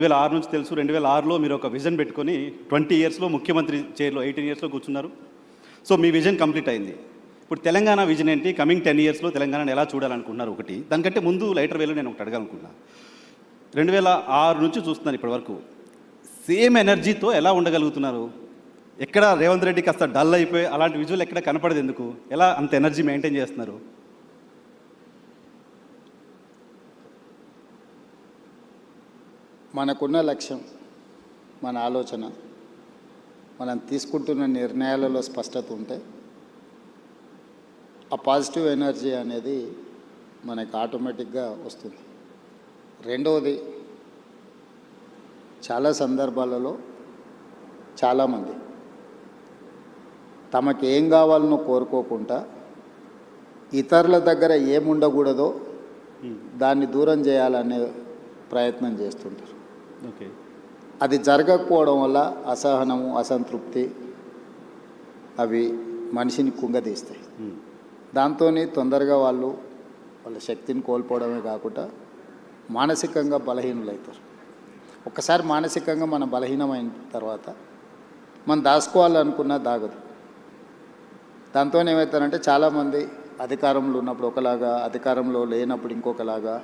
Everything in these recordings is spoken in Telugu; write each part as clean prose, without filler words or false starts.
2006 నుంచి తెలుసు. 2006లో మీరు ఒక విజన్ పెట్టుకొని 20 ఇయర్స్లో ముఖ్యమంత్రి చైర్లో 18 ఇయర్స్లో కూర్చున్నారు. సో మీ విజన్ కంప్లీట్ అయింది. ఇప్పుడు తెలంగాణ విజన్ ఏంటి? కమింగ్ 10 ఇయర్స్లో తెలంగాణను ఎలా చూడాలనుకున్నారు? ఒకటి దానికంటే ముందు లైటర్ వేలో నేను ఒకటి అడగాలనుకున్నా. 2006 నుంచి చూస్తున్నాను ఇప్పటి వరకు సేమ్ ఎనర్జీతో ఎలా ఉండగలుగుతున్నారు? ఎక్కడ రేవంత్ రెడ్డి కాస్త డల్ అయిపోయి అలాంటి విజువల్ ఎక్కడ కనపడదు ఎందుకు? ఎలా అంత ఎనర్జీ మెయింటైన్ చేస్తున్నారు? మనకున్న లక్ష్యం, మన ఆలోచన, మనం తీసుకుంటున్న నిర్ణయాలలో స్పష్టత ఉంటే ఆ పాజిటివ్ ఎనర్జీ అనేది మనకు ఆటోమేటిక్గా వస్తుంది. రెండవది, చాలా సందర్భాలలో చాలామంది తమకు ఏం కావాలనో కోరుకోకుండా ఇతరుల దగ్గర ఏముండకూడదో దాన్ని దూరం చేయాలనే ప్రయత్నం చేస్తుంటారు. ఓకే, అది జరగకపోవడం వల్ల అసహనము, అసంతృప్తి అవి మనిషిని కుంగదీస్తాయి. దాంతో తొందరగా వాళ్ళ శక్తిని కోల్పోవడమే కాకుండా మానసికంగా బలహీనులవుతారు. ఒక్కసారి మానసికంగా మనం బలహీనమైన తర్వాత మనం దాచుకోవాలనుకున్నా దాగదు. దాంతో ఏమవుతారంటే చాలామంది అధికారంలో ఉన్నప్పుడు ఒకలాగా, అధికారంలో లేనప్పుడు ఇంకొకలాగా,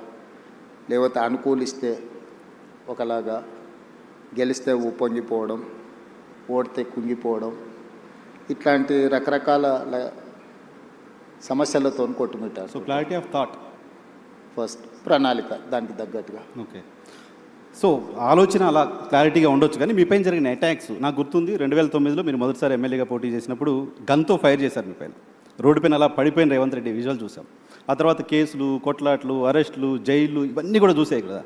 లేకపోతే అనుకూలిస్తే ఒకలాగా, గెలిస్తే ఉప్పొంగిపోవడం, ఓడితే కుంగిపోవడం, ఇట్లాంటి రకరకాల సమస్యలతో కొట్టుమిట్టారు. So clarity of thought first, ప్రణాళిక దానికి తగ్గట్టుగా. ఓకే, సో ఆలోచన అలా క్లారిటీగా ఉండొచ్చు. కానీ మీపైన జరిగిన అటాక్స్ నాకు గుర్తుంది. 2009లో మీరు మొదటిసారి ఎమ్మెల్యేగా పోటీ చేసినప్పుడు గన్తో ఫైర్ చేశారు మీ పైన. రోడ్డు పైన అలా పడిపోయిన రేవంత్ రెడ్డి విజువల్ చూసాం. ఆ తర్వాత కేసులు, కొట్లాట్లు, అరెస్టులు, జైళ్ళు ఇవన్నీ కూడా చూసాయి కదా.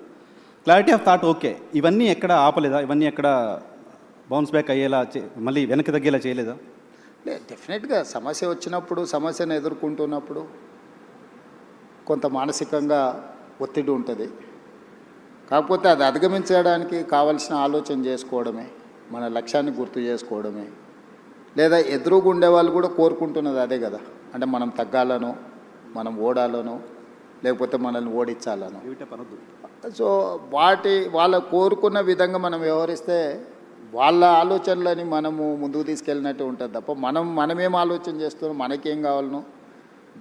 క్లారిటీ ఆఫ్ థాట్ ఓకే, ఇవన్నీ ఎక్కడ ఆపలేదా? ఇవన్నీ ఎక్కడ బౌన్స్ బ్యాక్ అయ్యేలా మళ్ళీ వెనక్కి తగ్గేలా చేయలేదా? డెఫినెట్గా సమస్య వచ్చినప్పుడు, సమస్యను ఎదుర్కొంటున్నప్పుడు కొంత మానసికంగా ఒత్తిడి ఉంటుంది. కాకపోతే అది అధిగమించడానికి కావలసిన ఆలోచన చేసుకోవడమే, మన లక్ష్యాన్ని గుర్తు చేసుకోవడమే. లేదా ఎదురుగా ఉండేవాళ్ళు కూడా కోరుకుంటున్నది అదే కదా, అంటే మనం తగ్గాలనో, మనం ఓడాలనో, లేకపోతే మనల్ని ఓడించాలనో. సో వాళ్ళ కోరుకున్న విధంగా మనం వ్యవహరిస్తే వాళ్ళ ఆలోచనలని మనము ముందుకు తీసుకెళ్ళినట్టు ఉంటుంది తప్ప మనమేం ఆలోచన చేస్తున్నాం, మనకేం కావాలనో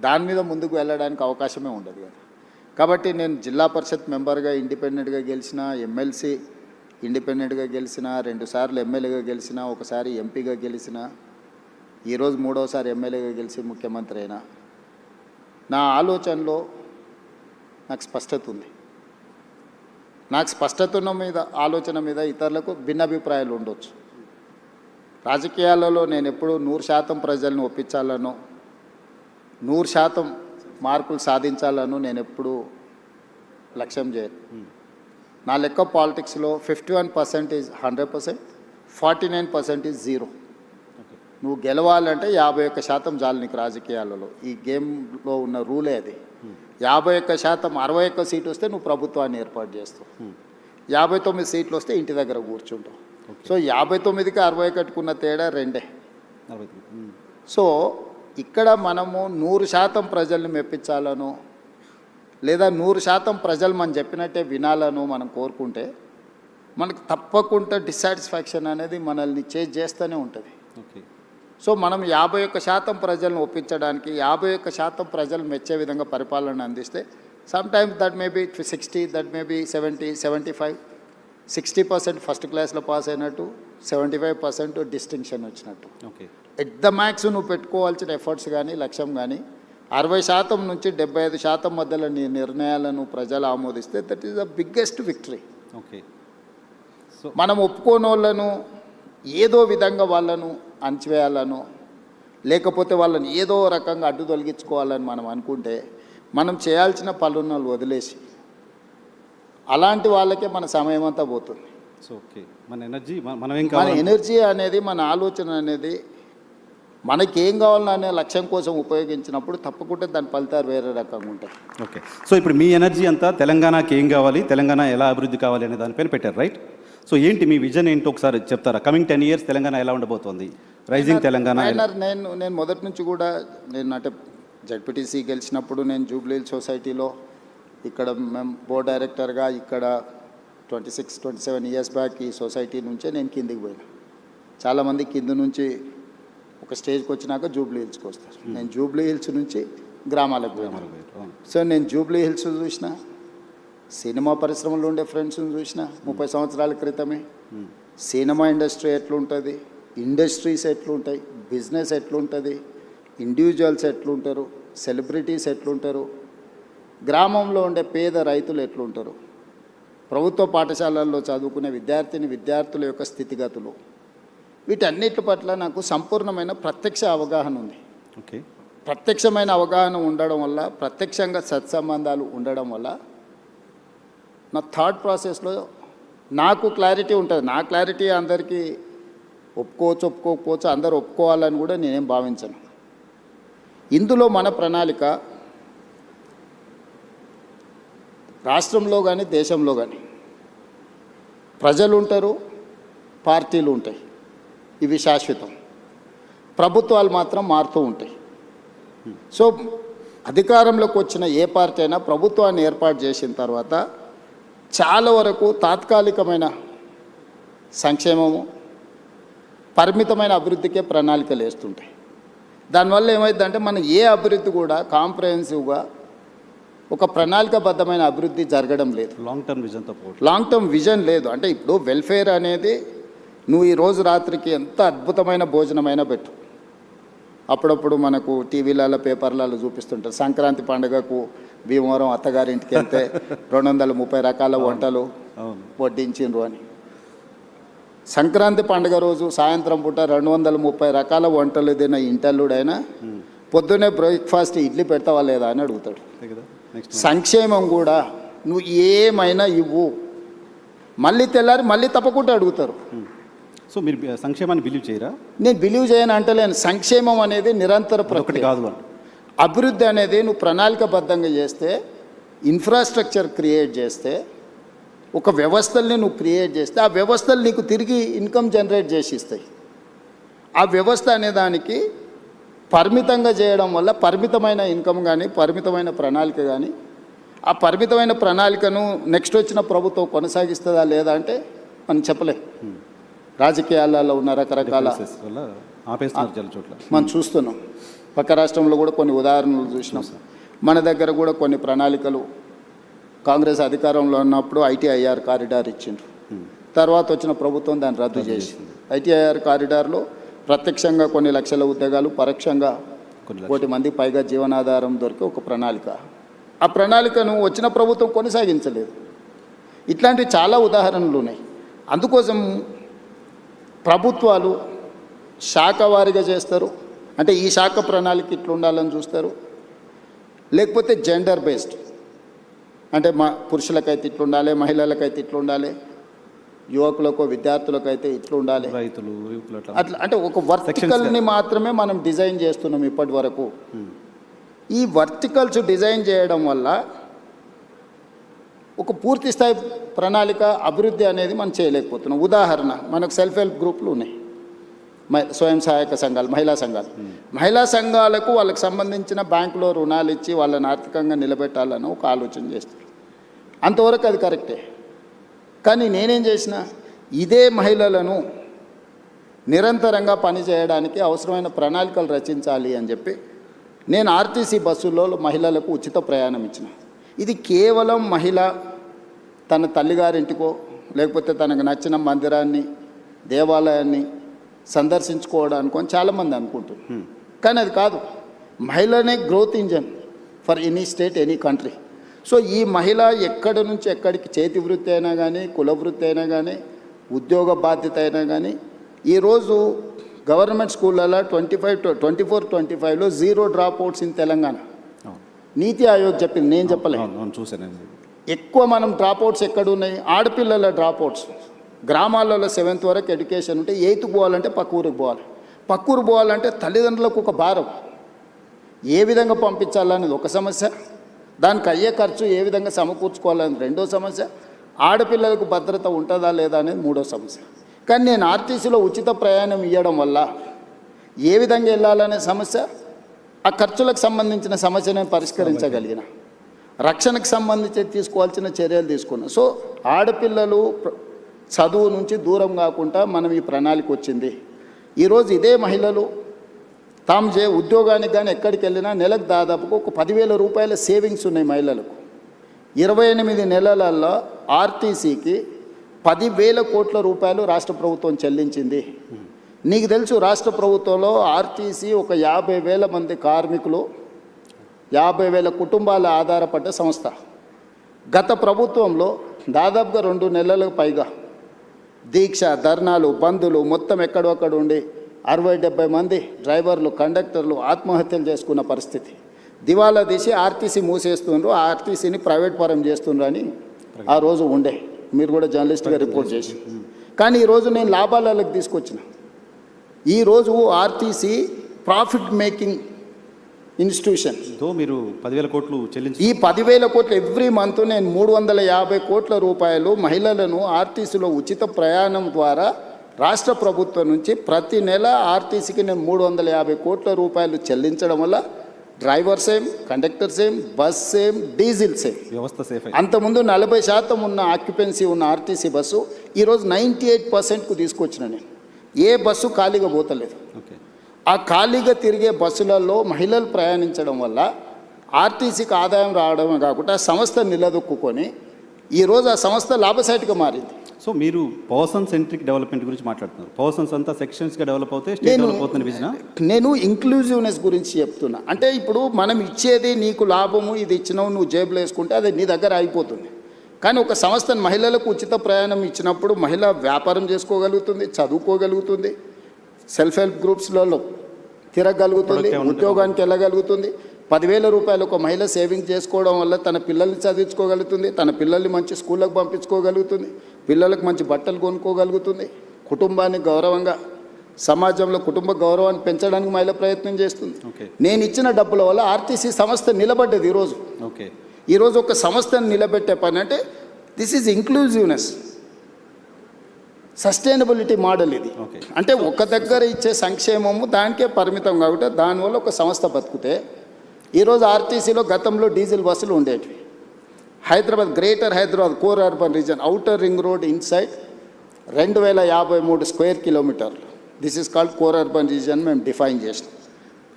దాని మీద ముందుకు వెళ్ళడానికి అవకాశమే ఉండదు కదా. కాబట్టి నేను జిల్లా పరిషత్ మెంబర్గా ఇండిపెండెంట్గా గెలిచిన, ఎమ్మెల్సీ ఇండిపెండెంట్గా గెలిచిన, 2 సార్లు ఎమ్మెల్యేగా గెలిచిన, ఒకసారి ఎంపీగా గెలిచిన, ఈరోజు 3వసారి ఎమ్మెల్యేగా గెలిచి ముఖ్యమంత్రి అయినా. నా ఆలోచనలో నాకు స్పష్టత ఉంది. నాకు స్పష్టత ఉన్న మీద, ఆలోచన మీద ఇతరులకు భిన్నాభిప్రాయాలు ఉండొచ్చు. రాజకీయాలలో నేను ఎప్పుడు 100% ప్రజలను ఒప్పించాలనో, 100% మార్కులు సాధించాలను నేను ఎప్పుడు లక్ష్యం చేయను. నా లెక్క పాలిటిక్స్లో 51% ఈజ్ 100%, 49% ఈజ్ 0. నువ్వు గెలవాలంటే 51% చాలు నీకు రాజకీయాలలో. ఈ గేమ్లో ఉన్న రూలే అది. 51%, 61 సీటు వస్తే నువ్వు ప్రభుత్వాన్ని ఏర్పాటు చేస్తావు. 59 సీట్లు వస్తే ఇంటి దగ్గర కూర్చుంటావు. సో 59కి 61కున్న తేడా 2. సో ఇక్కడ మనము 100% ప్రజల్ని మెప్పించాలను, లేదా 100% ప్రజలు మనం చెప్పినట్టే వినాలను మనం కోరుకుంటే మనకు తప్పకుండా డిస్సాటిస్ఫాక్షన్ అనేది మనల్ని చేస్తూనే ఉంటుంది. సో మనం 51% ప్రజలను ఒప్పించడానికి, 51% ప్రజలు మెచ్చే విధంగా పరిపాలన అందిస్తే sometimes that may be 60, that may be 70, 75, 60% first క్లాస్లో పాస్ అయినట్టు, 75% డిస్టింక్షన్ వచ్చినట్టు. ఓకే, ఎట్ ద మ్యాక్స్ నువ్వు పెట్టుకోవాల్సిన ఎఫర్ట్స్ కానీ, లక్ష్యం కానీ 60% నుంచి 75% మధ్యలో నీ నిర్ణయాలను ప్రజలు ఆమోదిస్తే that is the biggest victory. Okay, so మనం ఒప్పుకోని వాళ్ళను ఏదో విధంగా వాళ్ళను అణచివేయాలను, లేకపోతే వాళ్ళని ఏదో రకంగా అడ్డు తొలగించుకోవాలని మనం అనుకుంటే మనం చేయాల్సిన పనులను వదిలేసి అలాంటి వాళ్ళకే మన సమయం అంతా పోతుంది. సో ఓకే, మన ఎనర్జీ అనేది, మన ఆలోచన అనేది మనకేం కావాలనే లక్ష్యం కోసం ఉపయోగించినప్పుడు తప్పకుండా దాని ఫలితాలు వేరే రకంగా ఉంటాయి. ఓకే, సో ఇప్పుడు మీ ఎనర్జీ అంతా తెలంగాణకి ఏం కావాలి, తెలంగాణ ఎలా అభివృద్ధి కావాలి అనే దానిపైన పెట్టారు, రైట్? సో ఏంటి మీ విజన్ ఏంటో ఒకసారి చెప్తారా? కమింగ్ 10 ఇయర్స్ తెలంగాణ ఎలా ఉండబోతోంది? రైజింగ్ తెలంగాణ. నేను మొదటి నుంచి కూడా అంటే జడ్పీటీసీ గెలిచినప్పుడు నేను జూబ్లీ సొసైటీలో ఇక్కడ మేము బోర్డ్ డైరెక్టర్గా ఇక్కడ 27 ఇయర్స్ బ్యాక్ ఈ సొసైటీ నుంచే నేను కిందికి పోయినా. చాలామంది కింద నుంచి ఒక స్టేజ్కి వచ్చినాక జూబ్లీ హిల్స్కి వస్తారు. నేను జూబ్లీ హిల్స్ నుంచి గ్రామాలకు పోయినా. సో నేను జూబ్లీ హిల్స్ చూసిన, సినిమా పరిశ్రమలో ఉండే ఫ్రెండ్స్ని చూసిన 30 సంవత్సరాల క్రితమే. సినిమా ఇండస్ట్రీ ఎట్లుంటుంది, ఇండస్ట్రీస్ ఎట్లుంటాయి, బిజినెస్ ఎట్లుంటుంది, ఇండివిజువల్స్ ఎట్లుంటారు, సెలబ్రిటీస్ ఎట్లుంటారు, గ్రామంలో ఉండే పేద రైతులు ఎట్లుంటారు, ప్రభుత్వ పాఠశాలల్లో చదువుకునే విద్యార్థుల యొక్క స్థితిగతులు, వీటన్నిటి పట్ల నాకు సంపూర్ణమైన ప్రత్యక్ష అవగాహన ఉంది. ఓకే. ప్రత్యక్షమైన అవగాహన ఉండడం వల్ల, ప్రత్యక్షంగా సత్సంబంధాలు ఉండడం వల్ల నా థాట్ ప్రాసెస్లో నాకు క్లారిటీ ఉంటుంది. నా క్లారిటీ అందరికీ ఒప్పుకోకపోవచ్చు, అందరూ ఒప్పుకోవాలని కూడా నేనేం భావించను. ఇందులో మన ప్రణాళిక రాష్ట్రంలో కానీ దేశంలో కానీ ప్రజలు ఉంటారు, పార్టీలు ఉంటాయి, ఇవి శాశ్వతం. ప్రభుత్వాలు మాత్రం మారుతూ ఉంటాయి. సో అధికారంలోకి వచ్చిన ఏ పార్టీ అయినా ప్రభుత్వాన్ని ఏర్పాటు చేసిన తర్వాత చాలా వరకు తాత్కాలికమైన సంక్షేమము, పరిమితమైన అభివృద్ధికే ప్రణాళికలు వేస్తుంటాయి. దానివల్ల ఏమైందంటే మనం ఏ అభివృద్ధి కూడా కాంప్రహెన్సివ్గా ఒక ప్రణాళికాబద్ధమైన అభివృద్ధి జరగడం లేదు. లాంగ్ టర్మ్ విజన్ లేదు. అంటే ఇప్పుడు వెల్ఫేర్ అనేది నువ్వు ఈ రోజు రాత్రికి ఎంత అద్భుతమైన భోజనమైనా పెట్టు, అప్పుడప్పుడు మనకు టీవీలలో పేపర్లలో చూపిస్తుంటారు సంక్రాంతి పండుగకు భీమవరం అత్తగారింటికి వెళ్తే 230 రకాల వంటలు వడ్డించిండ్రు అని. సంక్రాంతి పండుగ రోజు సాయంత్రం పూట 230 రకాల వంటలు తిన్న ఇంటల్లుడైనా పొద్దున్నే బ్రేక్ఫాస్ట్ ఇడ్లీ పెడతావా లేదా అని అడుగుతాడు. సంక్షేమం కూడా నువ్వు ఏమైనా ఇవ్వు, మళ్ళీ తెల్లారి మళ్ళీ తప్పకుండా అడుగుతారు. సో మీరు సంక్షేమాన్ని బిలీవ్ చేయరా? నేను బిలీవ్ చేయను అంటలేను. సంక్షేమం అనేది నిరంతర ప్రక్రియ కాదు. అభివృద్ధి అనేది నువ్వు ప్రణాళికబద్ధంగా చేస్తే, ఇన్ఫ్రాస్ట్రక్చర్ క్రియేట్ చేస్తే, ఒక వ్యవస్థల్ని నువ్వు క్రియేట్ చేస్తే ఆ వ్యవస్థలు నీకు తిరిగి ఇన్కమ్ జనరేట్ చేసి ఇస్తాయి. ఆ వ్యవస్థ అనే దానికి పరిమితంగా చేయడం వల్ల పరిమితమైన ఇన్కమ్ కానీ, పరిమితమైన ప్రణాళిక కానీ, ఆ పరిమితమైన ప్రణాళికను నెక్స్ట్ వచ్చిన ప్రభుత్వం కొనసాగిస్తుందా లేదా అంటే మనం చెప్పలేం. రాజకీయాలలో ఉన్న రకరకాల మనం చూస్తున్నాం. పక్క రాష్ట్రంలో కూడా కొన్ని ఉదాహరణలు చూసినాం. మన దగ్గర కూడా కొన్ని ప్రణాళికలు కాంగ్రెస్ అధికారంలో ఉన్నప్పుడు ITIR కారిడార్ ఇచ్చిండ్రు. తర్వాత వచ్చిన ప్రభుత్వం దాన్ని రద్దు చేసింది. ITIR కారిడార్లో ప్రత్యక్షంగా కొన్ని లక్షల ఉద్యోగాలు, పరోక్షంగా 1 కోటి మందికి పైగా జీవనాధారం దొరికే ఒక ప్రణాళిక. ఆ ప్రణాళికను వచ్చిన ప్రభుత్వం కొనసాగించలేదు. ఇట్లాంటి చాలా ఉదాహరణలు ఉన్నాయి. అందుకోసం ప్రభుత్వాలు శాఖవారీగా చేస్తారు. అంటే ఈ శాఖ ప్రణాళిక ఇట్లా ఉండాలని చూస్తారు. లేకపోతే జెండర్ బేస్డ్, అంటే పురుషులకైతే ఇట్లా ఉండాలి, మహిళలకైతే ఇట్లా ఉండాలి, యువకులకు విద్యార్థులకైతే ఇట్లా ఉండాలి, రైతులు అట్లా. అంటే ఒక వర్టికల్ని మాత్రమే మనం డిజైన్ చేస్తున్నాం ఇప్పటి వరకు. ఈ వర్టికల్స్ డిజైన్ చేయడం వల్ల ఒక పూర్తి స్థాయి ప్రణాళిక అభివృద్ధి అనేది మనం చేయలేకపోతున్నాం. ఉదాహరణ, మనకు సెల్ఫ్ హెల్ప్ గ్రూపులు ఉన్నాయి, స్వయం సహాయక సంఘాలు, మహిళా సంఘాలకు వాళ్ళకి సంబంధించిన బ్యాంకులో రుణాలు ఇచ్చి వాళ్ళని ఆర్థికంగా నిలబెట్టాలని ఒక ఆలోచన చేస్తారు. అంతవరకు అది కరెక్టే. కానీ నేనేం చేసిన, ఇదే మహిళలను నిరంతరంగా పనిచేయడానికి అవసరమైన ప్రణాళికలు రచించాలి అని చెప్పి నేను RTC బస్సుల్లో మహిళలకు ఉచిత ప్రయాణం ఇచ్చిన. ఇది కేవలం మహిళ తన తల్లిగారింటికో లేకపోతే తనకు నచ్చిన మందిరాన్ని, దేవాలయాన్ని సందర్శించుకోవడానికి అని చాలామంది అనుకుంటున్నారు. కానీ అది కాదు. మహిళనే growth engine for any state, any country. So ఈ మహిళ ఎక్కడి నుంచి ఎక్కడికి, చేతి వృత్తి అయినా కానీ, కుల వృత్తి అయినా కానీ, ఉద్యోగ బాధ్యత అయినా కానీ, ఈరోజు గవర్నమెంట్ స్కూళ్ళలో 24-25లో 0 డ్రాప్ అవుట్స్ ఇన్ తెలంగాణ. నీతి ఆయోగ్ చెప్పింది, నేను చెప్పలేదు, చూసాను. ఎక్కువ మనం డ్రాప్ అవుట్స్ ఎక్కడున్నాయి, ఆడపిల్లల డ్రాప్ అవుట్స్. గ్రామాలలో 7th వరకు ఎడ్యుకేషన్ ఉంటే 8th పోవాలంటే పక్క ఊరికి పోవాలి. పక్క ఊరు పోవాలంటే తల్లిదండ్రులకు ఒక భారం. ఏ విధంగా పంపించాలనేది ఒక సమస్య, దానికి అయ్యే ఖర్చు ఏ విధంగా సమకూర్చుకోవాలనేది రెండో సమస్య, ఆడపిల్లలకు భద్రత ఉంటుందా లేదా అనేది మూడో సమస్య. కానీ నేను RTCలో ఉచిత ప్రయాణం ఇవ్వడం వల్ల ఏ విధంగా వెళ్ళాలనే సమస్య, ఆ ఖర్చులకు సంబంధించిన సమస్యను పరిష్కరించగలిగిన. రక్షణకు సంబంధించి తీసుకోవాల్సిన చర్యలు తీసుకున్నాం. సో ఆడపిల్లలు చదువు నుంచి దూరం కాకుండా మనం ఈ ప్రణాళిక వచ్చింది. ఈరోజు ఇదే మహిళలు తాము ఉద్యోగానికి కానీ ఎక్కడికి వెళ్ళినా నెలకు దాదాపుగా ఒక 10,000 రూపాయల సేవింగ్స్ ఉన్నాయి మహిళలకు. 28 నెలలలో ఆర్టీసీకి 10,000 కోట్ల రూపాయలు రాష్ట్ర ప్రభుత్వం చెల్లించింది. నీకు తెలుసు రాష్ట్ర ప్రభుత్వంలో ఆర్టీసీ ఒక 50,000 మంది కార్మికులు, 50,000 కుటుంబాల ఆధారపడ్డ సంస్థ. గత ప్రభుత్వంలో దాదాపుగా 2 నెలలకు పైగా దీక్ష, ధర్నాలు, బంధులు మొత్తం ఎక్కడొక్కడ ఉండి 60-70 మంది డ్రైవర్లు, కండక్టర్లు ఆత్మహత్యలు చేసుకున్న పరిస్థితి. దివాలా తీసి ఆర్టీసీ మూసేస్తుండ్రు, ఆర్టీసీని ప్రైవేట్ పరం చేస్తుండ్రు అని ఆ రోజు ఉండే. మీరు కూడా జర్నలిస్ట్గా రిపోర్ట్ చేసి. కానీ ఈరోజు నేను లాభాలకు తీసుకొచ్చిన. ఈరోజు ఆర్టీసీ ప్రాఫిట్ మేకింగ్ ఇన్స్టిట్యూషన్. మీరు 10,000 కోట్లు చెల్లించి ఈ 10,000 కోట్లు ఎవ్రీ మంత్ నేను 350 కోట్ల రూపాయలు మహిళలను ఆర్టీసీలో ఉచిత ప్రయాణం ద్వారా రాష్ట్ర ప్రభుత్వం నుంచి ప్రతి నెల ఆర్టీసీకి నేను 350 కోట్ల రూపాయలు చెల్లించడం వల్ల driver same, conductor same, bus same, diesel same, వ్యవస్థ సేఫ్. అంతకుముందు 40% ఉన్న ఆక్యుపెన్సీ ఉన్న ఆర్టీసీ బస్సు ఈరోజు 98%కు తీసుకొచ్చిన నేను. ఏ బస్సు ఖాళీగా పోతలేదు. ఆ ఖాళీగా తిరిగే బస్సులలో మహిళలు ప్రయాణించడం వల్ల ఆర్టీసీకి ఆదాయం రావడమే కాకుండా సంస్థ నిలదొక్కుని ఈరోజు ఆ సంస్థ లాభసాటిగా మారింది. సో మీరు పర్సన్ సెంట్రిక్ డెవలప్మెంట్ గురించి మాట్లాడుతున్నారు. పర్సన్స్ అంతా సెక్షన్స్గా డెవలప్ అవుతే స్టేట్ డెవలప్ అవుతున్న విజన్. నేను ఇంక్లూజివ్నెస్ గురించి చెప్తున్నా. అంటే ఇప్పుడు మనం ఇచ్చేది నీకు లాభము, ఇది ఇచ్చినావు నువ్వు జేబులో వేసుకుంటే అది నీ దగ్గర అయిపోతుంది. కానీ ఒక సంస్థను మహిళలకు ఉచిత ప్రయాణం ఇచ్చినప్పుడు మహిళ వ్యాపారం చేసుకోగలుగుతుంది, చదువుకోగలుగుతుంది, సెల్ఫ్ హెల్ప్ గ్రూప్స్లలో తిరగలుగుతుంది, ఉద్యోగానికి వెళ్ళగలుగుతుంది. 10,000 రూపాయలు ఒక మహిళ సేవింగ్ చేసుకోవడం వల్ల తన పిల్లల్ని చదివించుకోగలుగుతుంది, తన పిల్లల్ని మంచి స్కూళ్ళకు పంపించుకోగలుగుతుంది, పిల్లలకు మంచి బట్టలు కొనుక్కోగలుగుతుంది, కుటుంబాన్ని గౌరవంగా సమాజంలో కుటుంబ గౌరవాన్ని పెంచడానికి మహిళ ప్రయత్నం చేస్తుంది. నేను ఇచ్చిన డబ్బుల వల్ల ఆర్టీసీ సంస్థ నిలబడ్డది. ఈరోజు ఒక సంస్థను నిలబెట్టే పని అంటే this is inclusiveness, sustainability model ఇది. అంటే ఒక దగ్గర ఇచ్చే సంక్షేమము దానికే పరిమితం కాబట్టి దానివల్ల ఒక సంస్థ బతుకుతే. ఈరోజు ఆర్టీసీలో గతంలో డీజిల్ బస్సులు ఉండేటివి. Hyderabad, greater Hyderabad core urban region, outer ring road inside 2,053 square కిలోమీటర్లు. This is called core urban region మేము డిఫైన్ చేసినాం.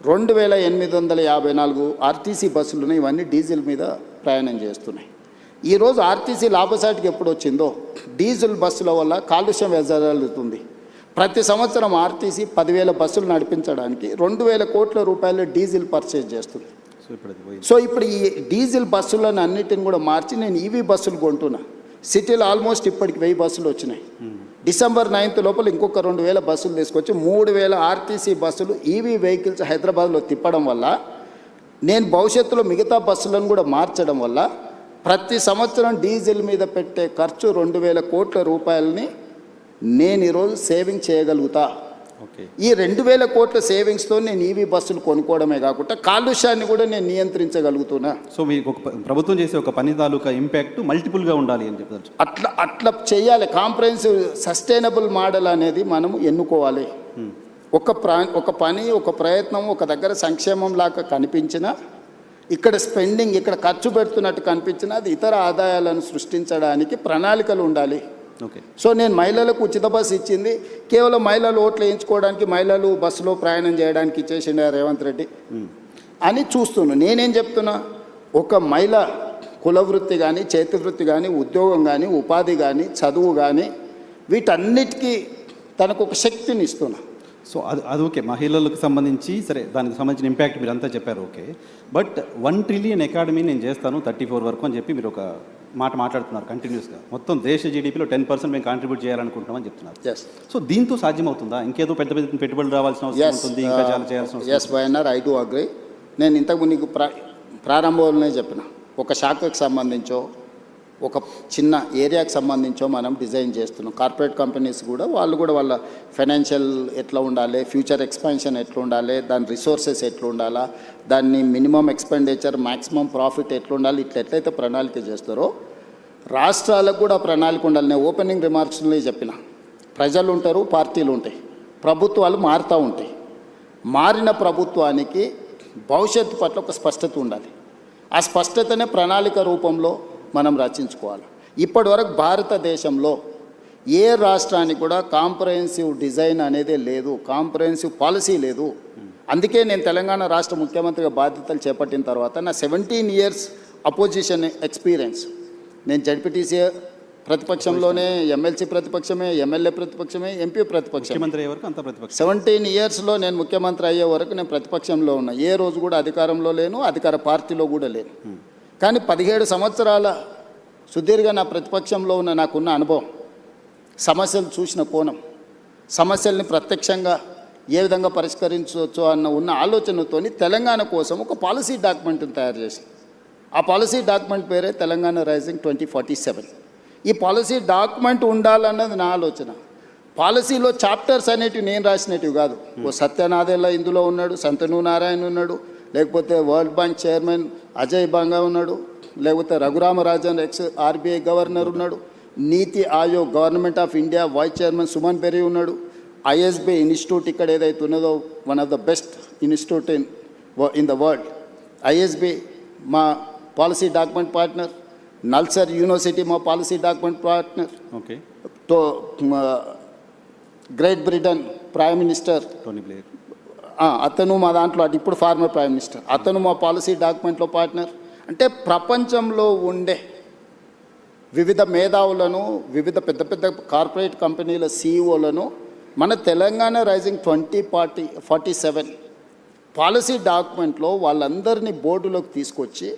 2,854 ఆర్టీసీ బస్సులు ఉన్నాయి. ఇవన్నీ డీజిల్ మీద ప్రయాణం చేస్తున్నాయి. ఈరోజు ఆర్టీసీ లాభసాటికి ఎప్పుడు వచ్చిందో డీజిల్ బస్సుల వల్ల కాలుష్యం వెదజల్లుతుంది. ప్రతి సంవత్సరం ఆర్టీసీ 10,000 బస్సులు నడిపించడానికి 2,000 కోట్ల రూపాయలు డీజిల్ పర్చేజ్ చేస్తుంది. సో ఇప్పుడు ఈ డీజిల్ బస్సులను అన్నిటిని కూడా మార్చి నేను ఈవీ బస్సులు కొంటున్నా. సిటీలో ఆల్మోస్ట్ ఇప్పటికి 1000 బస్సులు వచ్చినాయి. డిసెంబర్ 9th లోపల ఇంకొక 2,000 బస్సులు తీసుకొచ్చి 3,000 ఆర్టీసీ బస్సులు ఈవీ వెహికల్స్ హైదరాబాద్లో తిప్పడం వల్ల, నేను భవిష్యత్తులో మిగతా బస్సులను కూడా మార్చడం వల్ల ప్రతి సంవత్సరం డీజిల్ మీద పెట్టే ఖర్చు 2,000 కోట్ల రూపాయలని నేను ఈరోజు సేవింగ్ చేయగలుగుతా. ఈ 2,000 కోట్ల సేవింగ్స్తో నేను ఈవీ బస్సులు కొనుక్కోవడమే కాకుండా కాలుష్యాన్ని కూడా నేను నియంత్రించగలుగుతున్నా. సో మీకు ఒక ప్రభుత్వం చేసే ఒక పని తాలూకా ఇంపాక్ట్ మల్టిపుల్గా ఉండాలి అని చెప్తారు. అట్లా చేయాలి. కాంప్రహెన్సివ్ సస్టైనబుల్ మోడల్ అనేది మనము ఎన్నుకోవాలి. ఒక పని, ఒక ప్రయత్నం ఒక దగ్గర సంక్షేమం లాగా కనిపించినా, ఇక్కడ స్పెండింగ్, ఇక్కడ ఖర్చు పెడుతున్నట్టు కనిపించినా అది ఇతర ఆదాయాలను సృష్టించడానికి ప్రణాళికలు ఉండాలి. సో నేను మహిళలకు ఉచిత బస్సు ఇచ్చింది కేవలం మహిళలు ఓట్లు వేయించుకోవడానికి, మహిళలు బస్సులో ప్రయాణం చేయడానికి ఇచ్చేసిండే రేవంత్ రెడ్డి అని చూస్తున్నాను. నేనేం చెప్తున్నా, ఒక మహిళ కులవృత్తి కానీ, చేతి వృత్తి కానీ, ఉద్యోగం కానీ, ఉపాధి కానీ, చదువు కానీ వీటన్నిటికీ తనకు ఒక శక్తిని ఇస్తున్నా. సో అది ఓకే, మహిళలకు సంబంధించి సరే, దానికి సంబంధించిన ఇంపాక్ట్ మీరు అంతా చెప్పారు. ఓకే, బట్ 1 ట్రిలియన్ ఎకాడమీ నేను చేస్తాను 34 వరకు అని చెప్పి మీరు ఒక మాట మాట్లాడుతున్నారు కంటిన్యూస్గా. మొత్తం దేశ జీడీపీలో 10% మేము కాంట్రిబ్యూట్ చేయాలనుకుంటున్నామని చెప్తున్నారు. సో దీంతో సాధ్యమవుతుందా? ఇంకేదో పెద్ద పెద్ద పెట్టుబడులు రావాల్సిన అవసరం ఉంటుంది, ఇంకా చాలా చేయాల్సిన అవసరం. Yes YNR, I do agree. నేను ఇంతకు నీకు ప్రారంభంలోనే చెప్పిన, ఒక శాఖకు సంబంధించో ఒక చిన్న ఏరియాకి సంబంధించో మనం డిజైన్ చేస్తున్నాం. కార్పొరేట్ కంపెనీస్ కూడా వాళ్ళు కూడా వాళ్ళ ఫైనాన్షియల్ ఎట్లా ఉండాలి, ఫ్యూచర్ ఎక్స్పాన్షన్ ఎట్లా ఉండాలి, దాని రిసోర్సెస్ ఎట్లా ఉండాలా, దాన్ని మినిమం ఎక్స్పెండిచర్ మ్యాక్సిమం ప్రాఫిట్ ఎట్లా ఉండాలి, ఎట్లయితే ప్రణాళిక చేస్తారో రాష్ట్రాలకు కూడా ప్రణాళిక ఉండాలి. నేను ఓపెనింగ్ రిమార్క్స్లో చెప్పిన, ప్రజలు ఉంటారు, పార్టీలు ఉంటాయి, ప్రభుత్వాలు మారుతూ ఉంటాయి. మారిన ప్రభుత్వానికి భవిష్యత్తు పట్ల ఒక స్పష్టత ఉండాలి. ఆ స్పష్టతనే ప్రణాళిక రూపంలో మనం రచించుకోవాలి. ఇప్పటివరకు భారతదేశంలో ఏ రాష్ట్రానికి కూడా కాంప్రహెన్సివ్ డిజైన్ అనేది లేదు, కాంప్రహెన్సివ్ పాలసీ లేదు. అందుకే నేను తెలంగాణ రాష్ట్ర ముఖ్యమంత్రిగా బాధ్యతలు చేపట్టిన తర్వాత నా 17 years అపోజిషన్ ఎక్స్పీరియన్స్, నేను జడ్పీటీసీ ప్రతిపక్షంలోనే, ఎమ్మెల్సీ ప్రతిపక్షమే, ఎమ్మెల్యే ప్రతిపక్షమే, ఎంపీ ప్రతిపక్షం. ముఖ్యమంత్రి అయ్యే వరకు అంత ప్రతిపక్షం. 17 yearsలో నేను ముఖ్యమంత్రి అయ్యే వరకు నేను ప్రతిపక్షంలో ఉన్నా. ఏ రోజు కూడా అధికారంలో లేను, అధికార పార్టీలో కూడా లేను. కానీ 17 సంవత్సరాల సుదీర్ఘ నా ప్రతిపక్షంలో ఉన్న నాకున్న అనుభవం, సమస్యలు చూసిన కోణం, సమస్యల్ని ప్రత్యక్షంగా ఏ విధంగా పరిష్కరించవచ్చు అన్న ఉన్న ఆలోచనతోని తెలంగాణ కోసం ఒక పాలసీ డాక్యుమెంట్ని తయారు చేసి, ఆ పాలసీ డాక్యుమెంట్ పేరే తెలంగాణ రైజింగ్ 2047. ఈ పాలసీ డాక్యుమెంట్ ఉండాలన్నది నా ఆలోచన. పాలసీలో చాప్టర్స్ అనేటివి నేను రాసినవి కాదు. ఓ సత్యనాథెల్ల ఇందులో ఉన్నాడు, సంతను నారాయణ ఉన్నాడు, లేకపోతే world bank chairman Ajay Banga ఉన్నాడు, లేకపోతే రఘురామరాజన్ RBI గవర్నర్ ఉన్నాడు, NITI Aayog government of India vice chairman Suman Bery ఉన్నాడు, ISB ఇన్స్టిట్యూట్ ఇక్కడ ఏదైతే ఉన్నదో one of the best institute in the world. ISB మా policy document partner, NALSAR university మా పాలసీ డాక్యుమెంట్ పార్ట్నర్. ఓకే. తో Great Britain prime minister Tony Blair, అతను మా దాంట్లో ఇప్పుడు ఫార్మర్ ప్రైమ్ మినిస్టర్, అతను మా పాలసీ డాక్యుమెంట్లో పార్ట్నర్. అంటే ప్రపంచంలో ఉండే వివిధ మేధావులను, వివిధ పెద్ద పెద్ద కార్పొరేట్ కంపెనీల CEOలను మన తెలంగాణ రైజింగ్ 2047 పాలసీ డాక్యుమెంట్లో వాళ్ళందరినీ బోర్డులోకి తీసుకొచ్చి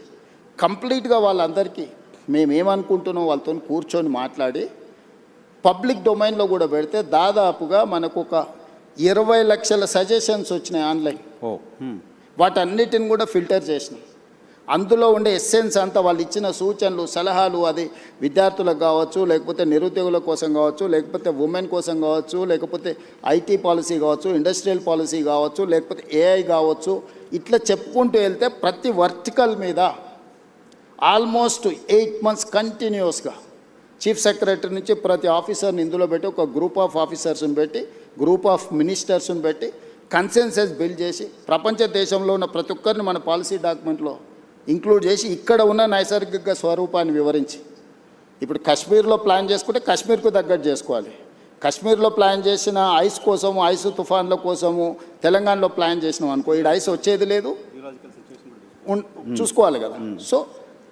కంప్లీట్గా వాళ్ళందరికీ మేమేమనుకుంటున్నాం వాళ్ళతో కూర్చొని మాట్లాడి పబ్లిక్ డొమైన్లో కూడా పెడితే దాదాపుగా మనకు ఒక 20 లక్షల సజెషన్స్ వచ్చినాయి ఆన్లైన్. వాటన్నిటిని కూడా ఫిల్టర్ చేసినాం. అందులో ఉండే ఎస్సెన్స్ అంతా వాళ్ళు ఇచ్చిన సూచనలు, సలహాలు, అది విద్యార్థులకు కావచ్చు, లేకపోతే నిరుద్యోగుల కోసం కావచ్చు, లేకపోతే ఉమెన్ కోసం కావచ్చు, లేకపోతే IT పాలసీ కావచ్చు, ఇండస్ట్రియల్ పాలసీ కావచ్చు, లేకపోతే AI కావచ్చు, ఇట్లా చెప్పుకుంటూ వెళ్తే ప్రతి వర్టికల్ మీద ఆల్మోస్ట్ 8 months కంటిన్యూస్గా చీఫ్ సెక్రటరీ నుంచి ప్రతి ఆఫీసర్ని ఇందులో పెట్టి, ఒక గ్రూప్ ఆఫ్ ఆఫీసర్స్ని పెట్టి, గ్రూప్ ఆఫ్ మినిస్టర్స్ని పెట్టి కన్సెన్సస్ బిల్డ్ చేసి ప్రపంచ దేశంలో ఉన్న ప్రతి ఒక్కరిని మన పాలసీ డాక్యుమెంట్లో ఇంక్లూడ్ చేసి ఇక్కడ ఉన్న నైసర్గిక స్వరూపాన్ని వివరించి, ఇప్పుడు కాశ్మీర్లో ప్లాన్ చేసుకుంటే కాశ్మీర్కు తగ్గట్టు చేసుకోవాలి. కాశ్మీర్లో ప్లాన్ చేసిన ఐస్ కోసము, ఐస్ తుఫాన్ల కోసము తెలంగాణలో ప్లాన్ చేసినాం అనుకో, ఇక్కడ ఐస్ వచ్చేది లేదు, చూసుకోవాలి కదా. సో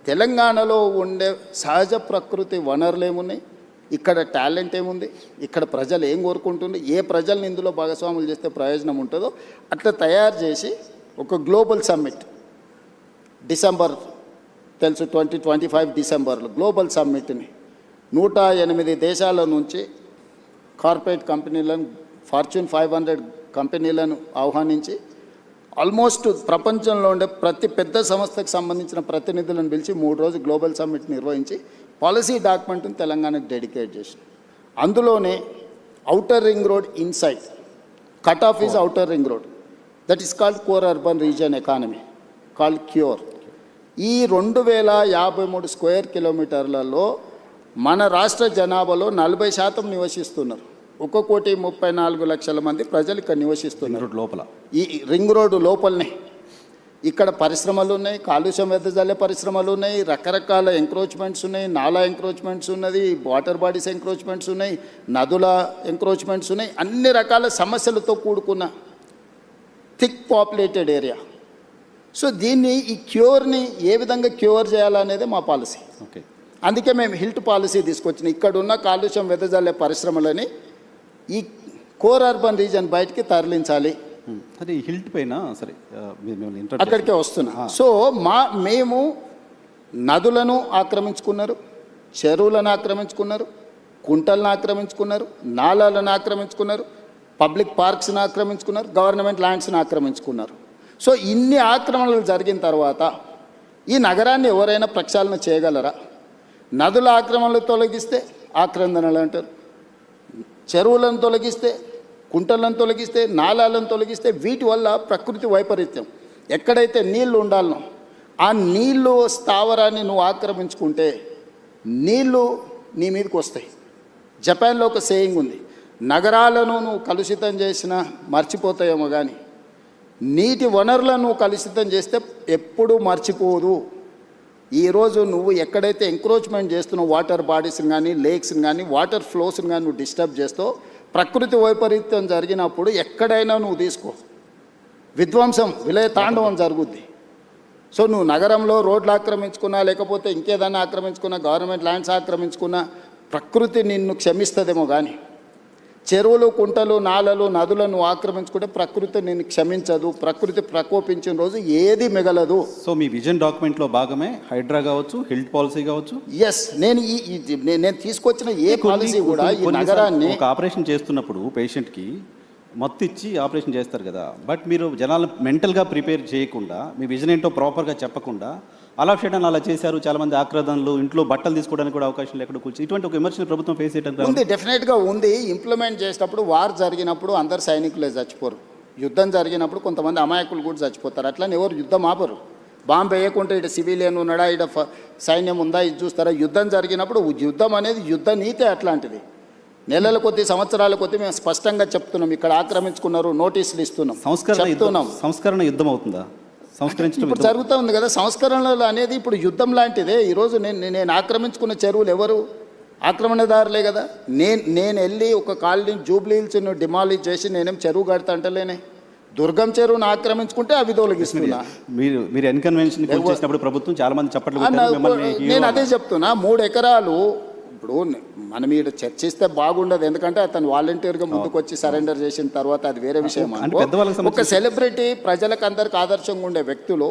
తెలంగాణలో ఉండే సహజ ప్రకృతి వనరులు ఏమున్నాయి, ఇక్కడ టాలెంట్ ఏముంది, ఇక్కడ ప్రజలు ఏం కోరుకుంటుంది, ఏ ప్రజల్ని ఇందులో భాగస్వాములు చేస్తే ప్రయోజనం ఉంటుందో అట్లా తయారు చేసి ఒక గ్లోబల్ సమ్మిట్ డిసెంబర్ తెలుసు 2025 డిసెంబర్లో గ్లోబల్ సమ్మిట్ని 108 దేశాల నుంచి కార్పొరేట్ కంపెనీలను, ఫార్చ్యూన్ 500 కంపెనీలను ఆహ్వానించి ఆల్మోస్ట్ ప్రపంచంలో ఉండే ప్రతి పెద్ద సంస్థకు సంబంధించిన ప్రతినిధులను పిలిచి 3 రోజులు గ్లోబల్ సమ్మిట్ నిర్వహించి పాలసీ డాక్యుమెంట్ని తెలంగాణకు డెడికేట్ చేసి, అందులోనే outer ring road inside, cut off is outer ring road, that is called core urban region economy called cure. ఈ 2053 స్క్వేర్ కిలోమీటర్లలో మన రాష్ట్ర జనాభాలో 40% నివసిస్తున్నారు. 1,34,00,000 మంది ప్రజలు ఇక్కడ నివసిస్తున్నారు లోపల, ఈ రింగ్ రోడ్డు లోపలనే. ఇక్కడ పరిశ్రమలు ఉన్నాయి, కాలుష్యం వెదజల్లే పరిశ్రమలు ఉన్నాయి, రకరకాల ఎంక్రోచ్మెంట్స్ ఉన్నాయి, నాలా ఎంక్రోచ్మెంట్స్ ఉన్నది, వాటర్ బాడీస్ ఎంక్రోచ్మెంట్స్ ఉన్నాయి, నదుల ఎంక్రోచ్మెంట్స్ ఉన్నాయి, అన్ని రకాల సమస్యలతో కూడుకున్న థిక్ పాపులేటెడ్ ఏరియా. సో దీన్ని, ఈ క్యూర్ని ఏ విధంగా క్యూర్ చేయాలనేది మా పాలసీ. ఓకే. అందుకే మేము హిల్ట్ పాలసీ తీసుకొచ్చినాం. ఇక్కడ ఉన్న కాలుష్యం వెదజల్లే పరిశ్రమలని ఈ కోర్ అర్బన్ రీజన్ బయటికి తరలించాలి. అదే ఈ హిల్ట్ పైన సరే అక్కడికే వస్తున్నా. సో మేము నదులను ఆక్రమించుకున్నారు, చెరువులను ఆక్రమించుకున్నారు, కుంటలను ఆక్రమించుకున్నారు, నాలాలను ఆక్రమించుకున్నారు, పబ్లిక్ పార్క్స్ని ఆక్రమించుకున్నారు, గవర్నమెంట్ ల్యాండ్స్ని ఆక్రమించుకున్నారు. సో ఇన్ని ఆక్రమణలు జరిగిన తర్వాత ఈ నగరాన్ని ఎవరైనా ప్రక్షాళన చేయగలరా? నదుల ఆక్రమణలు తొలగిస్తే ఆక్రందనలు అంటారు, చెరువులను తొలగిస్తే, కుంటలను తొలగిస్తే, నాలాలను తొలగిస్తే, వీటి వల్ల ప్రకృతి వైపరీత్యం, ఎక్కడైతే నీళ్లు ఉండాలనో ఆ నీళ్ళు స్థావరాన్ని నువ్వు ఆక్రమించుకుంటే నీళ్ళు నీ మీదకి వస్తాయి. జపాన్లో ఒక సేయింగ్ ఉంది, నగరాలను నువ్వు కలుషితం చేసినా మర్చిపోతాయేమో కానీ నీటి వనరులను నువ్వు కలుషితం చేస్తే ఎప్పుడూ మర్చిపోదు. ఈరోజు నువ్వు ఎక్కడైతే ఎంక్రోచ్మెంట్ చేస్తున్నావు వాటర్ బాడీస్ని కానీ లేక్స్ని కానీ వాటర్ ఫ్లోస్ని కానీ నువ్వు డిస్టర్బ్ చేస్తావు, ప్రకృతి వైపరీత్యం జరిగినప్పుడు ఎక్కడైనా నువ్వు తీసుకో విధ్వంసం విలయ తాండవం జరుగుద్ది. సో నువ్వు నగరంలో రోడ్లు ఆక్రమించుకున్నా లేకపోతే ఇంకేదైనా ఆక్రమించుకున్నా గవర్నమెంట్ ల్యాండ్స్ ఆక్రమించుకున్నా ప్రకృతి నిన్ను క్షమిస్తుందేమో కానీ చెరువులు కుంటలు నాలలు నదులను ఆక్రమించుకుంటే ప్రకృతి నిన్ను క్షమించదు. ప్రకృతి ప్రకోపించిన రోజు ఏది మిగలదు. సో మీ విజన్ డాక్యుమెంట్లో భాగమే హైడ్రా కావచ్చు, హెల్త్ పాలసీ కావచ్చు. ఎస్, నేను తీసుకొచ్చిన ఏ పాలసీ కూడా ఈ నగరాన్ని ఒక ఆపరేషన్ చేస్తున్నప్పుడు పేషెంట్కి మత్తు ఇచ్చి ఆపరేషన్ చేస్తారు కదా, బట్ మీరు జనాలు మెంటల్గా ప్రిపేర్ చేయకుండా మీ విజన్ ఏంటో ప్రాపర్గా చెప్పకుండా అలా చేయడం అలా చేశారు. చాలామంది ఆక్రదనలు, ఇంట్లో బట్టలు తీసుకోవడానికి కూడా అవకాశం లేకుండా కూర్చొని ఇటువంటి ఒక విమర్శను ప్రభుత్వం ఫేస్ చేయడం ఉంది. డెఫినెట్గా ఉంది. ఇంప్లిమెంట్ చేసేటప్పుడు వార్ జరిగినప్పుడు అందరు సైనికులే చచ్చిపోరు. యుద్ధం జరిగినప్పుడు కొంతమంది అమాయకులు కూడా చచ్చిపోతారు. అట్లని ఎవరు యుద్ధం ఆపరు. బాంబు వేయకుంటే ఇటు సివిలియన్ ఉన్నాడా, ఇటు సైన్యం ఉందా, ఇది చూస్తారా. యుద్ధం జరిగినప్పుడు యుద్ధం అనేది యుద్ధ నీతే అట్లాంటిది. నెలల కొద్ది సంవత్సరాల కొద్ది మేము స్పష్టంగా చెప్తున్నాం, ఇక్కడ ఆక్రమించుకున్నారు, నోటీసులు ఇస్తున్నాం, చెప్తున్నాం. సంస్కరణ యుద్ధం అవుతుందా? ఇప్పుడు జరుగుతూ ఉంది కదా సంస్కరణలు అనేది. ఇప్పుడు యుద్ధం లాంటిదే. ఈరోజు నేను ఆక్రమించుకున్న చెరువులు ఎవరు? ఆక్రమణదారులే కదా. నేను వెళ్ళి ఒక కాలనీ జూబ్లీ హిల్స్ను డిమాలిష్ చేసి నేనేం చెరువు కడతా అంటలేనే. దుర్గం చెరువును ఆక్రమించుకుంటే అవి తొలగిస్తున్నా. మీరు ఎన్కన్వెన్షన్ చేసినప్పుడు ప్రభుత్వం చాలా మంది చప్పట్లు. నేను అదే చెప్తున్నా. 3 ఎకరాలు ఇప్పుడు మనం ఈడ చర్చిస్తే బాగుండదు, ఎందుకంటే అతను వాలంటీర్గా ముందుకు వచ్చి సరెండర్ చేసిన తర్వాత అది వేరే విషయం. ఒక సెలబ్రిటీ ప్రజలకు అందరికి ఆదర్శంగా ఉండే వ్యక్తులు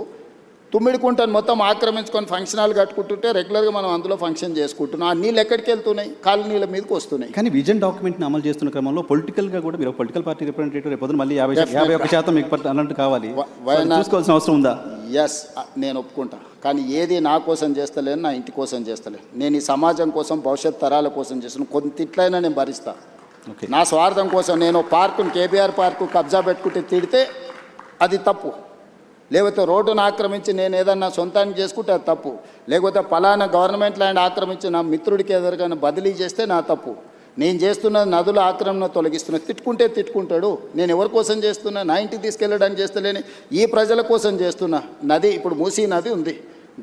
తుమ్మిడికుంటను మొత్తం ఆక్రమించుకొని ఫంక్షన్ హాల్ కట్టుకుంటుంటే రెగ్యులర్గా మనం అందులో ఫంక్షన్ చేసుకుంటున్నాం. ఆ నీళ్ళు ఎక్కడికి వెళ్తున్నాయి? కాలనీల మీదకి వస్తున్నాయి. కానీ విజన్ డాక్యుమెంట్ని అమలు చేస్తున్న క్రమంలో పొలిటికల్గా కూడా మీరు పొలిటికల్ పార్టీ రిప్రజెంటేటివ్ రేపు మళ్ళీ 51% మీకు అన్నట్టు కావాలి, చూసుకోవాల్సిన అవసరం ఉందా? ఎస్, నేను ఒప్పుకుంటా. కానీ ఏది నా కోసం చేస్తలేను, నా ఇంటి కోసం చేస్తలేను. నేను ఈ సమాజం కోసం, భవిష్యత్ తరాల కోసం చేస్తున్నాను. కొంతిట్లయినా నేను భరిస్తా. నా స్వార్థం కోసం నేను పార్కుని, కేబీఆర్ పార్కు కబ్జా పెట్టుకుంటే తిడితే అది తప్పు. లేకపోతే రోడ్డును ఆక్రమించి నేను ఏదన్నా సొంతానికి చేసుకుంటే అది తప్పు. లేకపోతే పలానా గవర్నమెంట్ ల్యాండ్ ఆక్రమించి నా మిత్రుడికి ఎదురుగానే బదిలీ చేస్తే నా తప్పు. నేను చేస్తున్న నదుల ఆక్రమణ తొలగిస్తున్నా. తిట్టుకుంటే తిట్టుకుంటాడు. నేను ఎవరి కోసం చేస్తున్నా? నా ఇంటికి తీసుకెళ్ళడానికి చేస్తలేని ఈ ప్రజల కోసం చేస్తున్నా. నది ఇప్పుడు మూసీ నది ఉంది,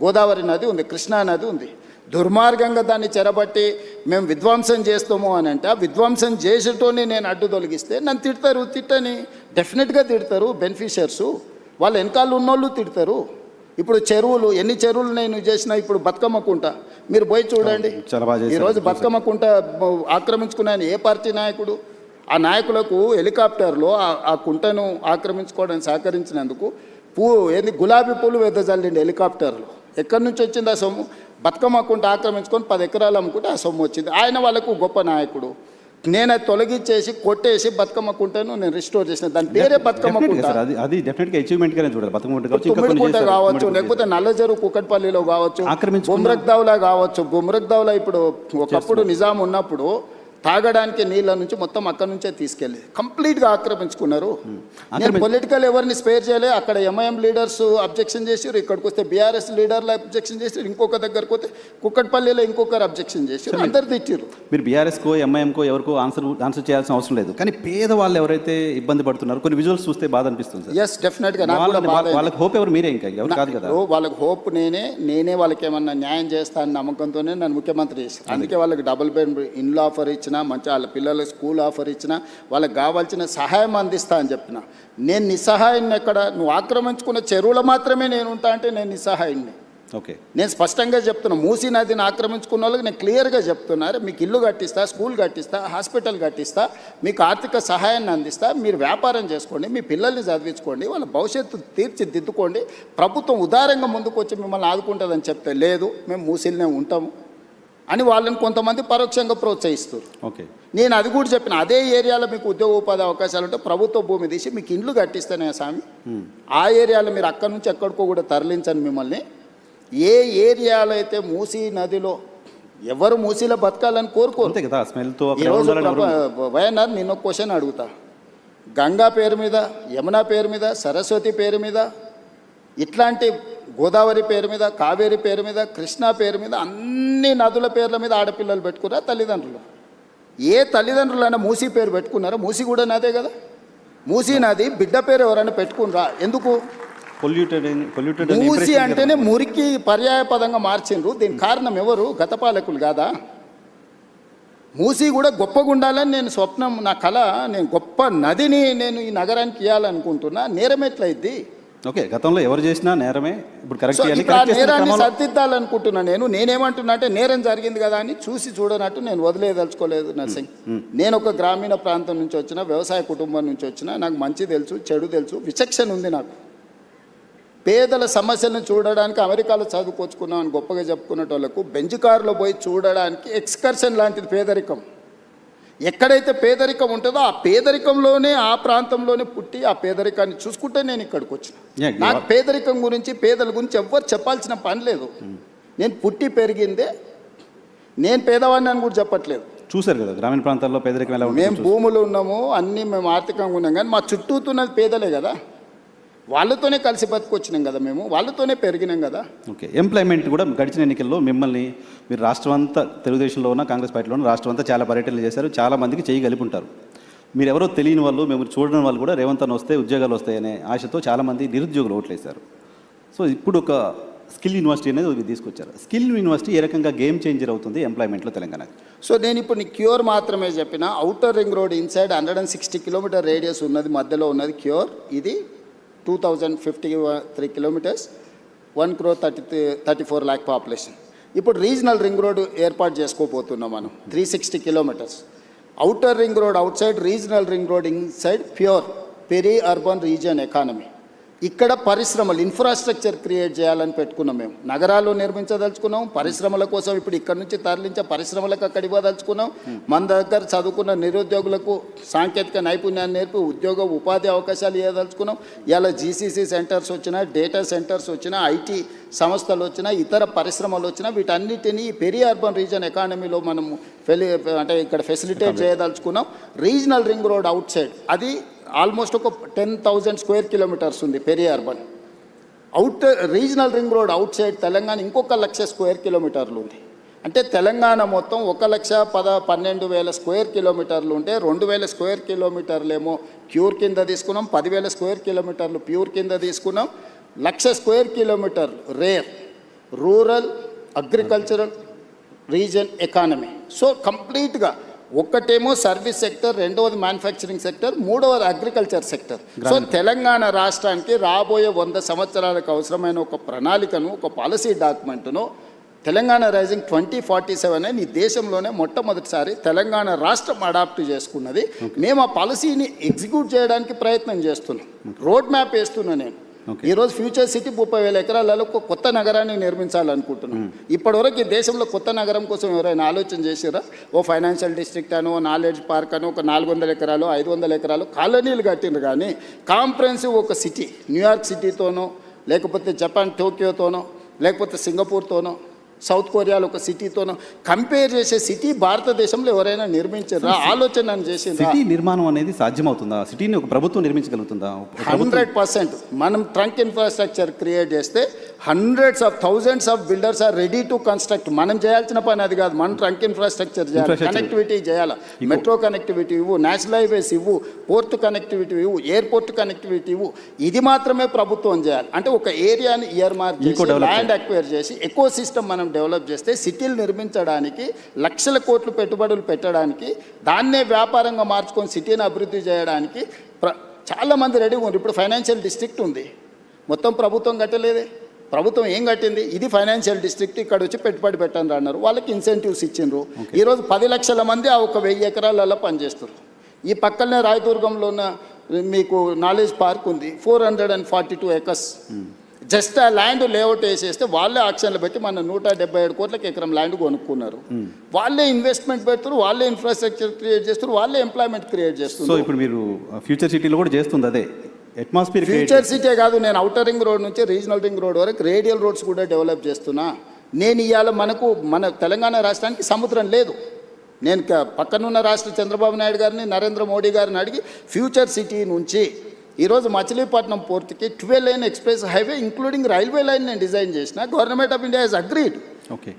గోదావరి నది ఉంది, కృష్ణా నది ఉంది. దుర్మార్గంగా దాన్ని చెరబట్టి మేము విధ్వంసం చేస్తాము అని అంటే, ఆ విధ్వంసం చేసేటోని నేను అడ్డు తొలగిస్తే నన్ను తిడతారు. తిట్టని డెఫినెట్గా తిడతారు. బెనిఫిషియర్సు వాళ్ళ వెనకాల ఉన్నోళ్ళు తిడతారు. ఇప్పుడు చెరువులు, ఎన్ని చెరువులు నేను చేసినా, ఇప్పుడు బతుకమ్మ కుంట మీరు పోయి చూడండి. ఈరోజు బతుకమ్మ కుంట ఆక్రమించుకున్నాను ఏ పార్టీ నాయకుడు? ఆ నాయకులకు హెలికాప్టర్లో ఆ కుంటను ఆక్రమించుకోవడానికి సహకరించినందుకు గులాబీ పూలు వెదజల్లిండి హెలికాప్టర్లో. ఎక్కడి నుంచి వచ్చింది ఆ సొమ్ము? బతుకమ్మ కుంట ఆక్రమించుకొని 10 ఎకరాలు అమ్ముకుంటే ఆ సొమ్ము వచ్చింది. ఆయన వాళ్ళకు గొప్ప నాయకుడు. నేను అది తొలగించేసి కొట్టేసి బతుకమ్మ కుంటను నేను రిస్టోర్ చేసిన. దాని పేరే బతుకమ్మ కుంట. అది డెఫినెట్గా అచీవ్మెంట్గానే చూడాలి. తుమ్మిడికుంట కావచ్చు, లేకపోతే నల్లజరు కుకట్పల్లిలో కావచ్చు, గుమ్రక్దావ్లా కావచ్చు. గుమ్రక్దావ్లా ఇప్పుడు ఒకప్పుడు నిజాం ఉన్నప్పుడు తాగడానికి నీళ్ళ నుంచి మొత్తం అక్కడి నుంచే తీసుకెళ్ళి కంప్లీట్గా ఆక్రమించుకున్నారు. నేను పొలిటికల్ ఎవరిని స్పేర్ చేయలే. అక్కడ ఎంఐఎం లీడర్స్ అబ్జెక్షన్ చేసారు, ఇక్కడికి వస్తే బీఆర్ఎస్ లీడర్లు అబ్జెక్షన్ చేసారు, ఇంకొక దగ్గరకు వస్తే కుక్కట్పల్లిలో ఇంకొకరు అబ్జెక్షన్ చేసారు, అందరు తిట్టారు. మీరు బీఆర్ఎస్కో ఎంఐఎంకో ఎవరికో ఆన్సర్ చేయాల్సిన అవసరం లేదు. కానీ పేదవాళ్ళు ఎవరైతే ఇబ్బంది పడుతున్నారో కొన్ని విజువల్స్ చూస్తే బాధ అనిపిస్తుంది. ఎస్, డెఫినెట్గా వాళ్ళకి హోప్ ఎవరు? మీరే ఇంకా ఎవరు కాదు కదా. వాళ్ళకి హోప్ నేనే వాళ్ళకి ఏమన్నా న్యాయం చేస్తా అని నమ్మకంతోనే నన్ను ముఖ్యమంత్రి చేశాను. అందుకే వాళ్ళకి డబుల్ బెడ్ ఇండ్లు ఆఫర్ ఇచ్చిన, మంచి వాళ్ళ పిల్లలకు స్కూల్ ఆఫర్ ఇచ్చిన, వాళ్ళకి కావాల్సిన సహాయం అందిస్తా అని చెప్పిన. నేను నిస్సహాయాన్ని ఎక్కడ? నువ్వు ఆక్రమించుకున్న చెరువులు మాత్రమే నేను ఉంటా అంటే నేను నిస్సహాయాన్ని. ఓకే, నేను స్పష్టంగా చెప్తున్నా. మూసీ నదిని ఆక్రమించుకున్న వాళ్ళకి నేను క్లియర్గా చెప్తున్నారు, మీకు ఇల్లు కట్టిస్తా, స్కూల్ కట్టిస్తా, హాస్పిటల్ కట్టిస్తా, మీకు ఆర్థిక సహాయాన్ని అందిస్తా, మీరు వ్యాపారం చేసుకోండి, మీ పిల్లల్ని చదివించుకోండి, వాళ్ళ భవిష్యత్తు తీర్చిదిద్దుకోండి, ప్రభుత్వం ఉదారంగా ముందుకు వచ్చి మిమ్మల్ని ఆదుకుంటుందని చెప్తే లేదు మేము మూసీలనే ఉంటాము అని వాళ్ళని కొంతమంది పరోక్షంగా ప్రోత్సహిస్తారు. ఓకే, నేను అది కూడా చెప్పిన. అదే ఏరియాలో మీకు ఉద్యోగ ఉపాధి అవకాశాలు ఉంటే ప్రభుత్వ భూమి తీసి మీకు ఇండ్లు కట్టిస్తానే స్వామి. ఆ ఏరియాలో మీరు అక్కడి నుంచి ఎక్కడికో కూడా తరలించండి మిమ్మల్ని. ఏ ఏరియాలో అయితే మూసీ నదిలో ఎవరు మూసీలో బతకాలని కోరుకోరు. ఈరోజు వైఎన్ఆర్ నిన్న ఒక క్వశ్చన్ అడుగుతా. గంగా పేరు మీద, యమునా పేరు మీద, సరస్వతి పేరు మీద, ఇట్లాంటి గోదావరి పేరు మీద, కావేరి పేరు మీద, కృష్ణా పేరు మీద, అన్ని నదుల పేర్ల మీద ఆడపిల్లలు పెట్టుకున్నారా తల్లిదండ్రులు? ఏ తల్లిదండ్రులైనా మూసీ పేరు పెట్టుకున్నారా? మూసీ కూడా నదే కదా. మూసీ నది బిడ్డ పేరు ఎవరైనా పెట్టుకున్నారా? ఎందుకు? పొల్యూటెడ్ మూసి అంటేనే మురికి పర్యాయ పదంగా మార్చిండ్రు. దీనికి కారణం ఎవరు? గత పాలకులు కాదా? మూసి కూడా గొప్పగా ఉండాలని నేను స్వప్నం, నా కళ. నేను గొప్ప నదిని నేను ఈ నగరానికి ఇవ్వాలనుకుంటున్నా. నేరం ఎట్లయిద్ది? ఓకే, గతంలో ఎవరు చేసినా నేరమే, ఇప్పుడు సో కరెక్ట్ ఇప్పుడు ఆ నేరాన్ని సరిదిద్దాలనుకుంటున్నా. నేనేమంటున్నా అంటే నేరం జరిగింది కదా అని చూసి చూడనట్టు నేను వదిలేదలుచుకోలేదు నర్సింగ్. నేను ఒక గ్రామీణ ప్రాంతం నుంచి వచ్చిన, వ్యవసాయ కుటుంబం నుంచి వచ్చిన, నాకు మంచి తెలుసు, చెడు తెలుసు, విచక్షణ ఉంది నాకు. పేదల సమస్యలను చూడడానికి అమెరికాలో చదువుకొచ్చుకున్నాం అని గొప్పగా చెప్పుకునేటోళ్లకు బెంచ్ కారులో పోయి చూడడానికి ఎక్స్కర్షన్ లాంటిది పేదరికం. ఎక్కడైతే పేదరికం ఉంటుందో ఆ పేదరికంలోనే, ఆ ప్రాంతంలోనే పుట్టి ఆ పేదరికాన్ని చూసుకుంటే నేను ఇక్కడికి వచ్చిన. నాకు పేదరికం గురించి, పేదల గురించి ఎవ్వరు చెప్పాల్సిన పని లేదు. నేను పుట్టి పెరిగిందే, నేను పేదవాడిని అని కూడా చెప్పట్లేదు. చూశారు కదా గ్రామీణ ప్రాంతాల్లో పేదరికం ఎలా ఉంటుంది. మేము భూములు ఉన్నాము, అన్నీ మేము ఆర్థికంగా ఉన్నాం, కానీ మా చుట్టూతున్నది పేదలే కదా. వాళ్ళతోనే కలిసి బతుకొచ్చినాం కదా, మేము వాళ్ళతోనే పెరిగినాం కదా. ఓకే, ఎంప్లాయ్మెంట్ కూడా గడిచిన ఎన్నికల్లో మిమ్మల్ని మీరు రాష్ట్రం అంతా, తెలుగుదేశంలో ఉన్న, కాంగ్రెస్ పార్టీలో ఉన్న రాష్ట్రం అంతా చాలా పర్యటనలు చేశారు, చాలా మందికి చేయగలిపి ఉంటారు. మీరు ఎవరో తెలియని వాళ్ళు, మేము చూడని వాళ్ళు కూడా రేవంత్ అన్న వస్తే ఉద్యోగాలు వస్తాయనే ఆశతో చాలామంది నిరుద్యోగులు ఓట్లేశారు. సో ఇప్పుడు ఒక స్కిల్ యూనివర్సిటీ అనేది తీసుకొచ్చారు. స్కిల్ యూనివర్సిటీ ఏ రకంగా గేమ్ చేంజర్ అవుతుంది ఎంప్లాయ్మెంట్లో తెలంగాణకి? సో నేను ఇప్పుడు నీ క్యూర్ మాత్రమే చెప్పిన. Outer ring road inside 160 kilometre radius ఉన్నది, మధ్యలో ఉన్నది క్యూర్. ఇది 2053 కిలోమీటర్స్, 1,34 lakh పాపులేషన్. ఇప్పుడు రీజనల్ రింగ్ రోడ్ ఏర్పాటు చేసుకోబోతున్నాం మనం, 360 kilometres. Outer ring road outside, regional ring road inside, PURE peri urban region economy. ఇక్కడ పరిశ్రమలు, ఇన్ఫ్రాస్ట్రక్చర్ క్రియేట్ చేయాలని పెట్టుకున్నాం. మేము నగరాల్లో నిర్మించదలుచుకున్నాం, పరిశ్రమల కోసం ఇప్పుడు ఇక్కడ నుంచి తరలించే పరిశ్రమలకు అక్కడ ఇవ్వదలుచుకున్నాం. మన దగ్గర చదువుకున్న నిరుద్యోగులకు సాంకేతిక నైపుణ్యాన్ని నేర్పి ఉద్యోగ ఉపాధి అవకాశాలు ఇవ్వదలుచుకున్నాం. ఇలా జీసీసీ సెంటర్స్ వచ్చినా, డేటా సెంటర్స్ వచ్చినా, ఐటీ సంస్థలు వచ్చినా, ఇతర పరిశ్రమలు వచ్చినా, వీటన్నిటినీ పెరీ అర్బన్ రీజియన్ ఎకానమీలో మనం అంటే ఇక్కడ ఫెసిలిటేట్ చేయదలుచుకున్నాం. Regional ring road outside అది ఆల్మోస్ట్ ఒక 10,000 స్క్వేర్ కిలోమీటర్స్ ఉంది peri urban. Regional ring road outside Telangana ఇంకొక 1,00,000 స్క్వేర్ కిలోమీటర్లు ఉంది. అంటే తెలంగాణ మొత్తం 1,12,000 స్క్వేర్ కిలోమీటర్లు ఉంటే 2,000 స్క్వేర్ కిలోమీటర్లు ఏమో క్యూర్ కింద తీసుకున్నాం, 10,000 స్క్వేర్ కిలోమీటర్లు ప్యూర్ కింద తీసుకున్నాం, 1,00,000 square kilometre RARE rural agricultural region economy. So కంప్లీట్గా ఒక్కటేమో సర్వీస్ సెక్టర్, రెండవది మ్యానుఫ్యాక్చరింగ్ సెక్టర్, మూడవది అగ్రికల్చర్ సెక్టర్. సో తెలంగాణ రాష్ట్రానికి రాబోయే 100 సంవత్సరాలకు అవసరమైన ఒక ప్రణాళికను, ఒక పాలసీ డాక్యుమెంట్ను తెలంగాణ రైజింగ్ 2047 అని ఈ దేశంలోనే మొట్టమొదటిసారి తెలంగాణ రాష్ట్రం అడాప్ట్ చేసుకున్నది. మేము ఆ పాలసీని ఎగ్జిక్యూట్ చేయడానికి ప్రయత్నం చేస్తున్నాం, రోడ్ మ్యాప్ వేస్తున్నా నేను. ఈరోజు ఫ్యూచర్ సిటీ 30,000 ఎకరాలలో ఒక కొత్త నగరాన్ని నిర్మించాలనుకుంటున్నాం. ఇప్పటివరకు ఈ దేశంలో కొత్త నగరం కోసం ఎవరైనా ఆలోచన చేసారా? ఓ ఫైనాన్షియల్ డిస్ట్రిక్ట్ అనో, నాలెడ్జ్ పార్క్ అనో, ఒక 400 ఎకరాలు 500 ఎకరాలు కాలనీలు కట్టిండ్రు. కానీ కాంప్రహెన్సివ్ ఒక సిటీ, న్యూయార్క్ సిటీతోనో, లేకపోతే జపాన్ టోక్యోతోనో, లేకపోతే సింగపూర్తోనో, సౌత్ కొరియాలో ఒక సిటీతోనో కంపేర్ చేసే సిటీ భారతదేశంలో ఎవరైనా నిర్మించారా? ఆలోచన చేసింది. సిటీ నిర్మాణం అనేది సాధ్యమవుతుందా? సిటీని ఒక ప్రభుత్వం నిర్మించగలుగుతుందా? 100%. మనం ట్రంక్ ఇన్ఫ్రాస్ట్రక్చర్ క్రియేట్ చేస్తే hundreds of thousands of builders are ready to construct. మనం చేయాల్సిన పని అది కాదు, మనం ట్రంక్ ఇన్ఫ్రాస్ట్రక్చర్ చేయాలి, కనెక్టివిటీ చేయాలి, మెట్రో కనెక్టివిటీ ఇవ్వు, నేషనల్ హైవేస్ ఇవ్వు, పోర్ట్ కనెక్టివిటీ ఇవ్వు, ఎయిర్పోర్ట్ కనెక్టివిటీ ఇవ్వు. ఇది మాత్రమే ప్రభుత్వం చేయాలి. అంటే ఒక ఏరియాని ఇయర్ మార్క్ చేసి, ల్యాండ్ అక్వైర్ చేసి, ఎకో సిస్టమ్ మనం డెవలప్ చేస్తే సిటీలు నిర్మించడానికి, లక్షల కోట్లు పెట్టుబడులు పెట్టడానికి, దాన్నే వ్యాపారంగా మార్చుకొని సిటీని అభివృద్ధి చేయడానికి చాలామంది రెడీ ఉన్నారు. ఇప్పుడు ఫైనాన్షియల్ డిస్ట్రిక్ట్ ఉంది, మొత్తం ప్రభుత్వం కట్టలేదే. ప్రభుత్వం ఏం కట్టింది? ఇది ఫైనాన్షియల్ డిస్ట్రిక్ట్, ఇక్కడ వచ్చి పెట్టుబడి పెట్టండి అన్నారు, వాళ్ళకి ఇన్సెంటివ్స్ ఇచ్చిండ్రు. ఈరోజు 10 లక్షల మంది ఆ ఒక 1000 ఎకరాలలో పనిచేస్తారు. ఈ పక్కనే రాయదుర్గంలో ఉన్న మీకు నాలెడ్జ్ పార్క్ ఉంది, 442 acres. జస్ట్ ఆ ల్యాండ్ లేఅవుట్ వేసేస్తే వాళ్ళే ఆక్షన్లు పెట్టి మన 177 కోట్లకి ఎకరం ల్యాండ్ కొనుక్కున్నారు. వాళ్ళే ఇన్వెస్ట్మెంట్ పెడతారు, వాళ్ళే ఇన్ఫ్రాస్ట్రక్చర్ క్రియేట్ చేస్తారు, వాళ్ళే ఎంప్లాయ్మెంట్ క్రియేట్ చేస్తారు. సో ఇప్పుడు మీరు ఫ్యూచర్ సిటీలో కూడా చేస్తుంది అదే అట్మాస్ఫియర్. ఫ్యూచర్ సిటీ కాదు, నేను ఔటర్ రింగ్ రోడ్ నుంచి రీజనల్ రింగ్ రోడ్ వరకు రేడియల్ రోడ్స్ కూడా డెవలప్ చేస్తున్నా. నేను ఇవాళ మన తెలంగాణ రాష్ట్రానికి సముద్రం లేదు. నేను పక్కనున్న రాష్ట్ర చంద్రబాబు నాయుడు గారిని, నరేంద్ర మోడీ గారిని అడిగి ఫ్యూచర్ సిటీ నుంచి ఈరోజు మచిలీపట్నం పోర్టుకి 12 lane express highway including railway line నేను డిజైన్ చేసిన. Government of India has agreed.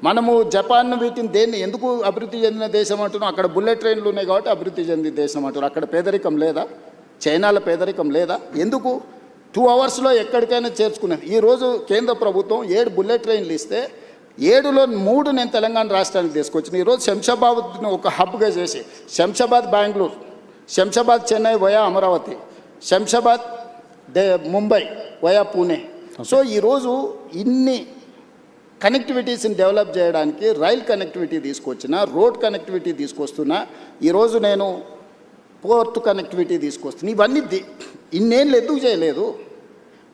మనము జపాన్ వీటిని దేన్ని ఎందుకు అభివృద్ధి చెందిన దేశం అంటున్నాం? అక్కడ బుల్లెట్ ట్రైన్లు ఉన్నాయి కాబట్టి అభివృద్ధి చెందిన దేశం అంటున్నారు. అక్కడ పేదరికం లేదా? చైనాలో పేదరికం లేదా? ఎందుకు? 2 అవర్స్లో ఎక్కడికైనా చేర్చుకునేది. ఈరోజు కేంద్ర ప్రభుత్వం 7 బుల్లెట్ ట్రైన్లు ఇస్తే 7లో 3 నేను తెలంగాణ రాష్ట్రానికి తీసుకొచ్చిన. ఈరోజు శంషాబాద్ని ఒక హబ్గా చేసి Shamshabad Bengaluru, Shamshabad Chennai via Amaravati, Shamshabad Mumbai via Pune. So ఈరోజు ఇన్ని కనెక్టివిటీస్ని డెవలప్ చేయడానికి రైల్ కనెక్టివిటీ తీసుకొచ్చిన, రోడ్ కనెక్టివిటీ తీసుకొస్తున్నా, ఈరోజు నేను పోర్ట్ కనెక్టివిటీ తీసుకొస్తున్నా. ఇవన్నీ ఇన్నేళ్ళు ఎందుకు చేయలేదు?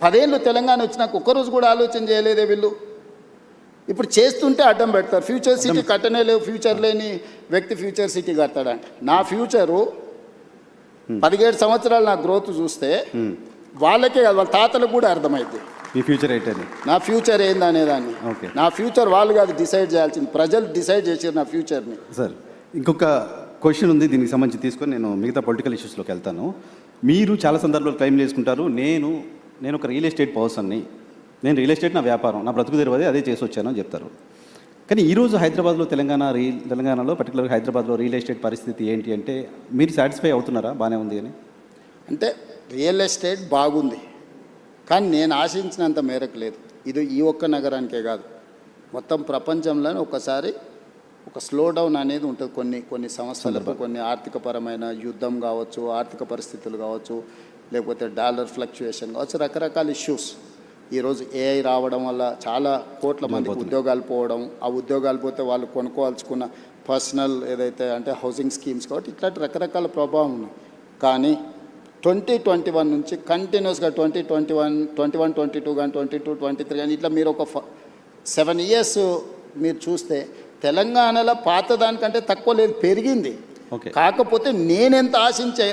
10 ఏళ్ళు తెలంగాణ వచ్చినాక ఒక్కరోజు కూడా ఆలోచన చేయలేదే వీళ్ళు. ఇప్పుడు చేస్తుంటే అడ్డం పెడతారు. ఫ్యూచర్ సిటీ కట్టనే లేవు, ఫ్యూచర్ లేని వ్యక్తి ఫ్యూచర్ సిటీ కడతాడంట. నా ఫ్యూచరు 17 సంవత్సరాలు నా గ్రోత్ చూస్తే వాళ్ళకే కాదు, వాళ్ళ తాతలకు కూడా అర్థమైంది మీ ఫ్యూచర్ ఏంటని, నా ఫ్యూచర్ ఏందనేదాన్ని. నా ఫ్యూచర్ వాళ్ళు కాదు డిసైడ్ చేయాల్సింది, ప్రజలు డిసైడ్ చేసారు నా ఫ్యూచర్ని. సార్ ఇంకొక క్వశ్చన్ ఉంది, దీనికి సంబంధించి తీసుకొని నేను మిగతా పొలిటికల్ ఇష్యూస్లోకి వెళ్తాను. మీరు చాలా సందర్భాలు క్లెయిమ్ చేసుకుంటారు, నేను ఒక రియల్ ఎస్టేట్ పర్సన్ని, నేను రియల్ ఎస్టేట్ నా వ్యాపారం, నా బ్రతుకు తెరవదే అదే చేసి వచ్చాను అని చెప్తారు. కానీ ఈరోజు హైదరాబాద్లో తెలంగాణలో పర్టికులర్గా హైదరాబాద్లో రియల్ ఎస్టేట్ పరిస్థితి ఏంటి అంటే మీరు సాటిస్ఫై అవుతున్నారా బాగానే ఉంది అని? అంటే రియల్ ఎస్టేట్ బాగుంది, కానీ నేను ఆశించినంత మేరకు లేదు. ఇది ఈ ఒక్క నగరానికే కాదు, మొత్తం ప్రపంచంలోనే ఒకసారి ఒక స్లో డౌన్ అనేది ఉంటుంది. కొన్ని సంవత్సరాలకు కొన్ని ఆర్థికపరమైన యుద్ధం కావచ్చు, ఆర్థిక పరిస్థితులు కావచ్చు, లేకపోతే డాలర్ ఫ్లక్చుయేషన్ కావచ్చు, రకరకాల ఇష్యూస్. ఈరోజు ఏఐ రావడం వల్ల చాలా కోట్ల మందికి ఉద్యోగాలు పోవడం, ఆ ఉద్యోగాలు పోతే వాళ్ళు కొనుక్కోవాల్సుకున్న పర్సనల్ ఏదైతే అంటే హౌసింగ్ స్కీమ్స్ కాబట్టి ఇట్లాంటి రకరకాల ప్రభావం ఉన్నాయి. కానీ 2021 నుంచి కంటిన్యూస్గా 2021, 22 కానీ 22, 23 కానీ ఇట్లా మీరు ఒక 7 ఇయర్స్ మీరు చూస్తే తెలంగాణలో పాత దానికంటే తక్కువ లేదు, పెరిగింది. కాకపోతే నేనెంత ఆశించే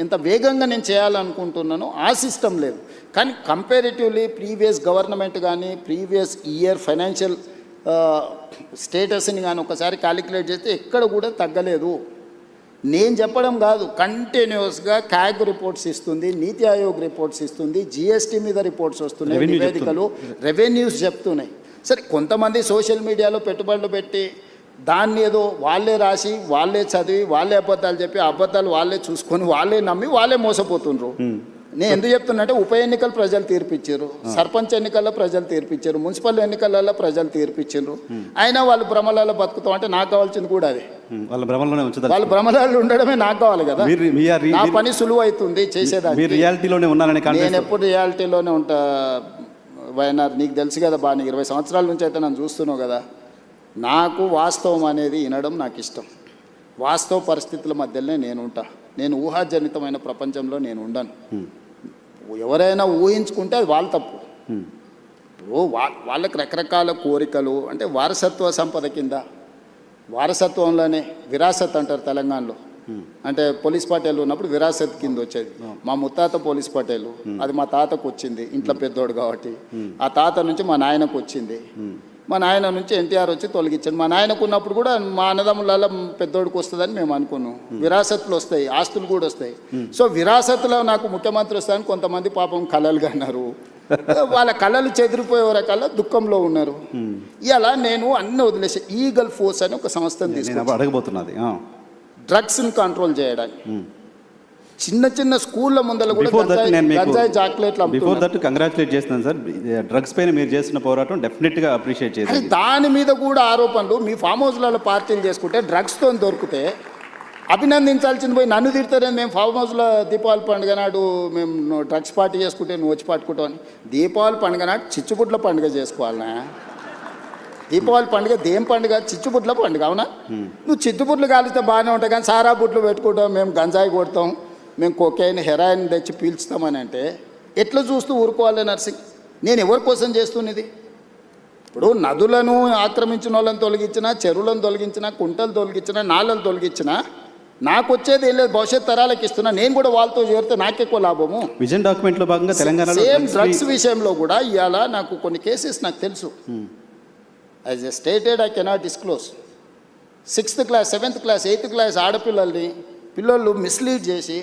ఎంత వేగంగా నేను చేయాలనుకుంటున్నానో ఆ సిస్టమ్ లేదు. కానీ కంపారిటివ్లీ ప్రీవియస్ గవర్నమెంట్ కానీ ప్రీవియస్ ఇయర్ ఫైనాన్షియల్ స్టేటస్ని కానీ ఒకసారి క్యాలిక్యులేట్ చేస్తే ఎక్కడ కూడా తగ్గలేదు. నేను చెప్పడం కాదు, కంటిన్యూస్గా క్యాగ్ రిపోర్ట్స్ ఇస్తుంది, నీతి ఆయోగ్ రిపోర్ట్స్ ఇస్తుంది, జిఎస్టీ మీద రిపోర్ట్స్ వస్తున్నాయి, నివేదికలు రెవెన్యూస్ చెప్తున్నాయి. సరే కొంతమంది సోషల్ మీడియాలో పెట్టుబడులు పెట్టి దాన్ని ఏదో వాళ్ళే రాసి వాళ్ళే చదివి వాళ్ళే అబద్ధాలు చెప్పి అబద్ధాలు వాళ్ళే చూసుకొని వాళ్ళే నమ్మి వాళ్ళే మోసపోతుండ్రు. నేను ఎందుకు చెప్తున్నా అంటే ఉప ఎన్నికలు ప్రజలు తీర్పిచ్చారు, సర్పంచ్ ఎన్నికల్లో ప్రజలు తీర్పిచ్చారు, మున్సిపల్ ఎన్నికలలో ప్రజలు తీర్పిచ్చారు. అయినా వాళ్ళు భ్రమలలో బతుకుతాం అంటే నాకు కావాల్సింది కూడా అదే. వాళ్ళ భ్రమలలో ఉండడమే నాకు కావాలి కదా. నా పని సులువు అవుతుంది చేసేదాన్ని. నేను ఎప్పుడు రియాలిటీలోనే ఉంటా వైఎన్ఆర్. నీకు తెలుసు కదా బాగా, నీకు 20 సంవత్సరాల నుంచి అయితే నన్ను చూస్తున్నావు కదా. నాకు వాస్తవం అనేది వినడం నాకు ఇష్టం. వాస్తవ పరిస్థితుల మధ్యలోనే నేను ఉంటా. నేను ఊహాజనితమైన ప్రపంచంలో నేను ఉండను. ఎవరైనా ఊహించుకుంటే అది వాళ్ళ తప్పు. ఇప్పుడు వాళ్ళకి రకరకాల కోరికలు అంటే వారసత్వ సంపద కింద, వారసత్వంలోనే విరాసత్ అంటారు తెలంగాణలో. అంటే పోలీస్ పటేలు ఉన్నప్పుడు విరాసత్ కింద వచ్చేది. మా ముత్తాత పోలీస్ పటేలు, అది మా తాతకు వచ్చింది, ఇంట్లో పెద్దోడు కాబట్టి. ఆ తాత నుంచి మా నాయనకు వచ్చింది, మా నాయన నుంచి ఎన్టీఆర్ వచ్చి తొలగించాడు. మా నాయనకు ఉన్నప్పుడు కూడా మా అన్నదమ్ములలో పెద్దోడికి వస్తుందని మేము అనుకున్నాం. విరాసత్తులు వస్తాయి, ఆస్తులు కూడా వస్తాయి. సో విరాసత్తులో నాకు ముఖ్యమంత్రి వస్తాయని కొంతమంది పాపం కలలుగా అన్నారు. వాళ్ళ కళలు చెదిరిపోయే రకాల దుఃఖంలో ఉన్నారు. ఇలా నేను అన్ని వదిలేసి ఈగల్ ఫోర్స్ అని ఒక సంస్థను తీసుకున్నాను డ్రగ్స్ని కంట్రోల్ చేయడానికి. చిన్న చిన్న స్కూళ్ళ ముందర కూడా గంజాయి చాక్లెట్లు కంగ్రాచులేట్ చేస్తున్నాను సార్. డ్రగ్స్ పైన మీరు చేస్తున్న పోరాటం డెఫినెట్గా అప్రిషియేట్ చేయాలి. దాని మీద కూడా ఆరోపణలు. మీ ఫామ్ హౌస్లలో పార్టీలు చేసుకుంటే డ్రగ్స్తో దొరికితే అభినందించాల్సింది పోయి నన్ను తిడతారని. మేము ఫామ్ హౌస్లో దీపావళి పండుగ నాడు మేము డ్రగ్స్ పార్టీ చేసుకుంటే నువ్వు వచ్చి పట్టుకుంటావు అని. దీపావళి పండుగ నాడు చిచ్చుబుడ్ల పండుగ చేసుకోవాలనా? దీపావళి పండుగ దేం పండుగ? చిచ్చుబుడ్ల పండుగ. అవునా? నువ్వు చిచ్చుబుడ్లు కాలిస్తే బాగానే ఉంటాయి, కానీ సారా బుడ్లు పెట్టుకుంటాం, మేము గంజాయి కొడతాం, మేము కొకైన్ హెరాయిన్ తెచ్చి పీల్చుతామని అంటే ఎట్లా చూస్తూ ఊరుకోవాలి నర్సింగ్? నేను ఎవరి కోసం చేస్తున్నది? ఇప్పుడు నదులను ఆక్రమించిన వాళ్ళని తొలగించినా, చెరువులను తొలగించినా, కుంటలు తొలగించినా, నాళ్ళను తొలగించినా నాకు వచ్చేది ఏం లేదు, భవిష్యత్ తరాలకు ఇస్తున్నా. నేను కూడా వాళ్ళతో చేరితే నాకెక్కువ లాభము. విజన్ డాక్యుమెంట్లో భాగంగా తెలంగాణ సేమ్ డ్రగ్స్ విషయంలో కూడా ఇవాళ నాకు కొన్ని కేసెస్ నాకు తెలుసు. As a stated I cannot disclose. 6th class 7th class 8th class పిల్లలు మిస్లీడ్ చేసి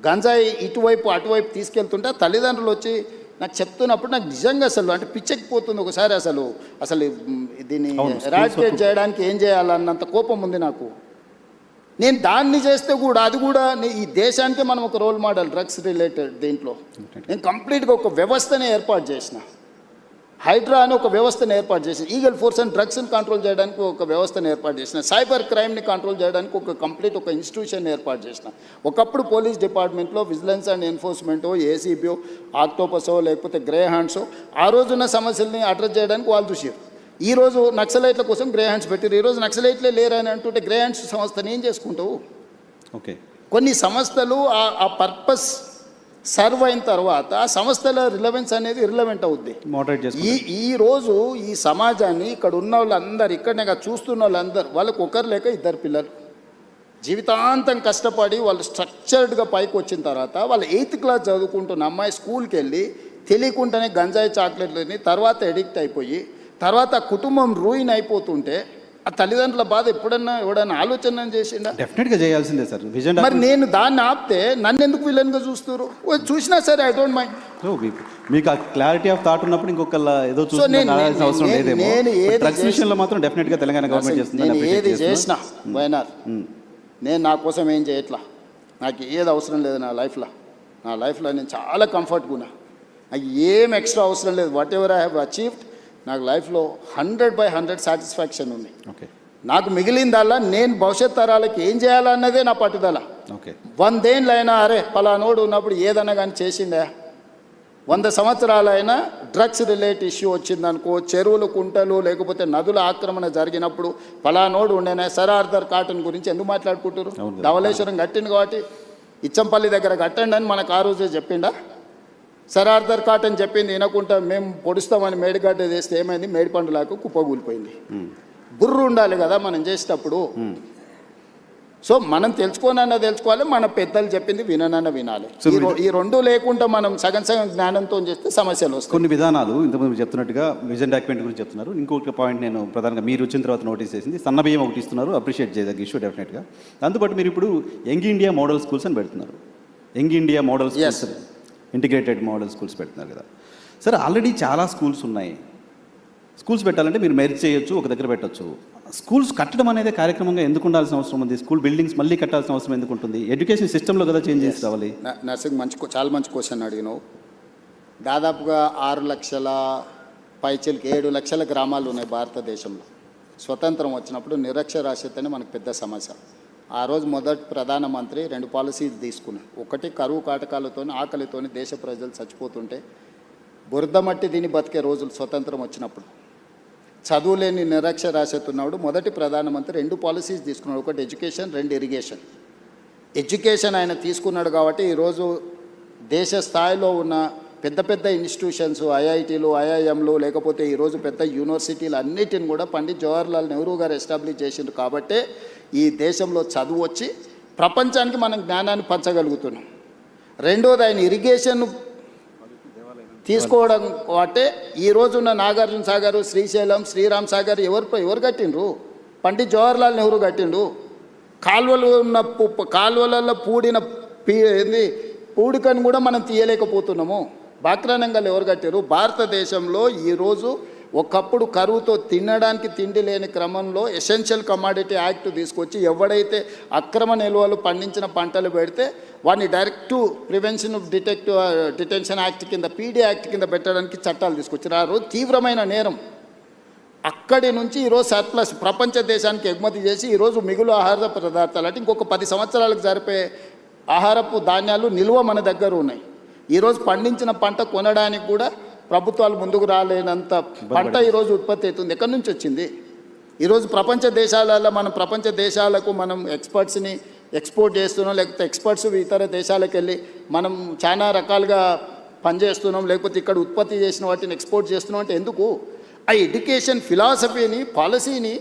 గంజాయి ఇటువైపు అటువైపు తీసుకెళ్తుంటే తల్లిదండ్రులు వచ్చి నాకు చెప్తున్నప్పుడు నాకు నిజంగా అసలు అంటే పిచ్చెక్కిపోతుంది ఒకసారి. అసలు దీన్ని ఎరాడికేట్ చేయడానికి ఏం చేయాలన్నంత కోపం ఉంది నాకు. నేను దాన్ని చేస్తే కూడా అది కూడా ఈ దేశానికే మనం ఒక రోల్ మోడల్ డ్రగ్స్ రిలేటెడ్ దీంట్లో నేను కంప్లీట్గా ఒక వ్యవస్థనే ఏర్పాటు చేసిన. హైడ్రా అని ఒక వ్యవస్థను ఏర్పాటు చేసిన, ఈగల్ ఫోర్స్ అండ్ డ్రగ్స్ని కంట్రోల్ చేయడానికి ఒక వ్యవస్థను ఏర్పాటు చేసిన, సైబర్ క్రైమ్ని కంట్రోల్ చేయడానికి ఒక కంప్లీట్ ఒక ఇన్స్టిట్యూషన్ ఏర్పాటు చేసిన. ఒకప్పుడు పోలీస్ డిపార్ట్మెంట్లో విజిలెన్స్ అండ్ ఎన్ఫోర్స్మెంటో, ఏసీబీఓ, ఆక్టోపసో లేకపోతే గ్రే హ్యాండ్సో ఆ రోజున్న సమస్యల్ని అడ్రస్ చేయడానికి వాళ్ళు చూసారు. ఈరోజు నక్సలైట్ల కోసం గ్రే హ్యాండ్స్ పెట్టారు. ఈరోజు నక్సలైట్లే లేరని అంటుంటే గ్రే హ్యాండ్స్ సంస్థను ఏం చేసుకుంటావు? ఓకే, కొన్ని సంస్థలు ఆ పర్పస్ సర్వ్ అయిన తర్వాత ఆ సంస్థల రిలవెన్స్ అనేది రిలవెంట్ అవుద్ది. ఈరోజు ఈ సమాజాన్ని ఇక్కడ ఉన్న వాళ్ళందరూ ఇక్కడనే చూస్తున్న వాళ్ళందరూ వాళ్ళకు ఒకరు లేక ఇద్దరు పిల్లలు జీవితాంతం కష్టపడి వాళ్ళు స్ట్రక్చర్డ్గా పైకి వచ్చిన తర్వాత వాళ్ళు 8th క్లాస్ చదువుకుంటున్న అమ్మాయి స్కూల్కి వెళ్ళి తెలియకుండానే గంజాయి చాక్లెట్లని తర్వాత ఎడిక్ట్ అయిపోయి తర్వాత కుటుంబం రూయిన్ అయిపోతుంటే ఆ తల్లిదండ్రుల బాధ ఎవడన్నా ఆలోచన చేసిండా? డెఫినెట్గా చేయాల్సిందే సార్ విజన్. మరి నేను దాన్ని ఆపితే నన్ను ఎందుకు విలన్గా చూస్తారు? చూసినా సరే ఐ డోంట్ మైండ్. మీకు ఆ క్లారిటీ ఆఫ్ థాట్ ఉన్నప్పుడు ఇంకొకళ్ళ ఏదో చూడాల్సిన అవసరం లేదేమో. డ్రగ్స్ విషయంలో మాత్రం డెఫినెట్గా తెలంగాణ గవర్నమెంట్ చేస్తుంది. నేను ఏది చేసినా వైనార్ నేను నా కోసం ఏం చేయట్లా. నాకు ఏది అవసరం లేదు నా లైఫ్లో నేను చాలా కంఫర్ట్గా ఉన్నా. నాకు ఏం ఎక్స్ట్రా అవసరం లేదు. What ever I have achieved నాకు లైఫ్లో 100/100 సాటిస్ఫాక్షన్ ఉంది. నాకు మిగిలిందల్లా నేను భవిష్యత్ తరాలకి ఏం చేయాలన్నదే నా పట్టుదల. 100 ఏళ్ళైనా అరే పలానోడు ఉన్నప్పుడు ఏదన్నా కానీ చేసిందే, 100 సంవత్సరాలైనా డ్రగ్స్ రిలేటెడ్ ఇష్యూ వచ్చిందనుకో, చెరువులు కుంటలు లేకపోతే నదుల ఆక్రమణ జరిగినప్పుడు పలానోడు ఉండేనా సర్ ఆర్థర్ కాటన్ గురించి ఎందుకు మాట్లాడుకుంటారు? ధవళేశ్వరం కట్టింది కాబట్టి ఇచ్చంపల్లి దగ్గర కట్టండి అని మనకు ఆ రోజే చెప్పిండా? సర్ ఆర్థర్ కాటన్ చెప్పింది వినకుండా మేము పొడుస్తామని మేడిగడ్డ చేస్తే ఏమైంది? మేడిపండులాగా కుప్పగూలిపోయింది. బుర్రు ఉండాలి కదా మనం చేసేటప్పుడు. సో మనం తెలుసుకోవాలి, మన పెద్దలు చెప్పింది వినాలి. ఈ రెండు లేకుండా మనం సగం జ్ఞానంతో చేస్తే సమస్యలు వస్తాయి. కొన్ని విధానాలు ఇంతకుముందు చెప్తున్నట్టుగా విజన్ డాక్యుమెంట్ గురించి చెప్తున్నారు. ఇంకొక పాయింట్ నేను ప్రధానంగా మీరు వచ్చిన తర్వాత నోటీస్ చేసింది, సన్న బియ్యం ఒకటి ఇస్తున్నారు, అప్రిషియేట్ చేయదగ్గ ఇష్యూ డెఫినెట్గా. దాంతోపాటు మీరు ఇప్పుడు యంగ్ ఇండియా మోడల్ స్కూల్స్ అని పెడుతున్నారు. Young India model schools, integrated model schools పెడుతున్నారు కదా సార్. ఆల్రెడీ చాలా స్కూల్స్ ఉన్నాయి. స్కూల్స్ పెట్టాలంటే మీరు మెర్జ్ చేయొచ్చు, ఒక దగ్గర పెట్టచ్చు. స్కూల్స్ కట్టడం అనేది కార్యక్రమంగా ఎందుకు ఉండాల్సిన అవసరం ఉంది? స్కూల్ బిల్డింగ్స్ మళ్ళీ కట్టాల్సిన అవసరం ఎందుకు ఉంటుంది? ఎడ్యుకేషన్ సిస్టంలో కదా చేంజెస్ రావాలి. నర్సింగ్ చాలా మంచి క్వశ్చన్ అడిగినావు. దాదాపుగా 6 లక్షల పైచలకి 7 లక్షల గ్రామాలు ఉన్నాయి భారతదేశంలో. స్వతంత్రం వచ్చినప్పుడు నిరక్షరాస్యతనే మనకు పెద్ద సమస్య. ఆ రోజు మొదటి ప్రధానమంత్రి 2 పాలసీలు తీసుకున్నాడు. ఒకటి కరువు కాటకాలతో ఆకలితో దేశ ప్రజలు చచ్చిపోతుంటే బురద మట్టి దీని బతికే రోజులు స్వతంత్రం వచ్చినప్పుడు. చదువులేని నిరక్షరాస్యత ఉన్నప్పుడు మొదటి ప్రధానమంత్రి 2 పాలసీస్ తీసుకున్నాడు. ఒకటి ఎడ్యుకేషన్, 2 ఇరిగేషన్. ఎడ్యుకేషన్ ఆయన తీసుకున్నాడు కాబట్టి ఈరోజు దేశ స్థాయిలో ఉన్న పెద్ద ఇన్స్టిట్యూషన్స్, ఐఐటీలు, ఐఐఎంలు లేకపోతే ఈరోజు పెద్ద యూనివర్సిటీలు అన్నిటిని కూడా పండిత్ జవహర్లాల్ నెహ్రూ గారు ఎస్టాబ్లిష్ చేసిండు. కాబట్టే ఈ దేశంలో చదువు వచ్చి ప్రపంచానికి మనం జ్ఞానాన్ని పంచగలుగుతున్నాం. రెండోది ఆయన ఇరిగేషన్ తీసుకోవడం కాబట్టి ఈ రోజున్న నాగార్జున సాగర్, శ్రీశైలం, శ్రీరామ్ సాగర్ ఎవరు కట్టిండ్రు? పండిత్ జవహర్లాల్ నెహ్రూ కట్టిండు. కాలువలు ఉన్న కాలువలలో పూడికను కూడా మనం తీయలేకపోతున్నాము. బాక్రానంగాలు ఎవరు కట్టారు? భారతదేశంలో ఈరోజు ఒకప్పుడు కరువుతో తినడానికి తిండి లేని క్రమంలో ఎసెన్షియల్ కమాడిటీ యాక్ట్ తీసుకొచ్చి ఎవడైతే అక్రమ నిల్వలు పండించిన పంటలు పెడితే వాడిని direct prevention of detention act కింద, పీడీ యాక్ట్ కింద పెట్టడానికి చట్టాలు తీసుకొచ్చారు. ఆ రోజు తీవ్రమైన నేరం. అక్కడి నుంచి ఈరోజు సర్ప్లస్ ప్రపంచ దేశానికి ఎగుమతి చేసి ఈరోజు మిగులు ఆహార పదార్థాలు అంటే ఇంకొక 10 సంవత్సరాలకు జరిపే ఆహారపు ధాన్యాలు నిల్వ మన దగ్గర ఉన్నాయి. ఈరోజు పండించిన పంట కొనడానికి కూడా ప్రభుత్వాలు ముందుకు రాలేనంత పంట ఈరోజు ఉత్పత్తి అవుతుంది. ఎక్కడి నుంచి వచ్చింది? ఈరోజు ప్రపంచ దేశాలకు మనం ఎక్స్పర్ట్స్ని ఎక్స్పోర్ట్ చేస్తున్నాం, లేకపోతే ఎక్స్పర్ట్స్ ఇతర దేశాలకు వెళ్ళి మనం చాలా రకాలుగా పనిచేస్తున్నాం, లేకపోతే ఇక్కడ ఉత్పత్తి చేసిన వాటిని ఎక్స్పోర్ట్ చేస్తున్నాం. అంటే ఎందుకు? ఆ ఎడ్యుకేషన్ ఫిలాసఫీని, పాలసీని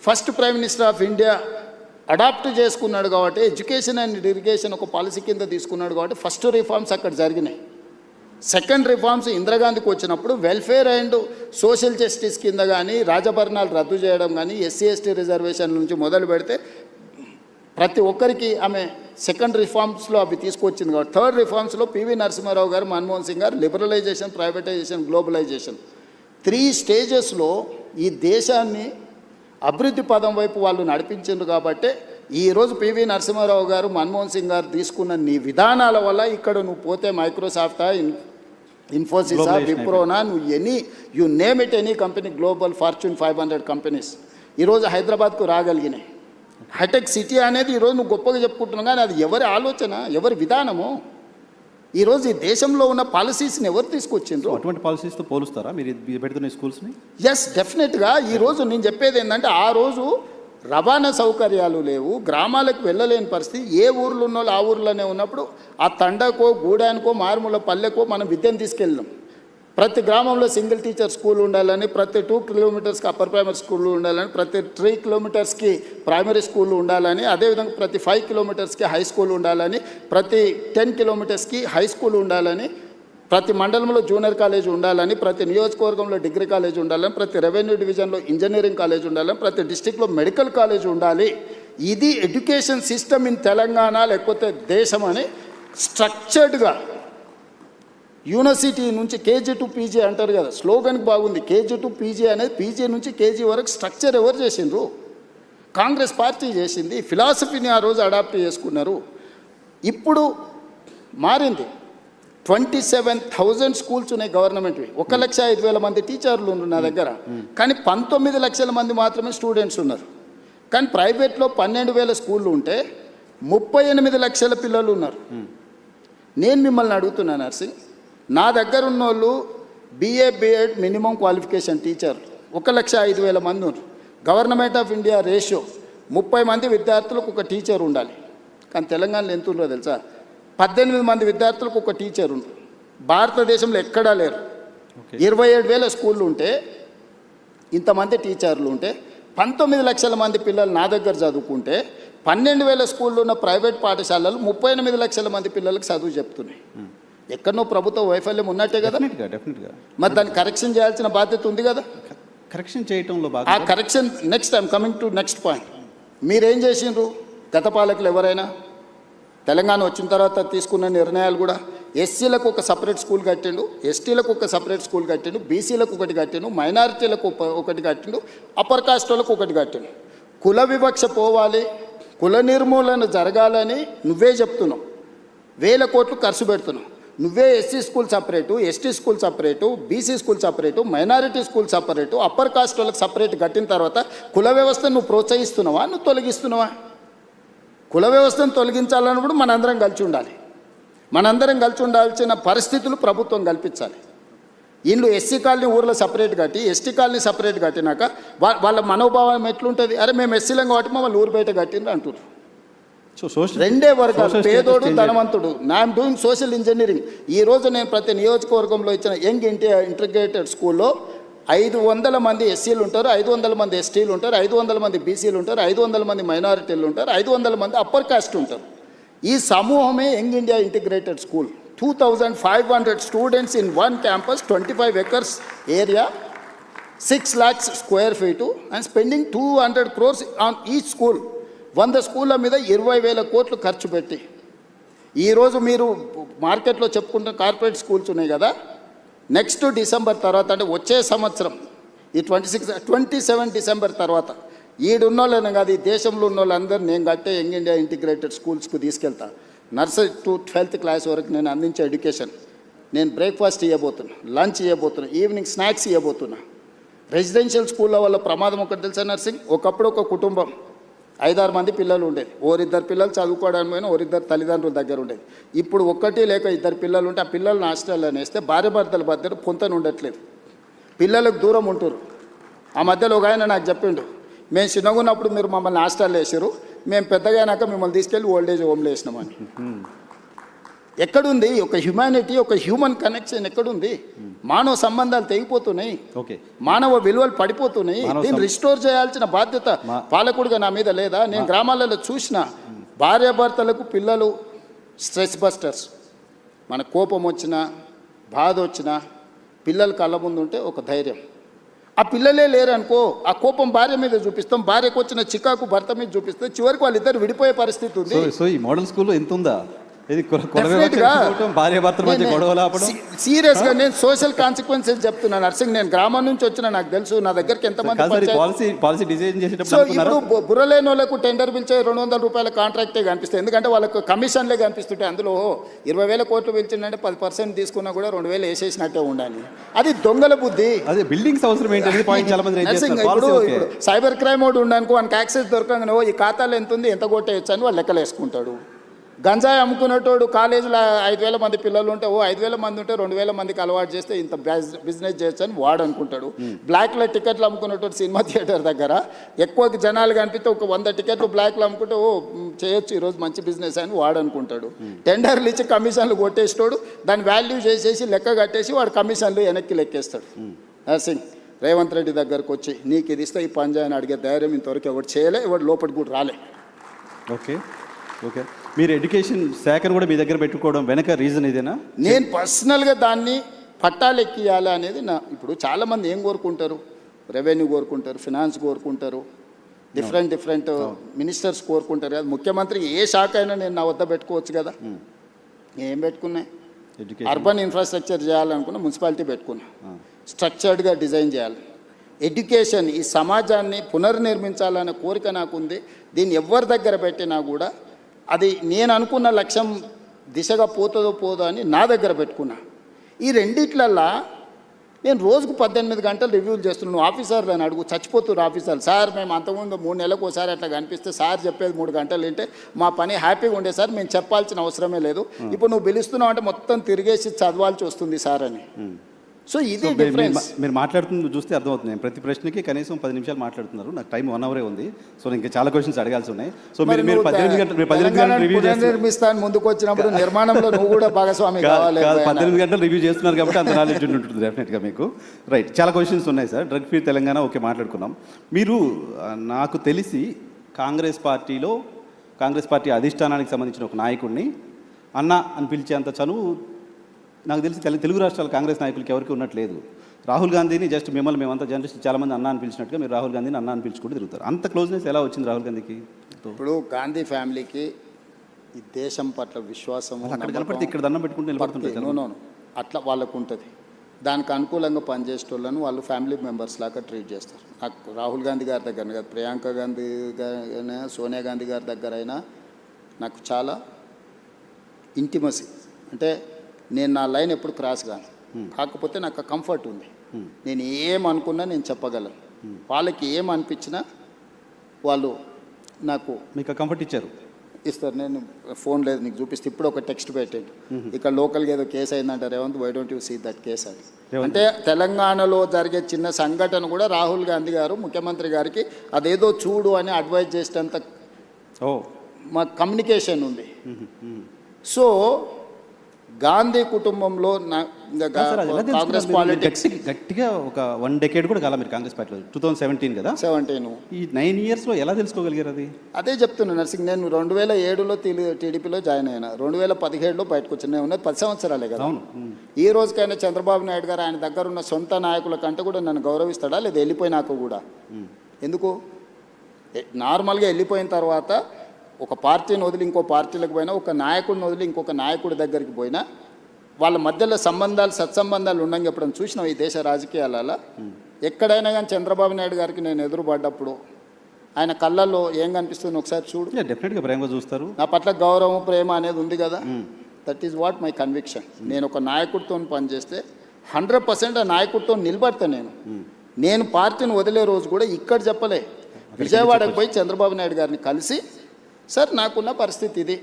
first prime minister of India adopt చేసుకున్నాడు కాబట్టి, ఎడ్యుకేషన్ అండ్ ఇరిగేషన్ ఒక పాలసీ కింద తీసుకున్నాడు కాబట్టి ఫస్ట్ రిఫార్మ్స్ అక్కడ జరిగినాయి. సెకండ్ రిఫార్మ్స్ ఇందిరాగాంధీకి వచ్చినప్పుడు వెల్ఫేర్ అండ్ సోషల్ జస్టిస్ కింద కానీ రాజభరణాలు రద్దు చేయడం కానీ ఎస్సీ ఎస్టీ రిజర్వేషన్ నుంచి మొదలు పెడితే ప్రతి ఒక్కరికి ఆమె సెకండ్ రిఫార్మ్స్లో అవి తీసుకొచ్చింది. కాబట్టి థర్డ్ రిఫార్మ్స్లో పివి నరసింహారావు గారు, మన్మోహన్ సింగ్ గారు లిబరలైజేషన్, ప్రైవేటైజేషన్, గ్లోబలైజేషన్ 3 స్టేజెస్లో ఈ దేశాన్ని అభివృద్ధి పదం వైపు వాళ్ళు నడిపించారు. కాబట్టి ఈరోజు పివి నరసింహారావు గారు, మన్మోహన్ సింగ్ గారు తీసుకున్న నీ విధానాల వల్ల ఇక్కడ నువ్వు పోతే మైక్రోసాఫ్టా, ఇన్ఫోసిసా, Globalization విప్రోనా, నువ్వు you name it any company, global fortune 500 companies ఈరోజు హైదరాబాద్కు రాగలిగినాయి. హైటెక్ సిటీ అనేది ఈరోజు నువ్వు గొప్పగా చెప్పుకుంటున్నావు, కానీ అది ఎవరి ఆలోచన, ఎవరి విధానము? ఈరోజు ఈ దేశంలో ఉన్న పాలసీస్ని ఎవరు తీసుకొచ్చిండ్రు? అటువంటి పాలసీస్తో పోలుస్తారా మీరు పెడుతున్న స్కూల్స్ని? ఎస్, డెఫినెట్గా. ఈరోజు నేను చెప్పేది ఏంటంటే, ఆ రోజు రవాణా సౌకర్యాలు లేవు, గ్రామాలకు వెళ్ళలేని పరిస్థితి. ఏ ఊర్లో ఉన్న వాళ్ళు ఆ ఊర్లోనే ఉన్నప్పుడు ఆ తండకో, గూడానికో, మారుమూల పల్లెకో మనం విద్యను తీసుకెళ్ళాం. ప్రతి గ్రామంలో సింగిల్ టీచర్ స్కూల్ ఉండాలని, ప్రతి 2 కిలోమీటర్స్కి అప్పర్ ప్రైమరీ స్కూల్ ఉండాలని, ప్రతి 3 కిలోమీటర్స్కి ప్రైమరీ స్కూల్ ఉండాలని, అదేవిధంగా ప్రతి 5 కిలోమీటర్స్కి హై స్కూల్ ఉండాలని, ప్రతి 10 కిలోమీటర్స్కి హై స్కూల్ ఉండాలని, ప్రతి మండలంలో జూనియర్ కాలేజ్ ఉండాలని, ప్రతి నియోజకవర్గంలో డిగ్రీ కాలేజ్ ఉండాలని, ప్రతి రెవెన్యూ డివిజన్లో ఇంజనీరింగ్ కాలేజ్ ఉండాలని, ప్రతి డిస్టిక్లో మెడికల్ కాలేజ్ ఉండాలి. ఇది ఎడ్యుకేషన్ సిస్టమ్ ఇన్ తెలంగాణ లేకపోతే దేశం అని స్ట్రక్చర్డ్గా యూనివర్సిటీ నుంచి కేజీ టు పీజీ అంటారు కదా, స్లోగన్కి బాగుంది. కేజీ టు పీజీ అనేది పీజీ నుంచి కేజీ వరకు స్ట్రక్చర్ ఎవరు చేసిండ్రు? కాంగ్రెస్ పార్టీ చేసింది. ఫిలాసఫీని ఆ రోజు అడాప్ట్ చేసుకున్నారు. ఇప్పుడు మారింది. 27,000 స్కూల్స్ ఉన్నాయి గవర్నమెంట్వి. 1,05,000 మంది టీచర్లు ఉన్నారు నా దగ్గర, కానీ 19 లక్షల మంది మాత్రమే స్టూడెంట్స్ ఉన్నారు. కానీ ప్రైవేట్లో 12,000 స్కూళ్ళు ఉంటే 38 లక్షల పిల్లలు ఉన్నారు. నేను మిమ్మల్ని అడుగుతున్నా నర్సింగ్, నా దగ్గర ఉన్న వాళ్ళు BA B.Ed మినిమం క్వాలిఫికేషన్ టీచర్లు 1,05,000 మంది ఉన్నారు. గవర్నమెంట్ ఆఫ్ ఇండియా రేషియో 30 మంది విద్యార్థులకు ఒక టీచర్ ఉండాలి. కానీ తెలంగాణలో ఎంత ఉందో తెలుసా? 18 మంది విద్యార్థులకు ఒక టీచర్ ఉంది. భారతదేశంలో ఎక్కడా లేరు. 27,000 స్కూళ్ళు ఉంటే, ఇంతమంది టీచర్లు ఉంటే, 19 లక్షల మంది పిల్లలు నా దగ్గర చదువుకుంటే, 12,000 స్కూళ్ళు ఉన్న ప్రైవేట్ పాఠశాలలు 38 లక్షల మంది పిల్లలకు చదువు చెప్తున్నాయి. ఎక్కడనో ప్రభుత్వ వైఫల్యం ఉన్నట్టే కదా. డెఫినెట్గా. మరి దాన్ని కరెక్షన్ చేయాల్సిన బాధ్యత ఉంది కదా. కరెక్షన్ చేయటంలో ఆ బాగా correction next I'm coming to next point. మీరేం చేసిండ్రు? గత పాలకులు ఎవరైనా తెలంగాణ వచ్చిన తర్వాత తీసుకున్న నిర్ణయాలు కూడా, ఎస్సీలకు ఒక సపరేట్ స్కూల్ కట్టిండు, ఎస్టీలకు ఒక సపరేట్ స్కూల్ కట్టిండు, బీసీలకు ఒకటి కట్టిండు, మైనారిటీలకు ఒకటి కట్టిండు, అప్పర్ కాస్ట్ వాళ్ళకు ఒకటి కట్టిండు. కుల వివక్ష పోవాలి, కుల నిర్మూలన జరగాలని నువ్వే చెప్తున్నావు. 1,000 కోట్లు ఖర్చు పెడుతున్నావు. నువ్వే SC school separate, ST school separate, BC school separate, minority school separate, upper caste వాళ్ళకి సపరేట్ కట్టిన తర్వాత కుల వ్యవస్థను నువ్వు ప్రోత్సహిస్తున్నావా, నువ్వు తొలగిస్తున్నావా? కుల వ్యవస్థను తొలగించాలన్నప్పుడు మనందరం కలిసి ఉండాలి. మనందరం కలిసి ఉండాల్సిన పరిస్థితులు ప్రభుత్వం కల్పించాలి. వీళ్ళు ఎస్సీ కాలనీ ఊర్లో సపరేట్ కట్టి, ఎస్టీ కాలనీ సపరేట్ కట్టినాక వాళ్ళ మనోభావం ఎట్లుంటుంది? అరే మేము ఎస్సీలం కాబట్టి మమ్మల్ని ఊరు బయట కట్టిండ్రు అంటారు. రెండే వర్గాలు, పేదోడు, ధనవంతుడు. I'm doing social engineering. ఈరోజు నేను ప్రతి నియోజకవర్గంలో ఇచ్చిన యంగ్ ఇంటిగ్రేటెడ్ స్కూల్లో 500 మంది ఎస్సీలు ఉంటారు, 500 మంది ఎస్టీలు ఉంటారు, 500 మంది బీసీలు ఉంటారు, 500 మంది మైనారిటీలు ఉంటారు, 500 మంది అప్పర్ కాస్ట్ ఉంటారు. ఈ సమూహమే young India integrated school. 2,500 students in one campus, 25 acres area, 6 lakhs square feet and spending 200 crores on each school. 100 స్కూళ్ళ మీద 20,000 కోట్లు ఖర్చు పెట్టి, ఈరోజు మీరు మార్కెట్లో చెప్పుకుంటున్న కార్పొరేట్ స్కూల్స్ ఉన్నాయి కదా, నెక్స్ట్ డిసెంబర్ తర్వాత, అంటే వచ్చే సంవత్సరం ఈ 27 డిసెంబర్ తర్వాత ఈడున్నోళ్ళని కాదు, ఈ దేశంలో ఉన్న వాళ్ళందరూ నేను కట్టే యంగ్ ఇండియా ఇంటిగ్రేటెడ్ స్కూల్స్కు తీసుకెళ్తా. నర్సరీ టు 12th క్లాస్ వరకు నేను అందించే ఎడ్యుకేషన్. నేను బ్రేక్ఫాస్ట్ ఇవ్వబోతున్నా, లంచ్ ఇవ్వబోతున్నా, ఈవినింగ్ స్నాక్స్ ఇవ్వబోతున్నా. రెసిడెన్షియల్ స్కూళ్ళ వల్ల ప్రమాదం ఒకటి తెలుసా నర్సింగ్? ఒకప్పుడు ఒక కుటుంబం 5-6 మంది పిల్లలు ఉండేది. ఓరిద్దరు పిల్లలు చదువుకోవడానికి పోయినా ఓరిద్దరు తల్లిదండ్రుల దగ్గర ఉండేది. ఇప్పుడు ఒక్కటి లేక 2 పిల్లలు ఉంటే ఆ పిల్లల్ని హాస్టల్లో వేస్తే భార్యాభర్తల మధ్య పొంతన ఉండట్లేదు, పిల్లలకు దూరం ఉంటారు. ఆ మధ్యలో ఒక ఆయన నాకు చెప్పిండు, మేము చిన్నగా ఉన్నప్పుడు మీరు మమ్మల్ని హాస్టల్లో వేసారు, మేము పెద్దగా అయినాక మిమ్మల్ని తీసుకెళ్ళి ఓల్డేజ్ హోమ్లో వేసినామని. ఎక్కడుంది ఒక హ్యుమానిటీ, ఒక హ్యూమన్ కనెక్షన్ ఎక్కడుంది? మానవ సంబంధాలు తెగిపోతున్నాయి, మానవ విలువలు పడిపోతున్నాయి. దీన్ని రిస్టోర్ చేయాల్సిన బాధ్యత పాలకుడిగా నా మీద లేదా? నేను గ్రామాలలో చూసిన భార్యాభర్తలకు పిల్లలు స్ట్రెస్ బస్టర్స్. మన కోపం వచ్చినా, బాధ వచ్చినా పిల్లలు కళ్ళ ముందు ఉంటే ఒక ధైర్యం. ఆ పిల్లలే లేరనుకో, ఆ కోపం భార్య మీద చూపిస్తాం, భార్యకు వచ్చిన చికాకు భర్త మీద చూపిస్తే చివరికి వాళ్ళిద్దరు విడిపోయే పరిస్థితి ఉంది. సో ఈ మోడల్ స్కూల్లో ఎంత ఉందా? ఇది Definitely గా. భార్య భర్తల మధ్య గొడవలు ఆపడం. సీరియస్గా నేను సోషల్ కాన్సిక్వెన్సెస్ చెప్తున్నాను నర్సింగ్. నేను గ్రామం నుంచి వచ్చిన, నాకు తెలుసు నా దగ్గరికి ఎంతమంది కాదు సార్, పంచాయతీ- పాలసీ డిజైన్ సో చేసేటప్పుడు అనుకున్నారా? ఇప్పుడు బుర్రలేని వాళ్ళకు టెండర్ పిలిచే 200 రూపాయల కాంట్రాక్టే కనిపిస్తాయి. ఎందుకంటే వాళ్ళకు కమిషన్లే కనిపిస్తుంటాయి. అందులో 20,000 కోట్లు పిలిచిందంటే 10% తీసుకున్నా కూడా 2,000 వేసేసినట్టే ఉండాలి. అది దొంగల బుద్ధి. అదే బిల్డింగ్స్ అవసరం ఏంటనేది పాయింట్ చాలా మంది రైజ్ నర్సింగ్ చేస్తారు. ఇప్పుడు పాలసీ ఓకే. ఇప్పుడు సైబర్ క్రైమ్ ఒకటి ఉండనుకో, వానికి యాక్సెస్ దొరకగానే ఈ ఖాతాలో ఎంత ఉంది, ఎంత కొట్టేయచ్చు అని వాళ్ళు లెక్కలు వేసుకుంటాడు. గంజాయి అమ్ముకునేటోడు కాలేజీలో 5,000 మంది పిల్లలు ఉంటే 5,000 మంది ఉంటే 2,000 మందికి అలవాటు చేస్తే ఇంత బిజినెస్ చేయొచ్చు అని వాడు అనుకుంటాడు. బ్లాక్లో టికెట్లు అమ్ముకునేటోడు సినిమా థియేటర్ దగ్గర ఎక్కువ జనాలు కనిపిస్తే ఒక 100 టికెట్లు బ్లాక్లో అమ్ముకుంటే చేయొచ్చు ఈరోజు మంచి బిజినెస్ అని వాడు అనుకుంటాడు. టెండర్లు ఇచ్చి కమిషన్లు కొట్టేస్తాడు, దాని వాల్యూ చేసేసి లెక్క కట్టేసి వాడు కమిషన్లు వెనక్కి లెక్కేస్తాడు. నర్సింగ్ రేవంత్ రెడ్డి దగ్గరకు వచ్చి నీకు ఇది ఇస్తే ఈ పని చేయని అడిగే ధైర్యం ఇంతవరకు ఎవరు చేయలే, ఎవరు లోపలికి కూడా రాలే. ఓకే ఓకే, మీరు ఎడ్యుకేషన్ శాఖను కూడా మీ దగ్గర పెట్టుకోవడం వెనక రీజన్ ఇదేనా? నేను పర్సనల్గా దాన్ని పట్టాలు ఎక్కియాలి అనేది నా. ఇప్పుడు చాలామంది ఏం కోరుకుంటారు, రెవెన్యూ కోరుకుంటారు, ఫినాన్స్ కోరుకుంటారు, డిఫరెంట్ మినిస్టర్స్ కోరుకుంటారు కదా. ముఖ్యమంత్రి ఏ శాఖ అయినా నేను నా వద్ద పెట్టుకోవచ్చు కదా. ఏం పెట్టుకున్నా, ఎడ్యుకేషన్, అర్బన్ ఇన్ఫ్రాస్ట్రక్చర్ చేయాలనుకున్నా, మున్సిపాలిటీ పెట్టుకున్నా, స్ట్రక్చర్డ్గా డిజైన్ చేయాలి. ఎడ్యుకేషన్, ఈ సమాజాన్ని పునర్నిర్మించాలనే కోరిక నాకుంది. దీన్ని ఎవరి దగ్గర పెట్టినా కూడా అది నేను అనుకున్న లక్ష్యం దిశగా పోదో అని నా దగ్గర పెట్టుకున్నా. ఈ రెండిట్లల్లా నేను రోజుకు 18 గంటలు రివ్యూలు చేస్తున్నాను. ఆఫీసర్లు అని అడుగు, చచ్చిపోతున్నారు ఆఫీసర్లు. సార్ మేము అంతకుముందు 3 నెలలకు ఒకసారి అట్లా కనిపిస్తే సార్ చెప్పేది 3 గంటలు వింటే మా పని హ్యాపీగా ఉండే సార్, మేము చెప్పాల్సిన అవసరమే లేదు. ఇప్పుడు నువ్వు పిలుస్తున్నావు అంటే మొత్తం తిరిగేసి చదవాల్సి వస్తుంది సార్ అని. సో ఇది డిఫరెన్స్. మీరు మాట్లాడుతుంది చూస్తే అర్థమవుతుంది. నేను ప్రతి ప్రశ్నకి కనీసం 10 నిమిషాలు మాట్లాడుతున్నారు. నాకు టైం 1 అవరే ఉంది. సో ఇంకా చాలా క్వశ్చన్స్ అడగాల్సి ఉన్నాయి. సో మీరు 18 గంటలు రివ్యూ చేస్తారు. నిర్మిస్తాను ముందుకు వచ్చినప్పుడు నిర్మాణంలో నువ్వు కూడా భాగస్వామి కావాలి. 18 గంటలు రివ్యూ చేస్తున్నారు కాబట్టి అంత నాలెడ్జ్ ఉంటుంది డెఫినెట్గా మీకు. రైట్, చాలా క్వశ్చన్స్ ఉన్నాయి sir. Drug free Telangana okay మాట్లాడుకున్నాం. మీరు నాకు తెలిసి కాంగ్రెస్ పార్టీ అధిష్టానానికి సంబంధించిన ఒక నాయకుడిని అన్న అని పిలిచేంత చనువు నాకు తెలిసి తెలుగు రాష్ట్రాల కాంగ్రెస్ నాయకులకి ఎవరికి ఉన్నట్లేదు. రాహుల్ గాంధీని జస్ట్ మిమ్మల్ని మేమంతా జర్నలిస్ట్ చాలామంది అన్న అని పిలిచినట్టుగా మీరు రాహుల్ గాంధీని అన్న అని పిలుచుకుంటూ తిరుగుతారు. అంత క్లోజ్నెస్ ఎలా వచ్చింది రాహుల్ గాంధీకి? ఇప్పుడు గాంధీ ఫ్యామిలీకి ఈ దేశం పట్ల విశ్వాసం అక్కడ కనపడితే ఇక్కడ దండం పెట్టుకుంటూ నిలబడుతుంటారు. నో అట్లా వాళ్ళకు ఉంటుంది. దానికి అనుకూలంగా పనిచేసేటోళ్ళను వాళ్ళు ఫ్యామిలీ మెంబర్స్ లాగా ట్రీట్ చేస్తారు. నాకు రాహుల్ గాంధీ గారి దగ్గర కాదు, ప్రియాంక గాంధీ గారైనా సోనియా గాంధీ గారి దగ్గర అయినా నాకు చాలా ఇంటిమసీ. అంటే నేను నా లైన్ ఎప్పుడు క్రాస్ కాను, కాకపోతే నాకు ఆ కంఫర్ట్ ఉంది. నేను ఏమనుకున్నా నేను చెప్పగలను. వాళ్ళకి ఏమనిపించినా వాళ్ళు నాకు మీకు కంఫర్ట్ ఇచ్చారు, ఇస్తారు. నేను ఫోన్ లేదు నీకు చూపిస్తే ఇప్పుడు ఒక టెక్స్ట్ పెట్టండి, ఇక్కడ లోకల్గా ఏదో కేసు అయిందంటే Revanth why don't you see that case అని. అంటే తెలంగాణలో జరిగే చిన్న సంఘటన కూడా రాహుల్ గాంధీ గారు ముఖ్యమంత్రి గారికి అదేదో చూడు అని అడ్వైజ్ చేసేంత మా కమ్యూనికేషన్ ఉంది. సో గాంధీ కుటుంబంలో కాంగ్రెస్ పాలిటిక్స్ గట్టిగా ఒక 1 decade కూడా కాల మీరు కాంగ్రెస్ పార్టీలో 2017 కదా. 17 ఈ 9 yearsలో ఎలా తెలుసుకోగలిగారు అది? అదే చెప్తున్నా నర్సింగ్. నేను 2007లో టీడీపీలో జాయిన్ అయినా, 2017లో బయటకు వచ్చాను. నేను ఉన్నది 10 సంవత్సరాలే కదా. ఈ రోజుకైనా చంద్రబాబు నాయుడు గారు ఆయన దగ్గర ఉన్న సొంత నాయకుల కంటే కూడా నన్ను గౌరవిస్తాడా లేదా? వెళ్ళిపోయినాక కూడా ఎందుకు? నార్మల్గా వెళ్ళిపోయిన తర్వాత ఒక పార్టీని వదిలి ఇంకో పార్టీలకు పోయినా, ఒక నాయకుడిని వదిలి ఇంకొక నాయకుడి దగ్గరికి పోయినా వాళ్ళ మధ్యలో సంబంధాలు సత్సంబంధాలు ఉండని చెప్పడం చూసినాం ఈ దేశ రాజకీయాలలో. ఎక్కడైనా కానీ చంద్రబాబు నాయుడు గారికి నేను ఎదురుపడ్డప్పుడు ఆయన కళ్ళల్లో ఏం కనిపిస్తుంది ఒకసారి చూడు. డెఫినెట్గా ప్రేమగా చూస్తారు. నా పట్ల గౌరవం ప్రేమ అనేది ఉంది కదా. That is what my conviction. నేను ఒక నాయకుడితో పనిచేస్తే 100% ఆ నాయకుడితో నిలబడతాను. నేను పార్టీని వదిలే రోజు కూడా ఇక్కడ చెప్పలే, విజయవాడకు పోయి చంద్రబాబు నాయుడు గారిని కలిసి సార్ నాకున్న పరిస్థితి ఇది,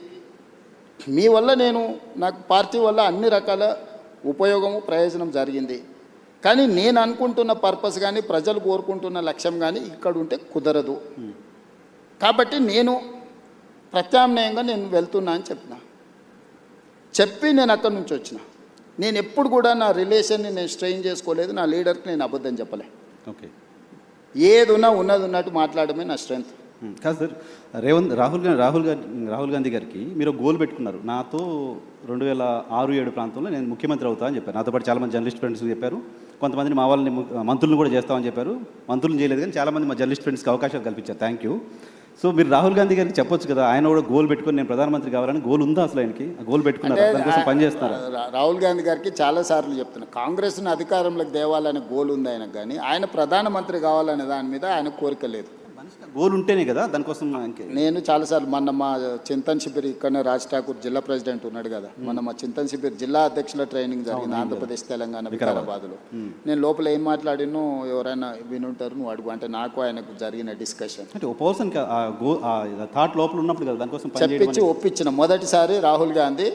మీ వల్ల నాకు పార్టీ వల్ల అన్ని రకాల ఉపయోగము ప్రయోజనం జరిగింది, కానీ నేను అనుకుంటున్న పర్పస్ కానీ ప్రజలు కోరుకుంటున్న లక్ష్యం కానీ ఇక్కడ ఉంటే కుదరదు, కాబట్టి నేను ప్రత్యామ్నాయంగా నేను వెళ్తున్నా అని చెప్పి నేను అక్కడి నుంచి వచ్చిన. నేను ఎప్పుడు కూడా నా రిలేషన్ని నేను స్ట్రెయిన్ చేసుకోలేదు, నా లీడర్కి నేను అబద్ధం చెప్పలే. ఓకే, ఏదున్నా ఉన్నది ఉన్నట్టు మాట్లాడమే నా స్ట్రెంగ్త్. కాదు సార్, రాహుల్ గాంధీ గారికి మీరు గోల్ పెట్టుకున్నారు. నాతో 2006-7 ప్రాంతంలో నేను ముఖ్యమంత్రి అవుతా అని చెప్పారు. నాతో పాటు చాలామంది జర్నలిస్ట్ ఫ్రెండ్స్ చెప్పారు. కొంతమందిని మా వాళ్ళని మంత్రులను కూడా చేస్తామని చెప్పారు. మంత్రులను చేయలేదు కానీ చాలామంది మా జర్నలిస్ట్ ఫ్రెండ్స్కి అవకాశాలు కల్పించారు. Thank you. సో మీరు రాహుల్ గాంధీ గారికి చెప్పొచ్చు కదా, ఆయన కూడా గోల్ పెట్టుకొని నేను ప్రధానమంత్రి కావాలని గోల్ ఉందా అసలు ఆయనకి? ఆ గోల్ పెట్టుకున్నారా, దానికోసం పనిచేస్తున్నారా? రాహుల్ గాంధీ గారికి చాలాసార్లు చెప్తున్నా, కాంగ్రెస్ను అధికారంలోకి తేవాలనే గోల్ ఉంది ఆయనకు, కానీ ఆయన ప్రధానమంత్రి కావాలనే దాని మీద ఆయన కోరిక లేదు. గోల్ ఉంటేనే కదా దానికోసం. నేను చాలాసార్లు మొన్న మా చింతన్ శిబిర్ ఇక్కడనే రాజ్ ఠాకూర్ జిల్లా ప్రెసిడెంట్ ఉన్నాడు కదా, మొన్న మా చింతన్ శిబిర్ జిల్లా అధ్యక్షుల ట్రైనింగ్ జరిగింది ఆంధ్రప్రదేశ్ తెలంగాణ వికారాబాద్లో. నేను లోపల ఏం మాట్లాడినో ఎవరైనా వినుంటారు, నువ్వు అడుగు అంటే నాకు ఆయనకు జరిగిన డిస్కషన్ అంటే ఒక పర్సన్ థాట్ లోపల ఉన్నప్పుడు కదా దానికోసం చెప్పించి ఒప్పించిన. మొదటిసారి రాహుల్ గాంధీ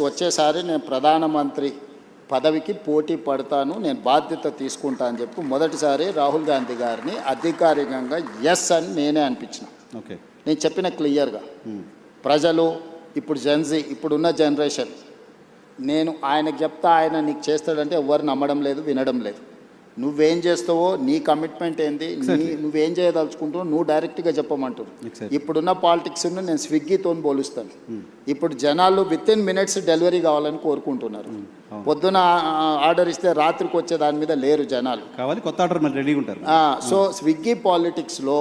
వచ్చేసారి నేను ప్రధానమంత్రి పదవికి పోటీ పడతాను, నేను బాధ్యత తీసుకుంటా అని చెప్పి మొదటిసారి రాహుల్ గాంధీ గారిని అధికారికంగా ఎస్ అని నేనే అనిపించిన. ఓకే, నేను చెప్పిన క్లియర్గా ప్రజలు ఇప్పుడు జెన్జీ ఇప్పుడున్న జనరేషన్, నేను ఆయనకు చెప్తా ఆయన నీకు చేస్తాడంటే ఎవరు నమ్మడం లేదు, వినడం లేదు. నువ్వేం చేస్తావో, నీ కమిట్మెంట్ ఏంది, నువ్వేం చేయదలుచుకుంటావో నువ్వు డైరెక్ట్గా చెప్పమంటారు. ఇప్పుడున్న పాలిటిక్స్ను నేను స్విగ్గీతో పోలుస్తాను. ఇప్పుడు జనాలు వితిన్ మినిట్స్ డెలివరీ కావాలని కోరుకుంటున్నారు. పొద్దున ఆర్డర్ ఇస్తే రాత్రికి వచ్చే దాని మీద లేరు జనాలు, కావాలి కొత్త ఆర్డర్ మరి రెడీగా ఉంటారు. సో స్విగ్గీ పాలిటిక్స్లో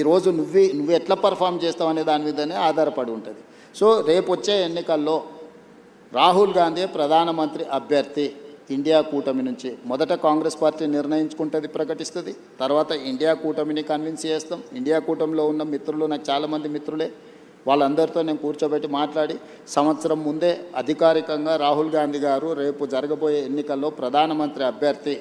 ఈరోజు నువ్వు ఎట్లా పర్ఫామ్ చేస్తావు అనే దాని మీదనే ఆధారపడి ఉంటుంది. సో రేపు వచ్చే ఎన్నికల్లో రాహుల్ గాంధీ ప్రధానమంత్రి అభ్యర్థి ఇండియా కూటమి నుంచి. మొదట కాంగ్రెస్ పార్టీ నిర్ణయించుకుంటుంది, ప్రకటిస్తుంది, తర్వాత ఇండియా కూటమిని కన్విన్స్ చేస్తాం. ఇండియా కూటమిలో ఉన్న మిత్రులు నాకు చాలామంది మిత్రులే, వాళ్ళందరితో నేను కూర్చోబెట్టి మాట్లాడి సంవత్సరం ముందే అధికారికంగా రాహుల్ గాంధీ గారు రేపు జరగబోయే ఎన్నికల్లో ప్రధానమంత్రి అభ్యర్థి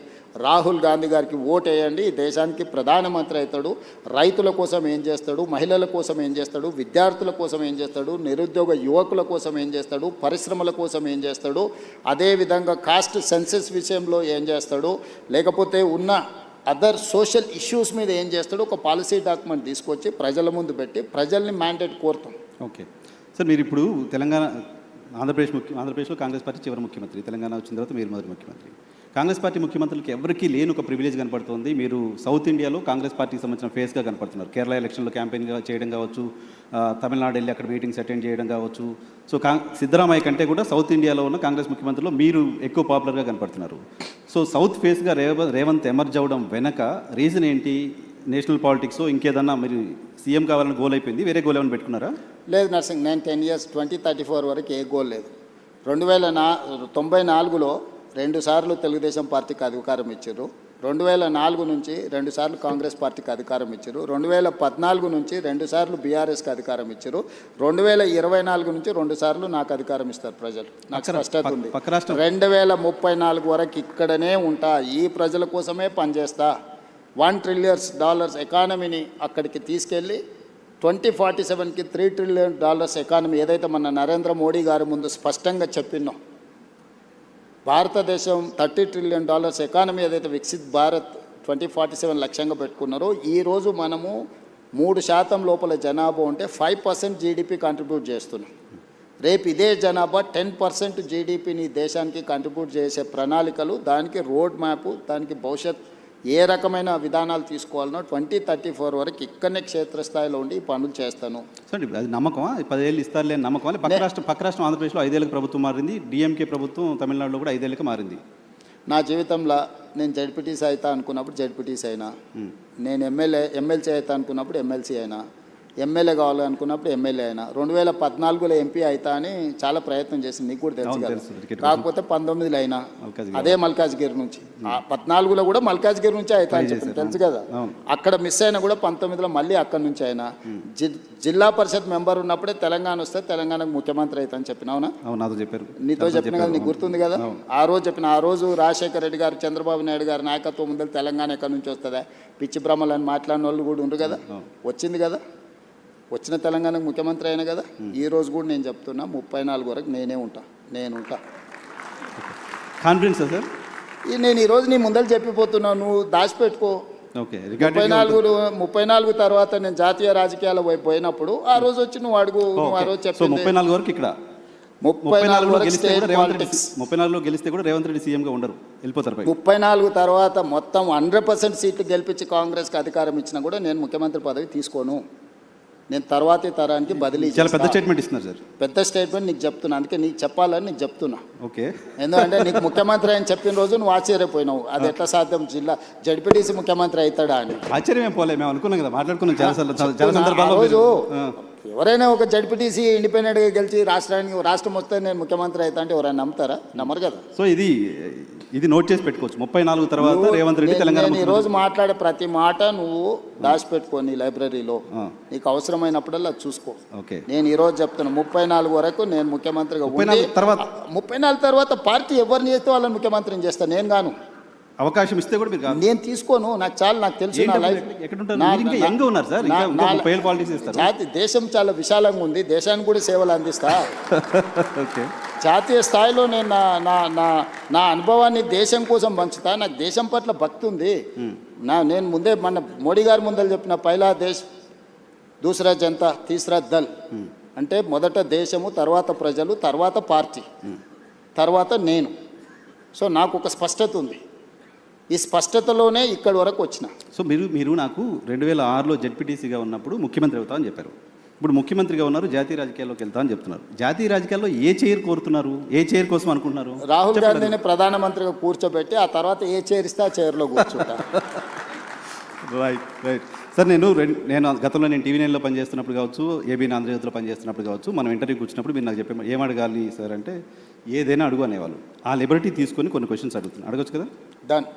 రాహుల్ గాంధీ గారికి ఓటేయండి, ఈ దేశానికి ప్రధానమంత్రి అవుతాడు, రైతుల కోసం ఏం చేస్తాడు, మహిళల కోసం ఏం చేస్తాడు, విద్యార్థుల కోసం ఏం చేస్తాడు, నిరుద్యోగ యువకుల కోసం ఏం చేస్తాడు, పరిశ్రమల కోసం ఏం చేస్తాడు, అదేవిధంగా కాస్ట్ సెన్సెస్ విషయంలో ఏం చేస్తాడు, లేకపోతే ఉన్న అదర్ సోషల్ ఇష్యూస్ మీద ఏం చేస్తాడు, ఒక పాలసీ డాక్యుమెంట్ తీసుకొచ్చి ప్రజల ముందు పెట్టి ప్రజల్ని మ్యాండేట్ కోరుతాం. ఓకే సార్, మీరు ఇప్పుడు ఆంధ్రప్రదేశ్లో కాంగ్రెస్ పార్టీ చివరి ముఖ్యమంత్రి, తెలంగాణ వచ్చిన తర్వాత మీరు మొదటి ముఖ్యమంత్రి. కాంగ్రెస్ పార్టీ ముఖ్యమంత్రులకి ఎవరికీ లేని ఒక ప్రివిలేజ్ కనపడుతుంది. మీరు సౌత్ ఇండియాలో కాంగ్రెస్ పార్టీకి సంబంధించిన ఫేస్గా కనపడుతున్నారు. కేరళ ఎలక్షన్లో క్యాంపెయిన్గా చేయడం కావచ్చు, తమిళనాడు వెళ్ళి అక్కడ మీటింగ్స్ అటెండ్ చేయడం కావచ్చు. సో సిద్ధరామయ్య కంటే కూడా సౌత్ ఇండియాలో ఉన్న కాంగ్రెస్ ముఖ్యమంత్రులు మీరు ఎక్కువ పాపులర్గా కనపడుతున్నారు. సో సౌత్ ఫేస్గా రేవంత్ ఎమర్జ్ అవ్వడం వెనక రీజన్ ఏంటి? నేషనల్ పాలిటిక్స్ ఇంకేదన్నా మీరు సీఎం కావాలని గోల్ అయిపోయింది, వేరే గోల్ ఏమైనా పెట్టుకున్నారా? లేదు నర్సింగ్, నేను 10 years 2034 వరకు ఏ గోల్ లేదు. 1994లో 2 సార్లు తెలుగుదేశం పార్టీకి అధికారం ఇచ్చారు, 2004 నుంచి 2 సార్లు కాంగ్రెస్ పార్టీకి అధికారం ఇచ్చారు, 2014 నుంచి 2 సార్లు బీఆర్ఎస్కి అధికారం ఇచ్చారు, 2024 నుంచి 2 సార్లు నాకు అధికారం ఇస్తారు ప్రజలు. నాకు స్పష్టత ఉంది. 2034 వరకు ఇక్కడనే ఉంటా, ఈ ప్రజల కోసమే పనిచేస్తా. $1 trillion ఎకానమీని అక్కడికి తీసుకెళ్ళి 2047కి $3 trillion ఎకానమీ ఏదైతే మన నరేంద్ర మోడీ గారి ముందు స్పష్టంగా చెప్పినో, భారతదేశం $30 trillion ఎకానమీ ఏదైతే వికసిత్ భారత్ 2047 లక్ష్యంగా పెట్టుకున్నారో, ఈరోజు మనము 3% లోపల జనాభా ఉంటే 5% జీడిపి కంట్రిబ్యూట్ చేస్తున్నాం. రేపు ఇదే జనాభా 10% జీడిపిని దేశానికి కంట్రిబ్యూట్ చేసే ప్రణాళికలు, దానికి రోడ్ మ్యాప్, దానికి భవిష్యత్ ఏ రకమైన విధానాలు తీసుకోవాలనో 2034 వరకు ఇక్కడనే క్షేత్రస్థాయిలో ఉండి ఈ పనులు చేస్తాను. సార్ అది నమ్మకమా? 10 ఏళ్ళు ఇస్తారులే నమ్మకం? పక్క రాష్ట్రం ఆంధ్రప్రదేశ్లో 5 ఏళ్ళకి ప్రభుత్వం మారింది, డిఎంకే ప్రభుత్వం తమిళనాడులో కూడా 5 ఏళ్ళకి మారింది. నా జీవితంలో నేను జడ్పీటీసీ అవుతా అనుకున్నప్పుడు జడ్పీటీసీ అయినా, నేను ఎమ్మెల్సీ అవుతా అనుకున్నప్పుడు ఎమ్మెల్సీ అయినా, ఎమ్మెల్యే కావాలనుకున్నప్పుడు ఎమ్మెల్యే అయినా, 2014లో ఎంపీ అవుతా అని చాలా ప్రయత్నం చేసింది, నీకు కూడా తెలుసు కదా. కాకపోతే 19లో అయినా అదే మల్కాజ్గిరి నుంచి, 14లో కూడా మల్కాజ్గిరి నుంచి అవుతా అని చెప్పి తెలుసు కదా. అక్కడ మిస్ అయినా కూడా 19లో మళ్ళీ అక్కడి నుంచి అయినా. జిల్లా పరిషత్ మెంబర్ ఉన్నప్పుడే తెలంగాణ వస్తే తెలంగాణకు ముఖ్యమంత్రి అవుతా అని చెప్పిన. అవునా? నీతో చెప్పిన కదా, నీకు గుర్తుంది కదా. ఆ రోజు రాజశేఖర రెడ్డి గారు, చంద్రబాబు నాయుడు గారి నాయకత్వం ముందు తెలంగాణ ఎక్కడి నుంచి వస్తుందా, పిచ్చి బ్రహ్మలని మాట్లాడిన వాళ్ళు కూడా ఉండరు కదా. వచ్చింది కదా, వచ్చిన తెలంగాణకు ముఖ్యమంత్రి అయినా కదా. ఈ రోజు కూడా నేను చెప్తున్నా 34 వరకు నేనే ఉంటా. Confidence sir? నేను ఈరోజు నీ ముందర చెప్పిపోతున్నా, నువ్వు దాచిపెట్టుకో. 34 తర్వాత నేను జాతీయ రాజకీయాల వైపు పోయినప్పుడు ఆ రోజు వచ్చి నువ్వు అడుగు. ఆ రోజు చెప్పి 34 వరకు ఇక్కడ 34లో గెలిస్తే కూడా రేవంత్ రెడ్డి సీఎంగా ఉండరు, వెళ్ళిపోతారు. 34 తర్వాత మొత్తం 100% సీట్లు గెలిపించి కాంగ్రెస్కి అధికారం ఇచ్చినా కూడా నేను ముఖ్యమంత్రి పదవి తీసుకోను. నేను తర్వాతి తరానికి బదిలీ చాలా పెద్ద చేస్తా. స్టేట్మెంట్ ఇస్తున్నారు సార్. పెద్ద స్టేట్మెంట్ నీకు చెప్తున్నా, అందుకే నీకు చెప్పాలని నీకు చెప్తున్నా. ఓకే. ఎందుకంటే నీకు ముఖ్యమంత్రి అని చెప్పిన రోజు నువ్వు ఆశ్చర్యపోయినావు, అది ఎట్లా సాధ్యం, జిల్లా జడ్పీటీసీ ముఖ్యమంత్రి అవుతాడా అని. ఆశ్చర్యం ఏం పోలే, మేము అనుకున్నాం కదా, మాట్లాడుకున్నాం చాలా చెప్తున్నా, సందర్భాల్లో ఆ రోజు మీరు- ఎవరైనా ఒక జడ్పీటీసీ ఇండిపెండెంట్గా గెలిచి రాష్ట్రం వస్తే నేను ముఖ్యమంత్రి అవుతా అంటే ఎవరైనా నమ్ముతారా? నమ్మరు కదా. సో ఇది నోట్ చేసి పెట్టుకోవచ్చు. 34 తర్వాత రేవంత్ రెడ్డి తెలంగాణ నేను ఈరోజు మాట్లాడే ప్రతి మాట నువ్వు దాచిపెట్టుకొని లైబ్రరీలో నీకు అవసరమైనప్పుడల్లా చూసుకో. ఓకే. నేను ఈరోజు చెప్తున్నా 34 వరకు నేను ముఖ్యమంత్రిగా ఉండి 34 తర్వాత 34 తర్వాత పార్టీ ఎవరిని చేస్తే వాళ్ళని ముఖ్యమంత్రిని చేస్తాను. నేను గాను అవకాశం ఇస్తే కూడా మీరు కాదు. నేను తీసుకోను, నాకు చాలా, నాకు తెలుసు నా లైఫ్. ఎక్కడ ఉంటారు మీరు? ఇంకా యంగ్ ఉన్నారు సార్, ఇంకా 30 ఏళ్ళు పాలిటిక్స్ చేస్తారు. జాతి దేశం చాలా విశాలంగా ఉంది, దేశానికి కూడా సేవలు అందిస్తా. ఓకే. జాతీయ స్థాయిలో నేను నా నా నా నా అనుభవాన్ని దేశం కోసం పంచుతా. నాకు దేశం పట్ల భక్తి ఉంది. నేను ముందే మన మోడీ గారి ముందర చెప్పిన పైలా దేశ్ దూసరా జనతా తీసరా దల్ అంటే మొదట దేశము, తర్వాత ప్రజలు, తర్వాత పార్టీ, తర్వాత నేను. సో నాకు ఒక స్పష్టత ఉంది. ఈ స్పష్టతలోనే ఇక్కడి వరకు వచ్చిన. సో మీరు నాకు 2006లో జెడ్పీటీసీగా ఉన్నప్పుడు ముఖ్యమంత్రి అవుతా అని చెప్పారు. ఇప్పుడు ముఖ్యమంత్రిగా ఉన్నారు, జాతీయ రాజకీయాల్లోకి వెళ్తా అని చెప్తున్నారు. జాతీయ రాజకీయాల్లో ఏ చైర్ కోరుతున్నారు, ఏ చైర్ కోసం అనుకుంటున్నారు? రాహుల్ గాంధీని ప్రధానమంత్రిగా కూర్చోబెట్టి ఆ తర్వాత ఏ చైర్ ఇస్తే ఆ చైర్లో కూర్చుంటా. Right sir. నేను గతంలో నేను టీవీ 9లో పనిచేస్తున్నప్పుడు కావచ్చు, ఏబీఎన్ ఆంధ్రజ్యోతిలో పనిచేస్తున్నప్పుడు కావచ్చు, మనం ఇంటర్వ్యూకి వచ్చినప్పుడు మీరు నాకు చెప్పే ఏం అడగాలి సార్ అంటే ఏదైనా అడుగు అనేవాళ్ళు. ఆ లిబర్టీ తీసుకొని కొన్ని క్వశ్చన్స్ అడుగుతున్నాను, అడగచ్చు కదా? డన్.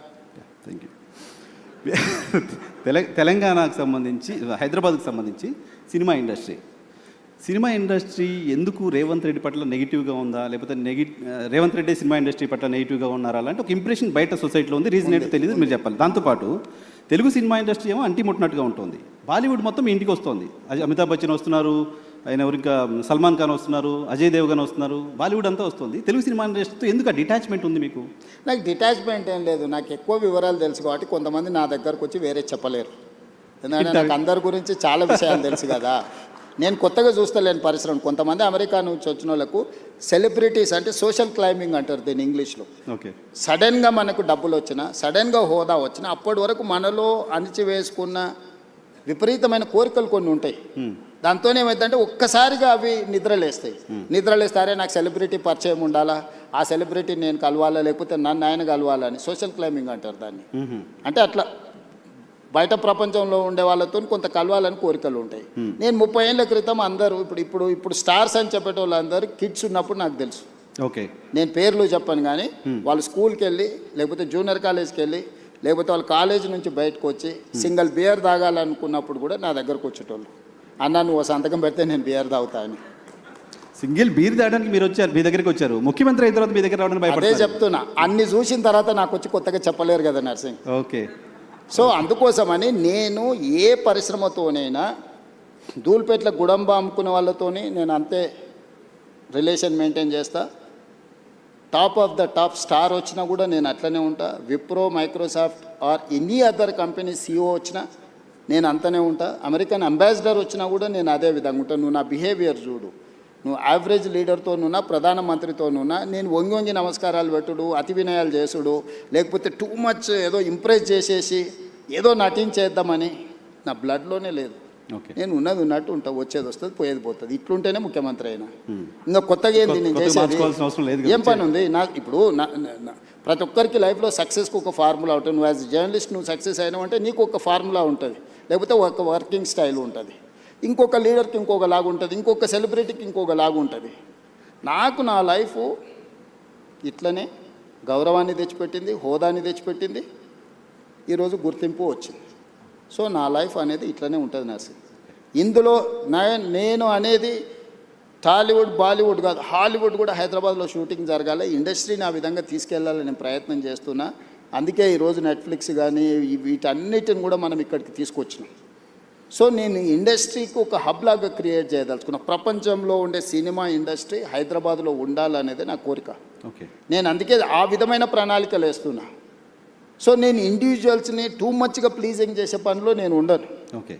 Thank you. తెలంగాణకు సంబంధించి, హైదరాబాద్కు సంబంధించి సినిమా ఇండస్ట్రీ ఎందుకు రేవంత్ రెడ్డి పట్ల నెగిటివ్గా ఉందా, లేకపోతే రేవంత్ రెడ్డి సినిమా ఇండస్ట్రీ పట్ల నెగిటివ్గా ఉన్నారా అలాంటి ఒక ఇంప్రెషన్ బయట సొసైటీలో ఉంది. రీజన్ ఏంటో తెలియదు, మీరు చెప్పాలి. దాంతోపాటు తెలుగు సినిమా ఇండస్ట్రీ ఏమో అంటిముట్టినట్టుగా ఉంటుంది. బాలీవుడ్ మొత్తం ఇంటికి వస్తుంది. అమితాబ్ బచ్చన్ వస్తున్నారు, ఆయన ఎవరు ఇంకా సల్మాన్ ఖాన్ వస్తున్నారు, అజయ్ దేవ్గన్ వస్తున్నారు, బాలీవుడ్ అంతా వస్తుంది. తెలుగు సినిమా ఇండస్ట్రీతో ఎందుకు ఆ డిటాచ్మెంట్ ఉంది మీకు? నాకు డిటాచ్మెంట్ ఏం లేదు. నాకు ఎక్కువ వివరాలు తెలుసు కాబట్టి కొంతమంది నా దగ్గరకు వచ్చి వేరే చెప్పలేరు. ఎందుకంటే నాకు అందరి గురించి చాలా విషయాలు తెలుసు కదా. నేను కొత్తగా చూస్తలేను పరిశ్రమ. కొంతమంది అమెరికా నుంచి వచ్చిన వాళ్ళకు సెలబ్రిటీస్ అంటే సోషల్ క్లైంబింగ్ అంటారు దీన్ని ఇంగ్లీష్లో. ఓకే. సడన్గా మనకు డబ్బులు వచ్చినా, సడన్గా హోదా వచ్చినా, అప్పటి వరకు మనలో అణిచివేసుకున్న విపరీతమైన కోరికలు కొన్ని ఉంటాయి. దాంతో ఏమైందంటే ఒక్కసారిగా అవి నిద్రలేస్తే అరే నాకు సెలబ్రిటీ పరిచయం ఉండాలా, ఆ సెలబ్రిటీ నేను కలవాలా, లేకపోతే నన్ను ఆయన కలవాలా అని సోషల్ క్లైంబింగ్ అంటారు దాన్ని. అంటే అట్లా బయట ప్రపంచంలో ఉండే వాళ్ళతో కొంత కలవాలని కోరికలు ఉంటాయి. నేను 30 ఏళ్ళ క్రితం అందరూ ఇప్పుడు స్టార్స్ అని చెప్పేటోళ్ళు అందరూ కిడ్స్ ఉన్నప్పుడు నాకు తెలుసు. ఓకే. నేను పేర్లు చెప్పను కానీ వాళ్ళు స్కూల్కి వెళ్ళి, లేకపోతే జూనియర్ కాలేజ్కి వెళ్ళి, లేకపోతే వాళ్ళు కాలేజ్ నుంచి బయటకు వచ్చి సింగిల్ బియర్ తాగాలనుకున్నప్పుడు కూడా నా దగ్గరకు వచ్చేటోళ్ళు. అన్న నువ్వు సంతకం పెడితే నేను బియర్ తాగుతా అని. సింగిల్ బీర్ తాగడానికి మీరు వచ్చారు, మీ దగ్గరికి వచ్చారు. ముఖ్యమంత్రి అయిన తర్వాత మీ దగ్గర రావడానికి అదే భయపడతారు. చెప్తున్నా, అన్ని చూసిన తర్వాత నాకు వచ్చి కొత్తగా చెప్పలేరు కదా నర్సింగ్. ఓకే. సో అందుకోసమని నేను ఏ పరిశ్రమతోనైనా ధూళిపేట్ల గుడంబ అమ్ముకునే వాళ్ళతోని నేను అంతే రిలేషన్ మెయింటైన్ చేస్తా. Top of the top star వచ్చినా కూడా నేను అట్లనే ఉంటా. Wipro, Microsoft or any other company CEO వచ్చినా నేను అంతనే ఉంటా. అమెరికన్ అంబాసిడర్ వచ్చినా కూడా నేను అదే విధంగా ఉంటాను. నువ్వు నా బిహేవియర్ చూడు, నువ్వు యావరేజ్ లీడర్తోనున్నా, ప్రధానమంత్రితోనున్నా నేను వంగి నమస్కారాలు పెట్టుడు, అతి వినయాలు చేసుడు, లేకపోతే టూ మచ్ ఏదో ఇంప్రెస్ చేసేసి ఏదో నటించేద్దామని నా బ్లడ్లోనే లేదు. నేను ఉన్నది ఉన్నట్టు ఉంటా, వచ్చేది వస్తుంది, పోయేది పోతుంది. ఇట్లుంటేనే ముఖ్యమంత్రి అయినా. ఇంకా కొత్తగా ఏంది నేను చేసేది? ఏం పని ఉంది ఇప్పుడు ప్రతి ఒక్కరికి లైఫ్లో సక్సెస్కి ఒక ఫార్ములా ఉంటుంది. నువ్వు యాజ్ జర్నలిస్ట్ నువ్వు సక్సెస్ అయినావంటే నీకు ఒక ఫార్ములా ఉంటుంది, లేకపోతే ఒక వర్కింగ్ స్టైల్ ఉంటుంది. ఇంకొక లీడర్కి ఇంకొక లాగా ఉంటుంది, ఇంకొక సెలబ్రిటీకి ఇంకొక లాగా ఉంటుంది. నాకు నా లైఫ్ ఇట్లనే గౌరవాన్ని తెచ్చిపెట్టింది, హోదాని తెచ్చిపెట్టింది, ఈరోజు గుర్తింపు వచ్చింది. సో నా లైఫ్ అనేది ఇట్లనే ఉంటుంది నర్సింగ్. ఇందులో నేను అనేది టాలీవుడ్, బాలీవుడ్ కాదు, హాలీవుడ్ కూడా హైదరాబాద్లో షూటింగ్ జరగాలి, ఇండస్ట్రీని ఆ విధంగా తీసుకెళ్లాలని నేను ప్రయత్నం చేస్తున్నా. అందుకే ఈరోజు నెట్ఫ్లిక్స్ కానీ వీటన్నిటిని కూడా మనం ఇక్కడికి తీసుకొచ్చినాం. సో నేను ఇండస్ట్రీకి ఒక హబ్ లాగా క్రియేట్ చేయదలుచుకున్నా. ప్రపంచంలో ఉండే సినిమా ఇండస్ట్రీ హైదరాబాద్లో ఉండాలనేది నా కోరిక. ఓకే. నేను అందుకే ఆ విధమైన ప్రణాళికలు వేస్తున్నా. సో నేను ఇండివిజువల్స్ని టూ మచ్గా ప్లీజింగ్ చేసే పనిలో నేను ఉండను. ఓకే.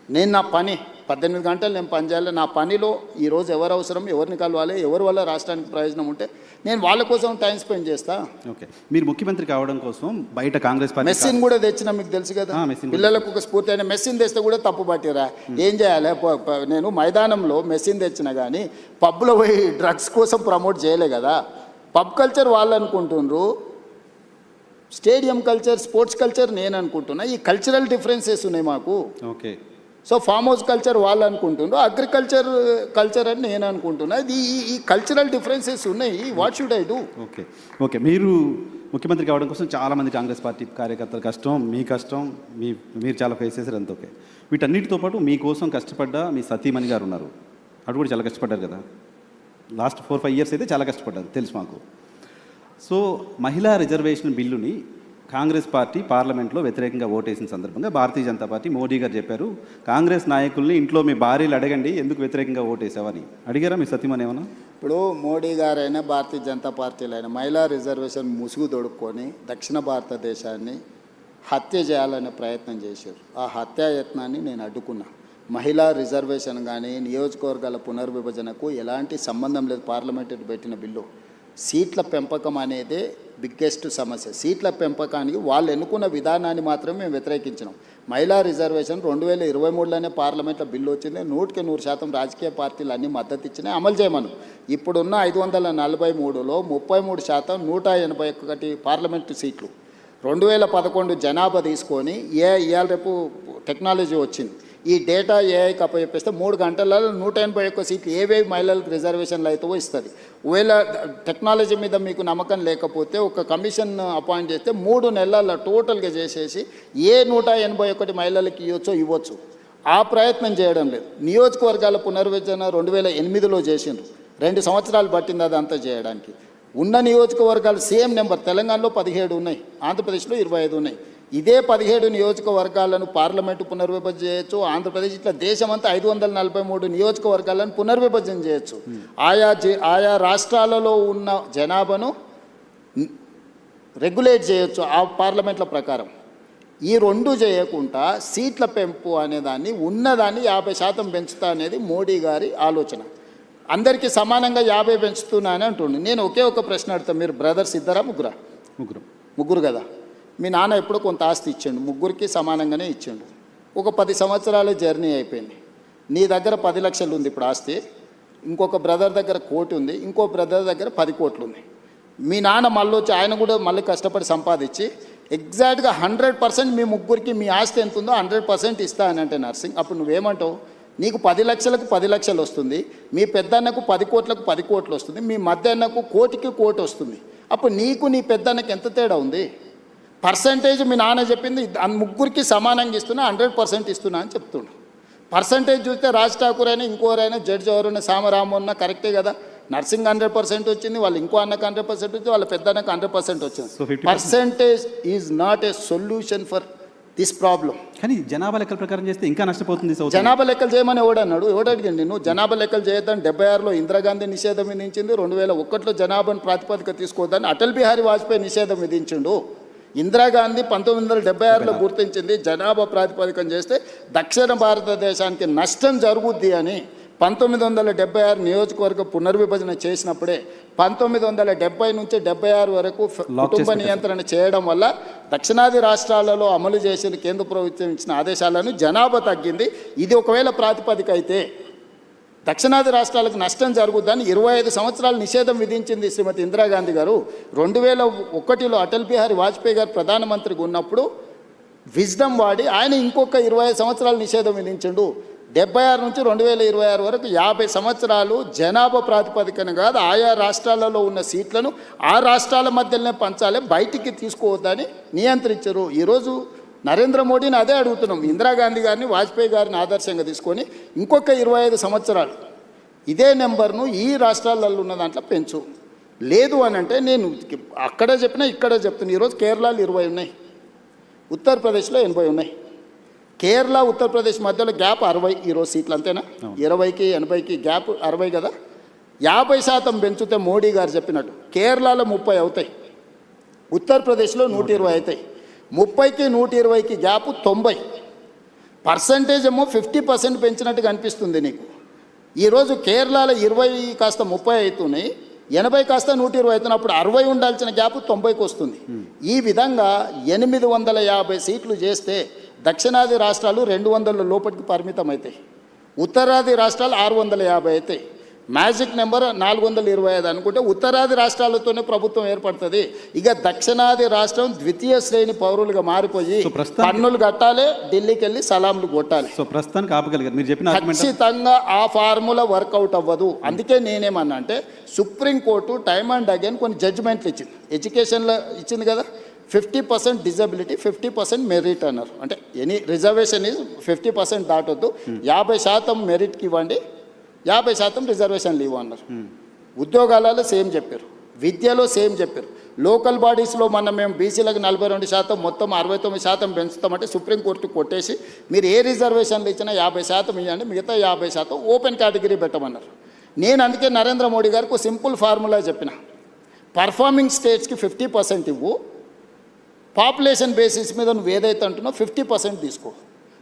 నేను నా పని 18 గంటలు నేను పనిచేయాలి. నా పనిలో ఈరోజు ఎవరు అవసరం, ఎవరిని కలవాలి, ఎవరి వల్ల రాష్ట్రానికి ప్రయోజనం ఉంటే నేను వాళ్ళ కోసం టైం స్పెండ్ చేస్తా. ఓకే, మీరు ముఖ్యమంత్రి కావడం కోసం బయట కాంగ్రెస్ పార్టీ మెస్సిన్ కూడా తెచ్చినా మీకు తెలుసు కదా. మెస్సిన్ పిల్లలకు ఒక స్ఫూర్తి అయిన మెస్సిన్ తెస్తే కూడా తప్పు పట్టిరా. ఏం చేయాలి? నేను మైదానంలో మెస్సిన్ తెచ్చినా కానీ పబ్లో పోయి డ్రగ్స్ కోసం ప్రమోట్ చేయలే కదా. పబ్ కల్చర్ వాళ్ళు అనుకుంటుండ్రు, స్టేడియం కల్చర్, స్పోర్ట్స్ కల్చర్ నేను అనుకుంటున్నా. ఈ కల్చరల్ డిఫరెన్సెస్ ఉన్నాయి మాకు. Okay, so farm house culture వాళ్ళు అనుకుంటుండ్రు, కల్చర్ అని నేను అనుకుంటున్నా. ఈ కల్చరల్ డిఫరెన్సెస్ ఉన్నాయి. What should I do? Okay okay, మీరు ముఖ్యమంత్రి కావడం కోసం చాలామంది కాంగ్రెస్ పార్టీ కార్యకర్తల కష్టం, మీ కష్టం, మీరు చాలా ఫేస్ చేశారు, అంత ఓకే. వీటన్నిటితో పాటు మీకోసం కష్టపడ్డ మీ సతీమణి గారు ఉన్నారు, అటు కూడా చాలా కష్టపడ్డారు కదా. లాస్ట్ 4-5 ఇయర్స్ అయితే చాలా కష్టపడ్డారు, తెలుసు మాకు. సో మహిళా రిజర్వేషన్ బిల్లుని కాంగ్రెస్ పార్టీ పార్లమెంట్లో వ్యతిరేకంగా ఓటేసిన సందర్భంగా భారతీయ జనతా పార్టీ మోడీ గారు చెప్పారు, కాంగ్రెస్ నాయకుల్ని ఇంట్లో మీ భార్యలు అడగండి ఎందుకు వ్యతిరేకంగా ఓటేసావని. అడిగారా మీ సతీమణి ఏమన్నా? ఇప్పుడు మోడీ గారైనా భారతీయ జనతా పార్టీలైనా మహిళా రిజర్వేషన్ ముసుగు తొడుక్కొని దక్షిణ భారతదేశాన్ని హత్య చేయాలనే ప్రయత్నం చేశారు. ఆ హత్యాయత్నాన్ని నేను అడ్డుకున్నా. మహిళా రిజర్వేషన్ కానీ నియోజకవర్గాల పునర్విభజనకు ఎలాంటి సంబంధం లేదు. పార్లమెంటు పెట్టిన బిల్లు సీట్ల పెంపకం అనేదే బిగ్గెస్ట్ సమస్య. సీట్ల పెంపకానికి వాళ్ళు ఎన్నుకున్న విధానాన్ని మాత్రమే మేము వ్యతిరేకించినాం. మహిళా రిజర్వేషన్ 2023లోనే పార్లమెంట్లో బిల్లు వచ్చింది. 100% రాజకీయ పార్టీలు అన్నీ మద్దతు ఇచ్చినాయి, అమలు చేయమను. ఇప్పుడున్న 543లో 33% 181 పార్లమెంటు సీట్లు 2011 జనాభా తీసుకొని ఇవాళ రేపు టెక్నాలజీ వచ్చింది. ఈ డేటా ఏఐకి అప్పచెప్పేస్తే 3 గంటలలో 181 సీట్లు ఏవేవి మహిళలకు రిజర్వేషన్లు అయితే ఇస్తుంది. ఒకవేళ టెక్నాలజీ మీద మీకు నమ్మకం లేకపోతే ఒక కమిషన్ అపాయింట్ చేస్తే 3 నెలల్లో టోటల్గా చేసేసి 181 మహిళలకు ఇవ్వచ్చు. ఆ ప్రయత్నం చేయడం లేదు. నియోజకవర్గాల పునర్విభజన 2008లో చేసిండ్రు. 2 సంవత్సరాలు పట్టింది అదంతా చేయడానికి. ఉన్న నియోజకవర్గాలు సేమ్ నెంబర్. తెలంగాణలో 17 ఉన్నాయి, ఆంధ్రప్రదేశ్లో 25 ఉన్నాయి. ఇదే 17 నియోజకవర్గాలను పార్లమెంటు పునర్విభజన చేయొచ్చు. ఆంధ్రప్రదేశ్ ఇట్లా దేశమంతా 543 నియోజకవర్గాలను పునర్విభజన చేయొచ్చు. ఆయా రాష్ట్రాలలో ఉన్న జనాభాను రెగ్యులేట్ చేయొచ్చు ఆ పార్లమెంట్ల ప్రకారం. ఈ 2 చేయకుండా సీట్ల పెంపు అనేదాన్ని ఉన్నదాన్ని 50% పెంచుతా అనేది మోడీ గారి ఆలోచన. అందరికీ సమానంగా 50 పెంచుతున్నా అని అంటుండే. నేను ఒకే ఒక ప్రశ్న అడుగుతాను, మీరు బ్రదర్స్ ఇద్దరా ముగ్గురా? ముగ్గురు కదా. మీ నాన్న ఎప్పుడో కొంత ఆస్తి ఇచ్చిండు, ముగ్గురికి సమానంగానే ఇచ్చిండు. ఒక 10 సంవత్సరాల జర్నీ అయిపోయింది. నీ దగ్గర 10 లక్షలు ఉంది ఇప్పుడు ఆస్తి, ఇంకొక బ్రదర్ దగ్గర 1 కోటి ఉంది, ఇంకో బ్రదర్ దగ్గర 10 కోట్లు ఉంది. మీ నాన్న మళ్ళీ వచ్చి ఆయన కూడా మళ్ళీ కష్టపడి సంపాదించి ఎగ్జాక్ట్గా 100% మీ ముగ్గురికి మీ ఆస్తి ఎంత ఉందో 100% ఇస్తా అని అంటే నర్సింగ్, అప్పుడు నువ్వేమంటావు? నీకు 10 లక్షలకు 10 లక్షలు వస్తుంది, మీ పెద్దన్నకు 10 కోట్లకు 10 కోట్లు వస్తుంది, మీ మధ్య అన్నకు 1 కోటికి 1 కోటి వస్తుంది. అప్పుడు నీకు నీ పెద్దన్నకు ఎంత తేడా ఉంది? పర్సంటేజ్ మీ నాన్న చెప్పింది ముగ్గురికి సమానంగా ఇస్తున్నా, 100% ఇస్తున్నా అని చెప్తుండు. పర్సంటేజ్ చూస్తే రాజ్ ఠాకూర్ అయినా ఇంకోరైనా జడ్జి ఎవరైనా సామరామన్న కరెక్టే కదా. నర్సింగ్ 100% వచ్చింది, వాళ్ళు ఇంకో అన్నకు 100% వచ్చింది, వాళ్ళ పెద్ద అన్నకు 100% వచ్చింది. Percentage is not a solution for this problem. కానీ జనాభా లెక్కల ప్రకారం చేస్తే ఇంకా నష్టపోతుంది. జనాభా లెక్కలు చేయమని ఎవడన్నాడు? ఎవడడిగండి? నువ్వు జనాభా లెక్కలు చేయొద్దని 76లో ఇందిరాగాంధీ నిషేధం విధించింది. 2001లో జనాభాను ప్రాతిపదిక తీసుకోవద్దని అటల్ బిహారీ వాజ్పేయి నిషేధం విధించిండు. ఇందిరాగాంధీ 1976లో గుర్తించింది జనాభా ప్రాతిపదికం చేస్తే దక్షిణ భారతదేశానికి నష్టం జరుగుద్ది అని. 1976 నియోజకవర్గ పునర్విభజన చేసినప్పుడే 1970 నుంచి 76 వరకు కుటుంబ నియంత్రణ చేయడం వల్ల దక్షిణాది రాష్ట్రాలలో అమలు చేసిన కేంద్ర ప్రభుత్వం ఇచ్చిన ఆదేశాలను జనాభా తగ్గింది. ఇది ఒకవేళ ప్రాతిపదిక అయితే దక్షిణాది రాష్ట్రాలకు నష్టం జరుగుద్దని 25 సంవత్సరాలు నిషేధం విధించింది శ్రీమతి ఇందిరాగాంధీ గారు. 2001లో అటల్ బిహారీ వాజ్పేయి గారు ప్రధానమంత్రిగా ఉన్నప్పుడు విజ్డమ్ వాడి ఆయన ఇంకొక 25 సంవత్సరాలు నిషేధం విధించిండు. 76 నుంచి 2026 వరకు 50 సంవత్సరాలు జనాభా ప్రాతిపదికన కాదు, ఆయా రాష్ట్రాలలో ఉన్న సీట్లను ఆ రాష్ట్రాల మధ్యలోనే పంచాలి, బయటికి తీసుకోవద్దని నియంత్రించరు. ఈరోజు నరేంద్ర మోడీని అదే అడుగుతున్నాం. ఇందిరాగాంధీ గారిని వాజ్పేయి గారిని ఆదర్శంగా తీసుకొని ఇంకొక 25 సంవత్సరాలు ఇదే నెంబర్ను ఈ రాష్ట్రాలలో ఉన్న దాంట్లో పెంచు. లేదు అని అంటే నేను అక్కడ చెప్పినా ఇక్కడ చెప్తున్నా. ఈరోజు కేరళలో 20 ఉన్నాయి, ఉత్తరప్రదేశ్లో 80 ఉన్నాయి. కేరళ ఉత్తరప్రదేశ్ మధ్యలో గ్యాప్ 60 ఈరోజు సీట్లు, అంతేనా? 20కి 80కి గ్యాప్ 60 కదా. 50% పెంచితే మోడీ గారు చెప్పినట్టు కేరళలో 30 అవుతాయి, ఉత్తరప్రదేశ్లో 120 అవుతాయి. 30కి 120కి గ్యాప్ 90. పర్సంటేజ్ ఏమో 50% పెంచినట్టుగా అనిపిస్తుంది నీకు. ఈరోజు కేరళలో 20 కాస్త 30 అవుతున్నాయి, 80 కాస్త 120 అవుతున్నప్పుడు 60 ఉండాల్సిన గ్యాప్ 90కి వస్తుంది. ఈ విధంగా 850 సీట్లు చేస్తే దక్షిణాది రాష్ట్రాలు 200 లోపలికి పరిమితం అవుతాయి, ఉత్తరాది రాష్ట్రాలు 650 అవుతాయి. మ్యాజిక్ నెంబర్ 425 అనుకుంటే ఉత్తరాది రాష్ట్రాలతోనే ప్రభుత్వం ఏర్పడుతుంది. ఇక దక్షిణాది రాష్ట్రం ద్వితీయ శ్రేణి పౌరులుగా మారిపోయి పన్నులు కట్టాలి, ఢిల్లీకి వెళ్ళి సలాంలు కొట్టాలి. సో ప్రస్తుతానికి ఆపగలిగారు మీరు చెప్పిన ఖచ్చితంగా ఆ ఫార్ములా వర్కౌట్ అవ్వదు. అందుకే నేనేమన్నా అంటే సుప్రీంకోర్టు టైమ్ అండ్ అగైన్ కొన్ని జడ్జిమెంట్లు ఇచ్చింది, ఎడ్యుకేషన్లో ఇచ్చింది కదా, 50% డిజబిలిటీ 50% మెరిట్ అన్నారు. అంటే ఎనీ రిజర్వేషన్ ఈజ్ 50% దాటొద్దు, 50% మెరిట్కి ఇవ్వండి, 50% రిజర్వేషన్లు ఇవ్వన్నారు. ఉద్యోగాలలో సేమ్ చెప్పారు, విద్యలో సేమ్ చెప్పారు. లోకల్ బాడీస్లో మేము బీసీలకు 42% మొత్తం 69% పెంచుతామంటే సుప్రీంకోర్టు కొట్టేసి మీరు ఏ రిజర్వేషన్లు ఇచ్చినా 50% ఇవ్వండి, మిగతా 50% ఓపెన్ కేటగిరీ పెట్టమన్నారు. నేను అందుకే నరేంద్ర మోడీ గారికి సింపుల్ ఫార్ములా చెప్పిన, పర్ఫార్మింగ్ స్టేట్స్కి 50% ఇవ్వు, పాపులేషన్ బేసిస్ మీద నువ్వు ఏదైతే అంటున్నావు 50% తీసుకో.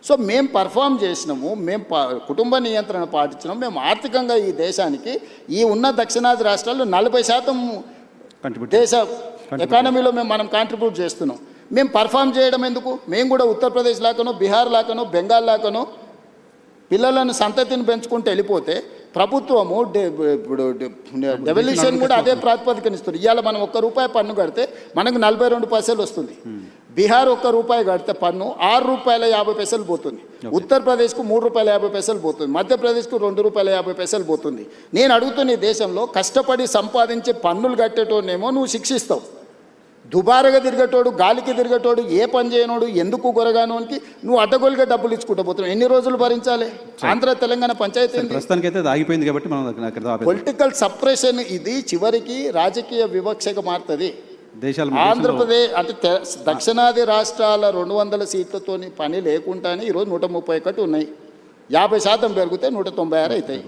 సో మేము పర్ఫామ్ చేసినాము, మేము కుటుంబ నియంత్రణ పాటించినాము, మేము ఆర్థికంగా ఈ దేశానికి ఈ ఉన్న దక్షిణాది రాష్ట్రాల్లో 40% దేశ ఎకానమీలో మనం కాంట్రిబ్యూట్ చేస్తున్నాం. మేము పర్ఫామ్ చేయడం ఎందుకు? మేము కూడా ఉత్తరప్రదేశ్ లాకనో, బీహార్ లాకనో, బెంగాల్ లాకనో పిల్లలను సంతతిని పెంచుకుంటూ వెళ్ళిపోతే ప్రభుత్వము ఇప్పుడు డెవల్యూషన్ కూడా అదే ప్రాతిపదికన ఇస్తుంది. ఇవాళ మనం ₹1 పన్ను కడితే మనకు 42 పైసలు వస్తుంది. బీహార్ ₹1 కడితే పన్ను ₹6.50 పోతుంది, ఉత్తరప్రదేశ్కు ₹3.50 పోతుంది, మధ్యప్రదేశ్కు ₹2.50 పోతుంది. నేను అడుగుతున్న ఈ దేశంలో కష్టపడి సంపాదించే పన్నులు కట్టేటోనేమో నువ్వు శిక్షిస్తావు, దుబారగా తిరిగేటోడు, గాలికి తిరిగేటోడు, ఏ పని చేయనోడు, ఎందుకు గొరగానోనికి నువ్వు అడ్డగోలుగా డబ్బులు ఇచ్చుకుంటూ పోతున్నావు. ఎన్ని రోజులు భరించాలి? ఆంధ్ర తెలంగాణ పంచాయతీ ఆగిపోయింది కాబట్టి మనం పొలిటికల్ సప్రెషన్ ఇది చివరికి రాజకీయ వివక్షగా మారుతుంది. ఆంధ్రప్రదేశ్ అంటే దక్షిణాది రాష్ట్రాల 200 సీట్లతోని పని లేకుండానే ఈరోజు 131 ఉన్నాయి, 50% పెరిగితే 196 అవుతాయి.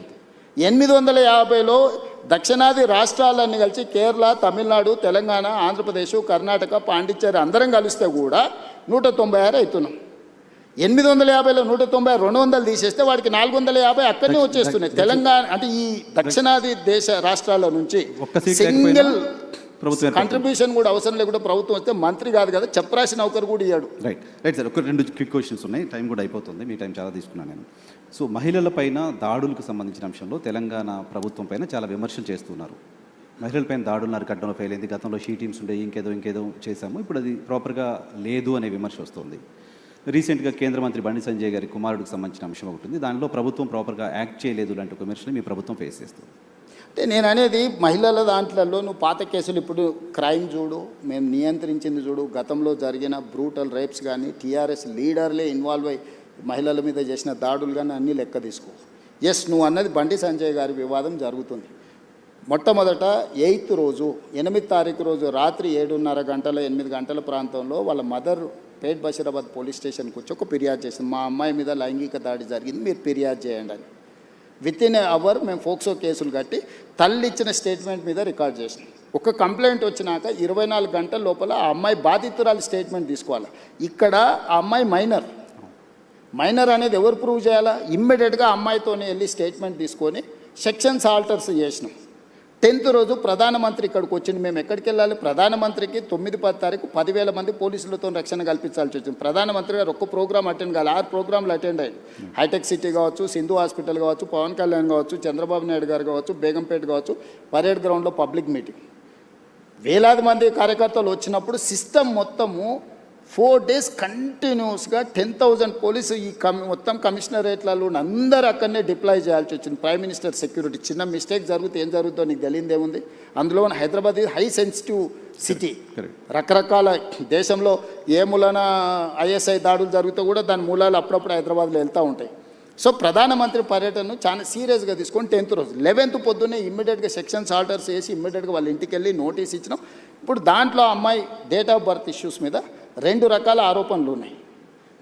850లో దక్షిణాది రాష్ట్రాలన్నీ కలిసి కేరళ, తమిళనాడు, తెలంగాణ, ఆంధ్రప్రదేశ్, కర్ణాటక, పాండిచ్చేరి అందరం కలిస్తే కూడా 196 అవుతున్నాం. 850లో 190, 200 తీసేస్తే వాడికి 450 అక్కడనే వచ్చేస్తున్నాయి. తెలంగాణ అంటే ఈ దక్షిణాది దేశ రాష్ట్రాల నుంచి సింగిల్ కంట్రిబ్యూషన్ కూడా అవసరం లేకుండా ప్రభుత్వం వస్తే మంత్రి కాదు కదా, చెప్పరాసిన ఒకరు కూడా ఇయ్యాడు. రైట్ సార్, ఒక 2 క్విక్ క్వశ్చన్స్ ఉన్నాయి, టైం కూడా అయిపోతుంది, మీ టైం చాలా తీసుకున్నాను నేను. సో మహిళలపైన దాడులకు సంబంధించిన అంశంలో తెలంగాణ ప్రభుత్వం పైన చాలా విమర్శలు చేస్తున్నారు. మహిళలపైన దాడులు అరికట్టడంలో ఫెయిల్ అయింది, గతంలో షీ టీమ్స్ ఉండే ఇంకేదో చేశాము, ఇప్పుడు అది ప్రాపర్గా లేదు అనే విమర్శ వస్తుంది. రీసెంట్గా కేంద్ర మంత్రి బండి సంజయ్ గారి కుమారుడికి సంబంధించిన అంశం ఒకటి ఉంది, దానిలో ప్రభుత్వం ప్రాపర్గా యాక్ట్ చేయలేదు లాంటి ఒక విమర్శలు మీ ప్రభుత్వం ఫేస్ చేస్తుంది. అంటే నేను అనేది మహిళల దాంట్లో నువ్వు పాత కేసులు ఇప్పుడు క్రైమ్ చూడు, మేము నియంత్రించింది చూడు, గతంలో జరిగిన బ్రూటల్ రేప్స్ కానీ టీఆర్ఎస్ లీడర్లే ఇన్వాల్వ్ అయ్యి మహిళల మీద చేసిన దాడులు కానీ అన్నీ లెక్క తీసుకో. ఎస్, నువ్వు అన్నది బండి సంజయ్ గారి వివాదం జరుగుతుంది. మొట్టమొదట 8th రోజు 8వ తారీఖు రోజు రాత్రి 7:30 గంటల 8 గంటల ప్రాంతంలో వాళ్ళ మదర్ పేట్ బషీరాబాద్ పోలీస్ స్టేషన్కి వచ్చి ఒక ఫిర్యాదు చేసింది, మా అమ్మాయి మీద లైంగిక దాడి జరిగింది, మీరు ఫిర్యాదు చేయండి అని. వితిన్ ఏ అవర్ మేము ఫోక్సో కేసులు కట్టి తల్లి ఇచ్చిన స్టేట్మెంట్ మీద రికార్డ్ చేసినాం. ఒక కంప్లైంట్ వచ్చినాక 24 గంటల లోపల ఆ అమ్మాయి బాధితురాలు స్టేట్మెంట్ తీసుకోవాలి. ఇక్కడ ఆ అమ్మాయి మైనర్ అనేది ఎవరు ప్రూవ్ చేయాలా? ఇమ్మీడియట్గా అమ్మాయితోనే వెళ్ళి స్టేట్మెంట్ తీసుకొని సెక్షన్స్ ఆల్టర్స్ చేసినాం. 10th రోజు ప్రధానమంత్రి ఇక్కడికి వచ్చింది. మేము ఎక్కడికి వెళ్ళాలి? ప్రధానమంత్రికి 9-10 తారీఖు 10,000 మంది పోలీసులతో రక్షణ కల్పించాల్సి వచ్చింది. ప్రధానమంత్రి గారు ఒక్క ప్రోగ్రామ్ అటెండ్ కావాలి, 6 ప్రోగ్రాంలు అటెండ్ అయ్యారు. హైటెక్ సిటీ కావచ్చు, సింధు హాస్పిటల్ కావచ్చు, పవన్ కళ్యాణ్ కావచ్చు, చంద్రబాబు నాయుడు గారు కావచ్చు, బేగంపేట కావచ్చు, పరేడ్ గ్రౌండ్లో పబ్లిక్ మీటింగ్. వేలాది మంది కార్యకర్తలు వచ్చినప్పుడు సిస్టమ్ మొత్తము 4 days కంటిన్యూస్గా 10,000 పోలీసు ఈ మొత్తం కమిషనరేట్లలో అందరూ అక్కడనే డిప్లాయ్ చేయాల్సి వచ్చింది. Prime minister security. చిన్న మిస్టేక్ జరిగితే ఏం జరుగుతుందో నీకు తెలియదేముంది. అందులో హైదరాబాద్ హై సెన్సిటివ్ సిటీ. రకరకాల దేశంలో ఏ మూలన ఐఎస్ఐ దాడులు జరిగితే కూడా దాని మూలాలు అప్పుడప్పుడు హైదరాబాద్లో వెళ్తూ ఉంటాయి. సో ప్రధానమంత్రి పర్యటనను చాలా సీరియస్గా తీసుకొని 10th రోజు 11th పొద్దున్నే ఇమ్మీడియట్గా సెక్షన్స్ ఆర్డర్స్ వేసి ఇమ్మీడియట్గా వాళ్ళ ఇంటికి వెళ్ళి నోటీస్ ఇచ్చినాం. ఇప్పుడు దాంట్లో అమ్మాయి డేట్ ఆఫ్ బర్త్ ఇష్యూస్ మీద 2 రకాల ఆరోపణలు ఉన్నాయి.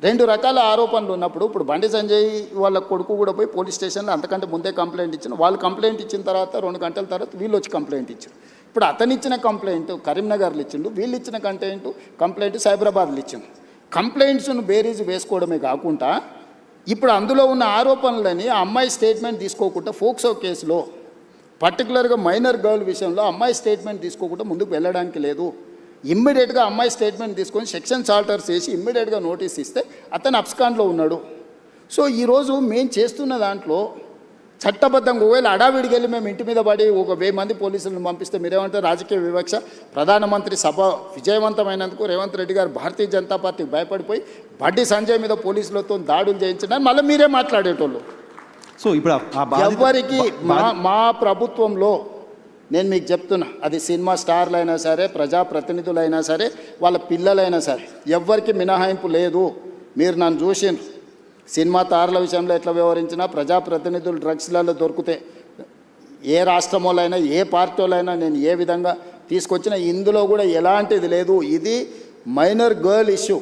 2 రకాల ఆరోపణలు ఉన్నప్పుడు ఇప్పుడు బండి సంజయ్ వాళ్ళ కొడుకు కూడా పోయి పోలీస్ స్టేషన్లో అంతకంటే ముందే కంప్లైంట్ ఇచ్చిన. వాళ్ళు కంప్లైంట్ ఇచ్చిన తర్వాత 2 గంటల తర్వాత వీళ్ళు వచ్చి కంప్లైంట్ ఇచ్చారు. ఇప్పుడు అతను ఇచ్చిన కంప్లైంట్ కరీంనగర్లో ఇచ్చిండు, వీళ్ళు ఇచ్చిన కంప్లైంట్ సైబరాబాద్లో ఇచ్చిండు. కంప్లైంట్స్ను బేరీజ్ వేసుకోవడమే కాకుండా ఇప్పుడు అందులో ఉన్న ఆరోపణలని ఆ అమ్మాయి స్టేట్మెంట్ తీసుకోకుండా ఫోక్సో కేసులో పర్టికులర్గా మైనర్ గర్ల్ విషయంలో అమ్మాయి స్టేట్మెంట్ తీసుకోకుండా ముందుకు వెళ్ళడానికి లేదు. ఇమ్మీడియట్గా అమ్మాయి స్టేట్మెంట్ తీసుకొని సెక్షన్స్ ఆల్టర్స్ చేసి ఇమ్మీడియట్గా నోటీస్ ఇస్తే అతను అబ్స్కాండ్లో ఉన్నాడు. సో ఈరోజు మేము చేస్తున్న దాంట్లో చట్టబద్ధంగా ఒకవేళ అడావిడికి వెళ్ళి మేము ఇంటి మీద పడి ఒక 1000 మంది పోలీసులను పంపిస్తే మీరేమంటే రాజకీయ వివక్ష. ప్రధానమంత్రి సభ విజయవంతమైనందుకు రేవంత్ రెడ్డి గారు భారతీయ జనతా పార్టీకి భయపడిపోయి బండి సంజయ్ మీద పోలీసులతో దాడులు చేయించడానికి మళ్ళీ మీరే మాట్లాడేటోళ్ళు. సో ఇప్పుడు ఎవరికి మా ప్రభుత్వంలో నేను మీకు చెప్తున్నా, అది సినిమా స్టార్లు అయినా సరే ప్రజాప్రతినిధులైనా సరే వాళ్ళ పిల్లలైనా సరే ఎవ్వరికి మినహాయింపు లేదు. మీరు నన్ను చూసిండ్రు సినిమా తారల విషయంలో ఎట్లా వ్యవహరించినా ప్రజాప్రతినిధులు డ్రగ్స్లలో దొరికితే ఏ రాష్ట్రంలోనైనా ఏ పార్టీలైనా నేను ఏ విధంగా తీసుకొచ్చినా ఇందులో కూడా ఎలాంటిది లేదు. ఇది మైనర్ గర్ల్ ఇష్యూ.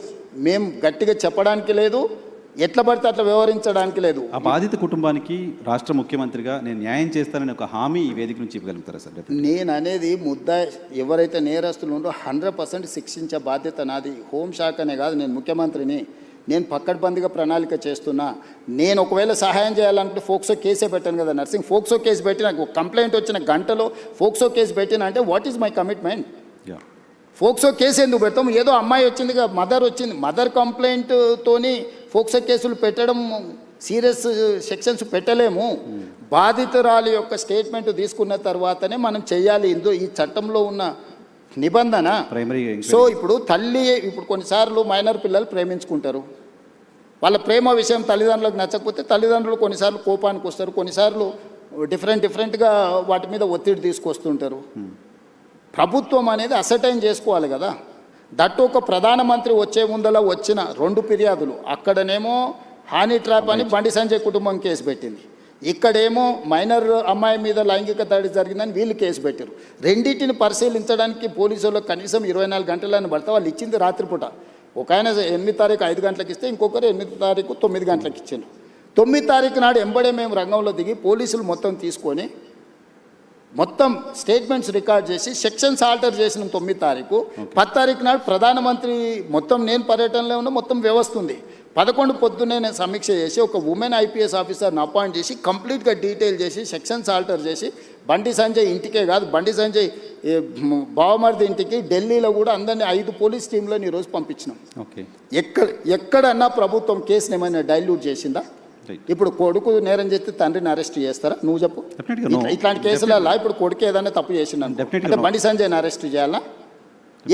మేము గట్టిగా చెప్పడానికి లేదు, ఎట్లా పడితే అట్లా వ్యవహరించడానికి లేదు. ఆ బాధిత కుటుంబానికి రాష్ట్ర ముఖ్యమంత్రిగా నేను న్యాయం చేస్తానని ఒక హామీ ఈ వేదిక నుంచి ఇవ్వగలుగుతారా సార్? నేను అనేది ఎవరైతే నేరస్తులు ఉన్నారో 100% శిక్షించే బాధ్యత నాది. హోంశాఖనే కాదు, నేను ముఖ్యమంత్రిని. నేను పక్కడ్బందీగా ప్రణాళిక చేస్తున్నా. నేను ఒకవేళ సహాయం చేయాలనుకుంటే ఫోక్సో కేసే పెట్టాను కదా నర్సింగ్. ఫోక్సో కేసు పెట్టి నాకు కంప్లైంట్ వచ్చిన గంటలో ఫోక్సో కేసు పెట్టినా అంటే what is my commitment? POCSO case ఎందుకు పెడతాం? ఏదో అమ్మాయి వచ్చింది, మదర్ వచ్చింది, మదర్ కంప్లైంట్తోని ఫోక్సో కేసులు పెట్టడం సీరియస్ సెక్షన్స్ పెట్టలేము. బాధితురాలి యొక్క స్టేట్మెంట్ తీసుకున్న తర్వాతనే మనం చేయాలి. ఈ చట్టంలో ఉన్న నిబంధన. సో ఇప్పుడు ఇప్పుడు కొన్నిసార్లు మైనర్ పిల్లలు ప్రేమించుకుంటారు. వాళ్ళ ప్రేమ విషయం తల్లిదండ్రులకు నచ్చకపోతే తల్లిదండ్రులు కొన్నిసార్లు కోపానికి వస్తారు, కొన్నిసార్లు డిఫరెంట్గా వాటి మీద ఒత్తిడి తీసుకొస్తుంటారు. ప్రభుత్వం అనేది అసర్టైన్ చేసుకోవాలి కదా. దట్టు ఒక ప్రధానమంత్రి వచ్చే ముందల వచ్చిన 2 ఫిర్యాదులు, అక్కడనేమో హానీ ట్రాప్ అని బండి సంజయ్ కుటుంబం కేసు పెట్టింది, ఇక్కడేమో మైనర్ అమ్మాయి మీద లైంగిక దాడి జరిగిందని వీళ్ళు కేసు పెట్టారు. రెండింటిని పరిశీలించడానికి పోలీసులకు కనీసం 24 గంటలని పడితే వాళ్ళు ఇచ్చింది రాత్రిపూట. ఒక ఆయన 8 తారీఖు 5 గంటలకు ఇస్తే ఇంకొకరు 8 తారీఖు 9 గంటలకు ఇచ్చారు. 9 తారీఖు నాడు ఎంబడే మేము రంగంలో దిగి పోలీసులు మొత్తం తీసుకొని మొత్తం స్టేట్మెంట్స్ రికార్డ్ చేసి సెక్షన్స్ ఆల్టర్ చేసిన 9 తారీఖు. 10 తారీఖు నాడు ప్రధానమంత్రి మొత్తం నేను పర్యటనలో ఉన్న మొత్తం వ్యవస్థ ఉంది. 11 పొద్దున్నే నేను సమీక్ష చేసి ఒక ఉమెన్ ఐపీఎస్ ఆఫీసర్ని అపాయింట్ చేసి కంప్లీట్గా డీటెయిల్ చేసి సెక్షన్స్ ఆల్టర్ చేసి బండి సంజయ్ ఇంటికే కాదు, బండి సంజయ్ బావమరిది ఇంటికి ఢిల్లీలో కూడా అందరినీ 5 పోలీస్ టీంలను ఈరోజు పంపించినాం. ఎక్కడన్నా ప్రభుత్వం కేసుని ఏమైనా డైల్యూట్ చేసిందా? ఇప్పుడు కొడుకు నేరం చేస్తే తండ్రిని అరెస్ట్ చేస్తారా? నువ్వు చెప్పు. ఇట్లాంటి కేసులలో ఇప్పుడు కొడుకు ఏదైనా తప్పు చేసిండు అంటే బండి సంజయ్ని అరెస్ట్ చేయాలా?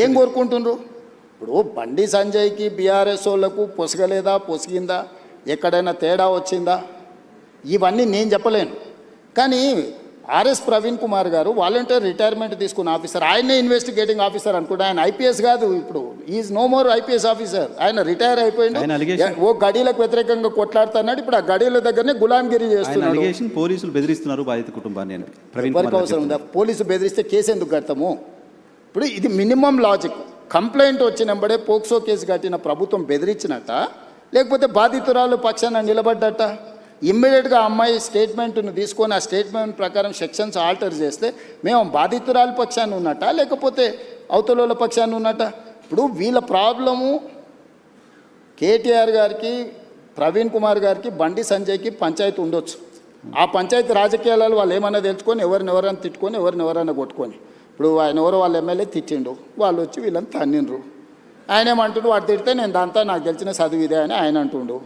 ఏం కోరుకుంటుండ్రు? ఇప్పుడు బండి సంజయ్కి బీఆర్ఎస్ వాళ్ళకు పొసగలేదా, పొసిగిందా, ఎక్కడైనా తేడా వచ్చిందా, ఇవన్నీ నేను చెప్పలేను. కానీ ఆర్ఎస్ ప్రవీణ్ కుమార్ గారు వాలంటీర్ రిటైర్మెంట్ తీసుకున్న ఆఫీసర్, ఆయనే ఇన్వెస్టిగేటింగ్ ఆఫీసర్ అనుకుంటే ఆయన ఐపీఎస్ కాదు, ఇప్పుడు is no more IPS officer. ఆయన రిటైర్ అయిపోయింది. ఓ గడీలకు వ్యతిరేకంగా కొట్లాడుతున్నాడు, ఇప్పుడు ఆ గడీల దగ్గరనే గులాంగిరి చేస్తున్నాడు. పోలీసులు బెదిరిస్తున్నారు బాధిత కుటుంబాన్ని. ఎవరికి అవసరం ఉందా? పోలీసు బెదిరిస్తే కేసు ఎందుకు కడతాము? ఇప్పుడు ఇది మినిమం లాజిక్. కంప్లైంట్ వచ్చినప్పుడే పోక్సో కేసు కట్టిన ప్రభుత్వం బెదిరించినట్ట, లేకపోతే బాధితురాలు పక్షాన నిలబడ్డట? ఇమ్మీడియట్గా అమ్మాయి స్టేట్మెంట్ను తీసుకొని ఆ స్టేట్మెంట్ ప్రకారం సెక్షన్స్ ఆల్టర్ చేస్తే మేము బాధితురాలు పక్షాన్ని ఉన్నట్ట, లేకపోతే అవతల పక్షాన్ని ఉన్నట్ట? ఇప్పుడు వీళ్ళ ప్రాబ్లము కేటీఆర్ గారికి, ప్రవీణ్ కుమార్ గారికి, బండి సంజయ్కి పంచాయతీ ఉండొచ్చు. ఆ పంచాయతీ రాజకీయాలలో వాళ్ళు ఏమైనా తెలుసుకొని ఎవరినెవరైనా తిట్టుకొని ఎవరినెవరైనా కొట్టుకొని, ఇప్పుడు ఆయన ఎవరో వాళ్ళ ఎమ్మెల్యే తిట్టిండు, వాళ్ళు వచ్చి వీళ్ళని తన్నిండ్రు. ఆయన ఏమంటుండు, వాడు తిడితే నేను దాంతో నాకు తెలిసిన చదువు ఇదే అని ఆయన అంటుండు.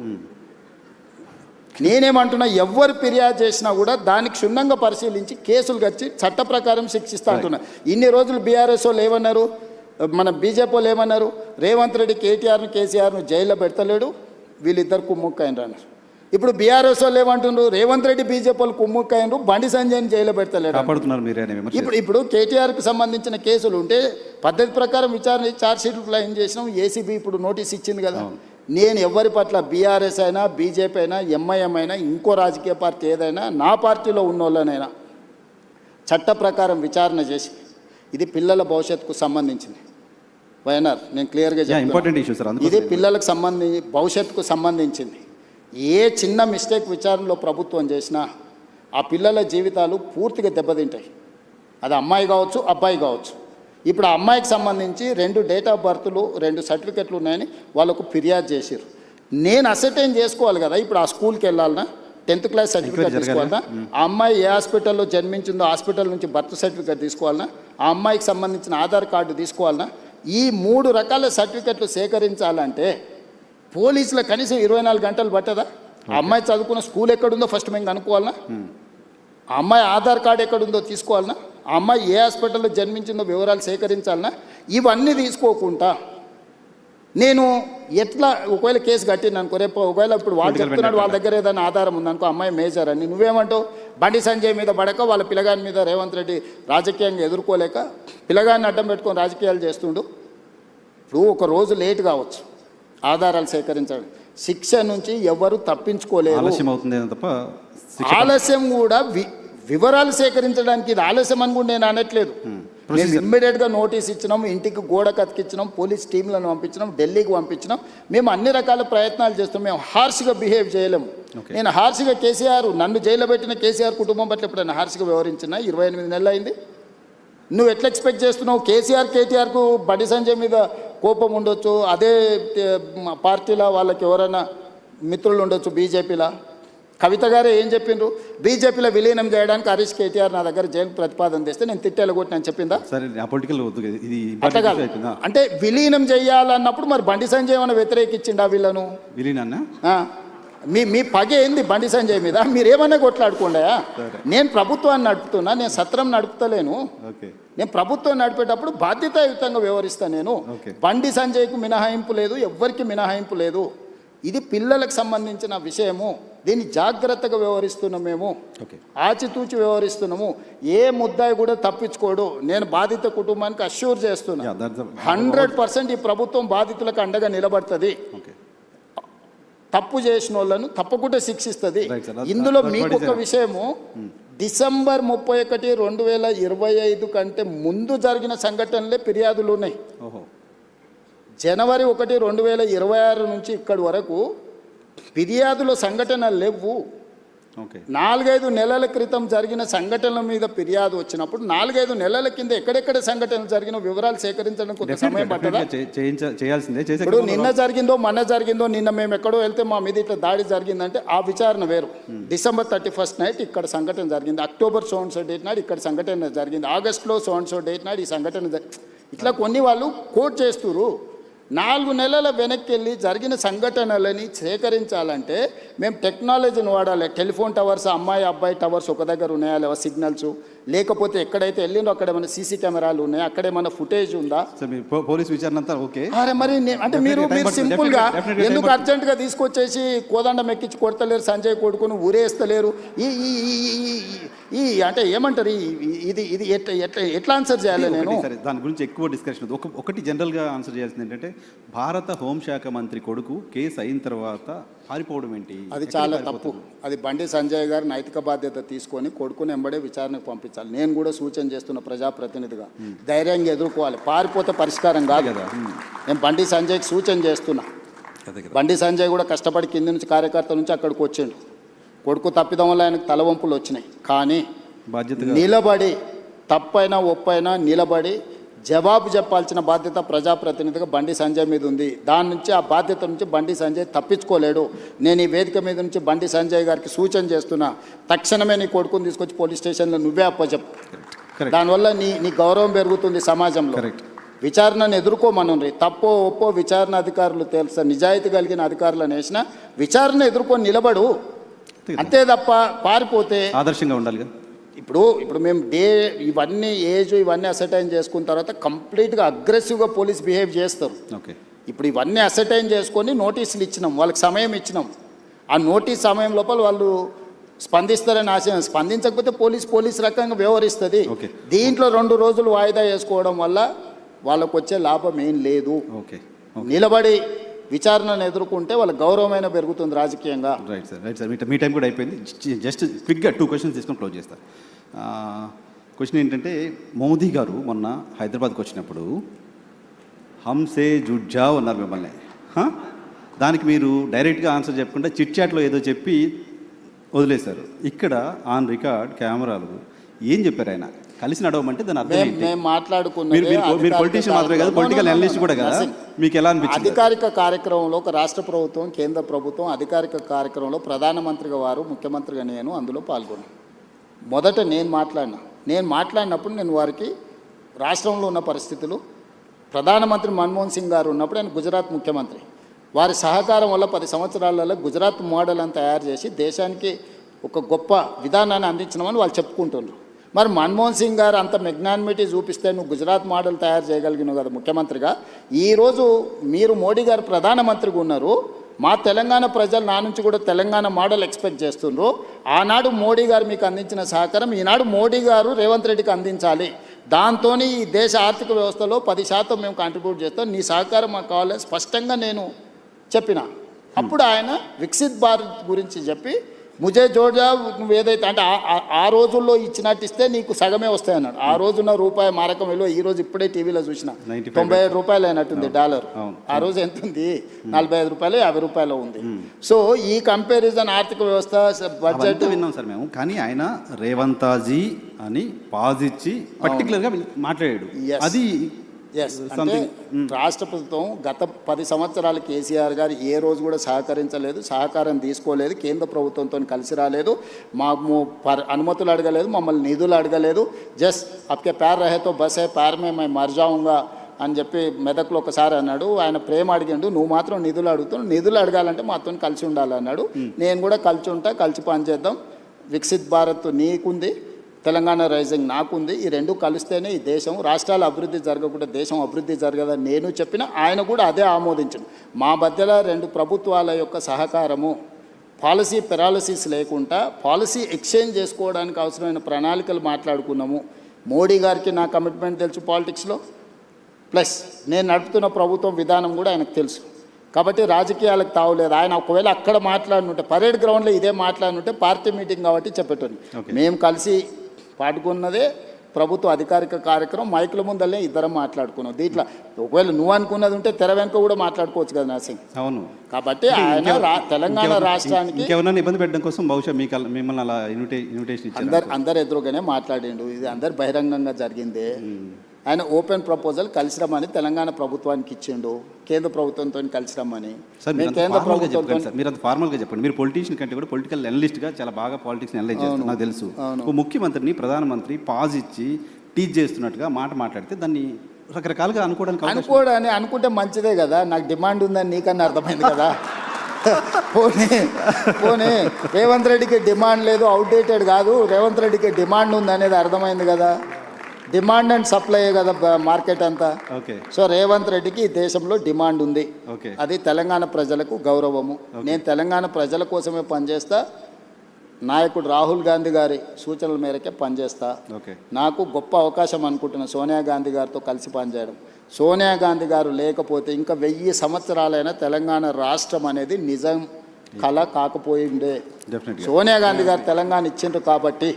నేనేమంటున్నా, ఎవరు ఫిర్యాదు చేసినా కూడా దానికి క్షుణ్ణంగా పరిశీలించి కేసులు కచ్చి చట్ట ప్రకారం శిక్షిస్తా అంటున్నా. ఇన్ని రోజులు బీఆర్ఎస్ వాళ్ళు ఏమన్నారు, మన బీజేపీ వాళ్ళు ఏమన్నారు, రేవంత్ రెడ్డి కేటీఆర్ను కేసీఆర్ను జైల్లో పెడతలేడు, వీళ్ళిద్దరు కుమ్ముక్కైనరు అన్నారు. ఇప్పుడు బీఆర్ఎస్ వాళ్ళు ఏమంటున్నారు, రేవంత్ రెడ్డి బీజేపీ వాళ్ళు కుమ్ముక్కైనరు, బండి సంజయ్ని జైల్లో పెడతలేడు. ఇప్పుడు కేటీఆర్కి సంబంధించిన కేసులు ఉంటే పద్ధతి ప్రకారం విచారణ ఛార్జ్షీట్లు క్లెయిమ్ చేసినాం. ఏసీబీ ఇప్పుడు నోటీస్ ఇచ్చింది కదా. నేను ఎవరి పట్ల బీఆర్ఎస్ అయినా, బీజేపీ అయినా, ఎంఐఎం అయినా, ఇంకో రాజకీయ పార్టీ ఏదైనా, నా పార్టీలో ఉన్న వాళ్ళనైనా చట్ట ప్రకారం విచారణ చేసి, ఇది పిల్లల భవిష్యత్తుకు సంబంధించింది. వైఎన్ఆర్ నేను క్లియర్గా చెప్తాను, ఇది పిల్లలకు భవిష్యత్తుకు సంబంధించింది. ఏ చిన్న మిస్టేక్ విచారణలో ప్రభుత్వం చేసినా ఆ పిల్లల జీవితాలు పూర్తిగా దెబ్బతింటాయి. అది అమ్మాయి కావచ్చు, అబ్బాయి కావచ్చు. ఇప్పుడు ఆ అమ్మాయికి సంబంధించి 2 డేట్ ఆఫ్ బర్త్లు, 2 సర్టిఫికెట్లు ఉన్నాయని వాళ్ళకు ఫిర్యాదు చేశారు. నేను అసర్టైన్ చేసుకోవాలి కదా. ఇప్పుడు ఆ స్కూల్కి వెళ్ళాలన్నా, 10th క్లాస్ సర్టిఫికేట్ తీసుకోవాలన్నా, ఆ అమ్మాయి ఏ హాస్పిటల్లో జన్మించిందో హాస్పిటల్ నుంచి బర్త్ సర్టిఫికేట్ తీసుకోవాలన్నా, ఆ అమ్మాయికి సంబంధించిన ఆధార్ కార్డు తీసుకోవాలన్నా, ఈ 3 రకాల సర్టిఫికెట్లు సేకరించాలంటే పోలీసులకు కనీసం 24 గంటలు పట్టదా? ఆ అమ్మాయి చదువుకున్న స్కూల్ ఎక్కడుందో ఫస్ట్ మేము కనుక్కోవాలన్నా, ఆ అమ్మాయి ఆధార్ కార్డు ఎక్కడుందో తీసుకోవాలన్నా, ఆ అమ్మాయి ఏ హాస్పిటల్లో జన్మించిందో వివరాలు సేకరించాలన్నా, ఇవన్నీ తీసుకోకుండా నేను ఎట్లా ఒకవేళ కేసు కట్టిన అనుకో, రేపు ఒకవేళ ఇప్పుడు వాళ్ళు చెప్తున్నాడు వాళ్ళ దగ్గర ఏదైనా ఆధారం ఉందనుకో, అమ్మాయి మేజర్ అని, నువ్వేమంటావు? బండి సంజయ్ మీద పడక వాళ్ళ పిల్లగాని మీద రేవంత్ రెడ్డి రాజకీయంగా ఎదుర్కోలేక పిల్లగాన్ని అడ్డం పెట్టుకొని రాజకీయాలు చేస్తుండు. ఇప్పుడు ఒక రోజు లేట్ కావచ్చు ఆధారాలు సేకరించడం, శిక్ష నుంచి ఎవరు తప్పించుకోలేరు. ఆలస్యం కూడా వివరాలు సేకరించడానికి ఇది ఆలస్యం అని కూడా నేను అనట్లేదు. మేము ఇమ్మీడియట్గా నోటీస్ ఇచ్చినాం, ఇంటికి గోడ కతికిచ్చినాం, పోలీస్ టీంలను పంపించినాం, ఢిల్లీకి పంపించినాం. మేము అన్ని రకాల ప్రయత్నాలు చేస్తాం. మేము హార్ష్గా బిహేవ్ చేయలేము. నేను హార్ష్గా కేసీఆర్, నన్ను జైల్లో పెట్టిన కేసీఆర్ కుటుంబం పట్ల ఎప్పుడైనా హార్ష్గా వ్యవహరించిన? 28 నెలలు అయింది. నువ్వు ఎట్లా ఎక్స్పెక్ట్ చేస్తున్నావు? కేటీఆర్కు బండి సంజయ్ మీద కోపం ఉండొచ్చు, అదే పార్టీలో వాళ్ళకి ఎవరైనా మిత్రులు ఉండొచ్చు, బీజేపీలో. కవిత గారే ఏం చెప్పిండ్రు? బీజేపీలో విలీనం చేయడానికి హరీష్ కేటీఆర్ నా దగ్గర జైలు ప్రతిపాదన తెస్తే నేను తిట్టేలా కొట్టి నేను చెప్పిందా? అట్లా కాదు. అంటే విలీనం చేయాలన్నప్పుడు మరి బండి సంజయ్ ఏమైనా వ్యతిరేకించిండా వీళ్ళను? మీ పగ ఏంది బండి సంజయ్ మీద? మీరు ఏమన్నా కొట్లాడుకోండా? నేను ప్రభుత్వాన్ని నడుపుతున్నా, నేను సత్రం నడుపుతలేను. నేను ప్రభుత్వం నడిపేటప్పుడు బాధ్యతాయుతంగా వ్యవహరిస్తాను. నేను బండి సంజయ్కు మినహాయింపు లేదు, ఎవ్వరికి మినహాయింపు లేదు. ఇది పిల్లలకు సంబంధించిన విషయము. దీన్ని జాగ్రత్తగా వ్యవహరిస్తున్నాం, మేము ఆచితూచి వ్యవహరిస్తున్నాము. ఏ ముద్దాయి కూడా తప్పించుకోడు. నేను బాధిత కుటుంబానికి అష్యూర్ చేస్తున్నా, 100% ఈ ప్రభుత్వం బాధితులకు అండగా నిలబడుతుంది. తప్పు చేసిన వాళ్ళను తప్పకుండా శిక్షిస్తుంది. ఇందులో మీకు ఒక విషయము, డిసెంబర్ 31, 2025 కంటే ముందు జరిగిన సంఘటనలే ఫిర్యాదులు ఉన్నాయి. జనవరి 1, 2026 నుంచి ఇక్కడి వరకు ఫిర్యాదుల సంఘటనలు లేవు. 4-5 నెలల క్రితం జరిగిన సంఘటనల మీద ఫిర్యాదు వచ్చినప్పుడు 4-5 నెలల కింద ఎక్కడెక్కడ సంఘటనలు జరిగిన వివరాలు సేకరించడం కొంత సమయం పట్టదా? ఇప్పుడు నిన్న జరిగిందో మొన్న జరిగిందో, నిన్న మేము ఎక్కడో వెళ్తే మా మీద ఇట్లా దాడి జరిగిందంటే ఆ విచారణ వేరు. December 31 నైట్ ఇక్కడ సంఘటన జరిగింది, October so and so date నాడు ఇక్కడ సంఘటన జరిగింది, ఆగస్టులో so and so డేట్ నాడు ఈ సంఘటన ఇట్లా కొన్ని వాళ్ళు కోట్ చేస్తున్నారు. 4 నెలల వెనక్కి వెళ్ళి జరిగిన సంఘటనలని సేకరించాలంటే మేము టెక్నాలజీని వాడాలి. టెలిఫోన్ టవర్స్, అమ్మాయి అబ్బాయి టవర్స్ ఒక దగ్గర ఉన్నాయా లేవా సిగ్నల్స్, లేకపోతే ఎక్కడైతే వెళ్ళిందో అక్కడ ఏమైనా సీసీ కెమెరాలు ఉన్నాయా, అక్కడ ఏమైనా ఫుటేజ్ ఉందా? పోలీస్ విచారణ అంతా ఓకే. అరే మరి అంటే మీరు సింపుల్గా ఎందుకు అర్జెంటుగా తీసుకొచ్చేసి కోదండం ఎక్కించి కొడతలేరు, సంజయ్ కొడుకుని ఊరేస్తలేరు? ఈ అంటే ఏమంటారు, ఇది ఇది ఎట్లా ఆన్సర్ చేయాలి? నేను దాని గురించి ఎక్కువ డిస్కషన్. ఒకటి జనరల్గా ఆన్సర్ చేయాల్సింది ఏంటంటే, భారత హోంశాఖ మంత్రి కొడుకు కేసు అయిన తర్వాత పారిపోవడం ఏంటి? అది చాలా తప్పు. అది బండి సంజయ్ గారు నైతిక బాధ్యత తీసుకొని కొడుకుని ఎంబడే విచారణకు పంపించాలి. నేను కూడా సూచన చేస్తున్న ప్రజాప్రతినిధిగా ధైర్యంగా ఎదుర్కోవాలి. పారిపోతే పరిష్కారం కాదు కదా. నేను బండి సంజయ్కి సూచన చేస్తున్నా. బండి సంజయ్ కూడా కష్టపడి కింది నుంచి కార్యకర్త నుంచి అక్కడికి వచ్చిండు. కొడుకు తప్పిదం వల్ల ఆయనకు తలవంపులు వచ్చినాయి. కానీ నిలబడి తప్పైనా ఒప్పైనా నిలబడి జవాబు చెప్పాల్సిన బాధ్యత ప్రజాప్రతినిధిగా బండి సంజయ్ మీద ఉంది. దాని నుంచి ఆ బాధ్యత నుంచి బండి సంజయ్ తప్పించుకోలేడు. నేను ఈ వేదిక మీద నుంచి బండి సంజయ్ గారికి సూచన చేస్తున్నా, తక్షణమే నీ కొడుకుని తీసుకొచ్చి పోలీస్ స్టేషన్లో నువ్వే అప్పచెప్పు. దానివల్ల నీ గౌరవం పెరుగుతుంది సమాజంలో. విచారణను ఎదుర్కోమనండి. తప్పో ఒప్పో విచారణ అధికారులు తెలుసా, నిజాయితీ కలిగిన అధికారులను వేసిన విచారణ ఎదుర్కొని నిలబడు. అంతే తప్ప పారిపోతే ఆదర్శంగా ఉండాలి. ఇప్పుడు మేము ఇవన్నీ ఇవన్నీ అసర్టైన్ చేసుకున్న తర్వాత కంప్లీట్గా అగ్రెసివ్గా పోలీస్ బిహేవ్ చేస్తారు. ఇప్పుడు ఇవన్నీ అసర్టైన్ చేసుకొని నోటీసులు ఇచ్చినాం, వాళ్ళకి సమయం ఇచ్చినాం. ఆ నోటీస్ సమయం లోపల వాళ్ళు స్పందిస్తారని ఆశ, స్పందించకపోతే పోలీస్ రకంగా వ్యవహరిస్తుంది. దీంట్లో 2 రోజులు వాయిదా వేసుకోవడం వల్ల వాళ్ళకు వచ్చే లాభం ఏం లేదు. నిలబడి విచారణను ఎదుర్కొంటే వాళ్ళ గౌరవమైన పెరుగుతుంది రాజకీయంగా. Right sir. మీ టైం కూడా అయిపోయింది. జస్ట్ క్విక్గా 2 క్వశ్చన్స్ తీసుకొని క్లోజ్ చేస్తారు. క్వశ్చన్ ఏంటంటే, మోదీ గారు మొన్న హైదరాబాద్కి వచ్చినప్పుడు హంసే జుడ్జావ్ అన్నారు మిమ్మల్ని. దానికి మీరు డైరెక్ట్గా ఆన్సర్ చెప్పకుండా చిట్ చాట్లో ఏదో చెప్పి వదిలేశారు. ఇక్కడ ఆన్ రికార్డ్ కెమెరాలు ఏం చెప్పారు ఆయన? కలిసి నడవమంటే దాని అర్థం ఏంటి? మేము మాట్లాడుకున్నదే మీరు అధికారిక పొలిటీషియన్ మాత్రమే కాదు, కార్యక్రమం. Political No, no, no, analyst no, కూడా కదా. nothing. మీకు ఎలా అనిపించింది? అధికారిక కార్యక్రమంలో ఒక రాష్ట్ర ప్రభుత్వం, కేంద్ర ప్రభుత్వం అధికారిక కార్యక్రమంలో ప్రధానమంత్రిగా వారు, ముఖ్యమంత్రిగా నేను అందులో పాల్గొన్నాను. మొదట నేను మాట్లాడినప్పుడు నేను వారికి రాష్ట్రంలో ఉన్న పరిస్థితులు, ప్రధానమంత్రి మన్మోహన్ సింగ్ గారు ఉన్నప్పుడు ఆయన గుజరాత్ ముఖ్యమంత్రి, వారి సహకారం వల్ల 10 సంవత్సరాలలో గుజరాత్ మోడల్ అని తయారు చేసి దేశానికి ఒక గొప్ప విధానాన్ని అందించినామని వాళ్ళు చెప్పుకుంటున్నారు. మరి మన్మోహన్ సింగ్ గారు అంత మెగ్నానిమిటీ చూపిస్తే నువ్వు గుజరాత్ మోడల్ తయారు చేయగలిగినావు కదా ముఖ్యమంత్రిగా. ఈరోజు మీరు మోడీ గారు ప్రధానమంత్రిగా ఉన్నారు, మా తెలంగాణ ప్రజలు నా నుంచి కూడా తెలంగాణ మోడల్ ఎక్స్పెక్ట్ చేస్తున్నారు. ఆనాడు మోడీ గారు మీకు అందించిన సహకారం ఈనాడు మోడీ గారు రేవంత్ రెడ్డికి అందించాలి. దాంతో ఈ దేశ ఆర్థిక వ్యవస్థలో 10% మేము కాంట్రిబ్యూట్ చేస్తాం, నీ సహకారం మాకు కావాలి స్పష్టంగా నేను చెప్పిన. అప్పుడు ఆయన వికసిత్ భారత్ గురించి చెప్పి ముజే జోజా నువ్వు ఏదైతే అంటే ఆ రోజుల్లో ఇచ్చినట్టు ఇస్తే నీకు సగమే వస్తాయి అన్నాడు. ఆ రోజున్న రూపాయి మారకం విలువ ఈ రోజు ఇప్పుడే టీవీలో చూసిన 97 రూపాయలు అయినట్టుంది డాలర్. ఆ రోజు ఎంత ఉంది? 45 రూపాయలు 50 రూపాయలు ఉంది. సో ఈ కంపారిజన్ ఆర్థిక వ్యవస్థ బడ్జెట్ విన్నాం సార్ మేము. కానీ ఆయన రేవంతాజీ అని పాజ్ ఇచ్చి పర్టికులర్గా మాట్లాడాడు. అది అంటే రాష్ట్ర ప్రభుత్వం గత 10 సంవత్సరాలు కేసీఆర్ గారు ఏ రోజు కూడా సహకరించలేదు, సహకారం తీసుకోలేదు, కేంద్ర ప్రభుత్వంతో కలిసి రాలేదు, మాకు అనుమతులు అడగలేదు, మమ్మల్ని నిధులు అడగలేదు. జస్ట్ అప్కే ప్యార్ రహేతో బస్ హై ప్యార్ మే మై మర్ జాऊंगा అని చెప్పి మెదక్లో ఒకసారి అన్నాడు. ఆయన ప్రేమ అడిగిండు, నువ్వు మాత్రం నిధులు అడుగుతున్నావు, నిధులు అడగాలంటే మాతో కలిసి ఉండాలన్నాడు. నేను కూడా కలిసి ఉంటా, కలిసి పనిచేద్దాం. వికసిత్ భారత్ నీకుంది, తెలంగాణ రైజింగ్ నాకుంది, ఈ రెండు కలిస్తేనే ఈ దేశం, రాష్ట్రాల అభివృద్ధి జరగకుండా దేశం అభివృద్ధి జరగదని నేను చెప్పిన, ఆయన కూడా అదే ఆమోదించను. మా మధ్యలో 2 ప్రభుత్వాల యొక్క సహకారము, పాలసీ పెరాలసిస్ లేకుండా పాలసీ ఎక్స్చేంజ్ చేసుకోవడానికి అవసరమైన ప్రణాళికలు మాట్లాడుకున్నాము. మోడీ గారికి నా కమిట్మెంట్ తెలుసు పాలిటిక్స్లో, ప్లస్ నేను నడుపుతున్న ప్రభుత్వం విధానం కూడా ఆయనకు తెలుసు. కాబట్టి రాజకీయాలకు తావులేదు. ఆయన ఒకవేళ అక్కడ మాట్లాడినుంటే, పరేడ్ గ్రౌండ్లో ఇదే మాట్లాడినుంటే పార్టీ మీటింగ్ కాబట్టి చెప్పేటోని. మేము కలిసి పాడుకున్నదే ప్రభుత్వ అధికారిక కార్యక్రమం, మైకుల ముందలే ఇద్దరం మాట్లాడుకున్నాం. దీంట్లో ఒకవేళ నువ్వు అనుకున్నది ఉంటే తెర వెనుక కూడా మాట్లాడుకోవచ్చు కదా నర్సింగ్. అవును. కాబట్టి ఆయన తెలంగాణ రాష్ట్రానికి ఎవరైనా ఇబ్బంది పెట్టడం కోసం బహుశా మిమ్మల్ని అలా ఇన్విటేషన్ ఇచ్చారు. అందరు ఎదురుగానే మాట్లాడిండు, ఇది అందరు బహిరంగంగా జరిగిందే. ఆయన ఓపెన్ ప్రపోజల్ కలిసి రమ్మని తెలంగాణ ప్రభుత్వానికి ఇచ్చిండు, కేంద్ర ప్రభుత్వంతో కలిసి రమ్మని. కేంద్ర ప్రభుత్వం మీరు అది ఫార్మల్గా చెప్పండి. మీరు పొలిటీషియన్ కంటే కూడా పొలిటికల్ అనలిస్ట్గా చాలా బాగా పాలిటిక్స్ అనలైజ్ చేస్తారు, నాకు తెలుసు. ముఖ్యమంత్రిని ప్రధానమంత్రి పాజ్ ఇచ్చి టీచ్ చేస్తున్నట్టుగా మాట్లాడితే దాన్ని రకరకాలుగా అనుకుంటే మంచిదే కదా. నాకు డిమాండ్ ఉందని నీకన్నా అర్థమైంది కదా. పోనీ రేవంత్ రెడ్డికి డిమాండ్ లేదు, అవుట్డేటెడ్ కాదు, రేవంత్ రెడ్డికి డిమాండ్ ఉంది అనేది అర్థమైంది కదా. డిమాండ్ అండ్ సప్లై కదా మార్కెట్ అంతా. సో రేవంత్ రెడ్డికి ఈ దేశంలో డిమాండ్ ఉంది, అది తెలంగాణ ప్రజలకు గౌరవము. నేను తెలంగాణ ప్రజల కోసమే పనిచేస్తా, నాయకుడు రాహుల్ గాంధీ గారి సూచనల మేరకే పనిచేస్తా. నాకు గొప్ప అవకాశం అనుకుంటున్నా సోనియా గాంధీ గారితో కలిసి పనిచేయడం. సోనియా గాంధీ గారు లేకపోతే ఇంకా 1000 సంవత్సరాలైనా తెలంగాణ రాష్ట్రం అనేది నిజం కళ కాకపోయిండే. సోనియా గాంధీ గారు తెలంగాణ ఇచ్చిండ్రు కాబట్టి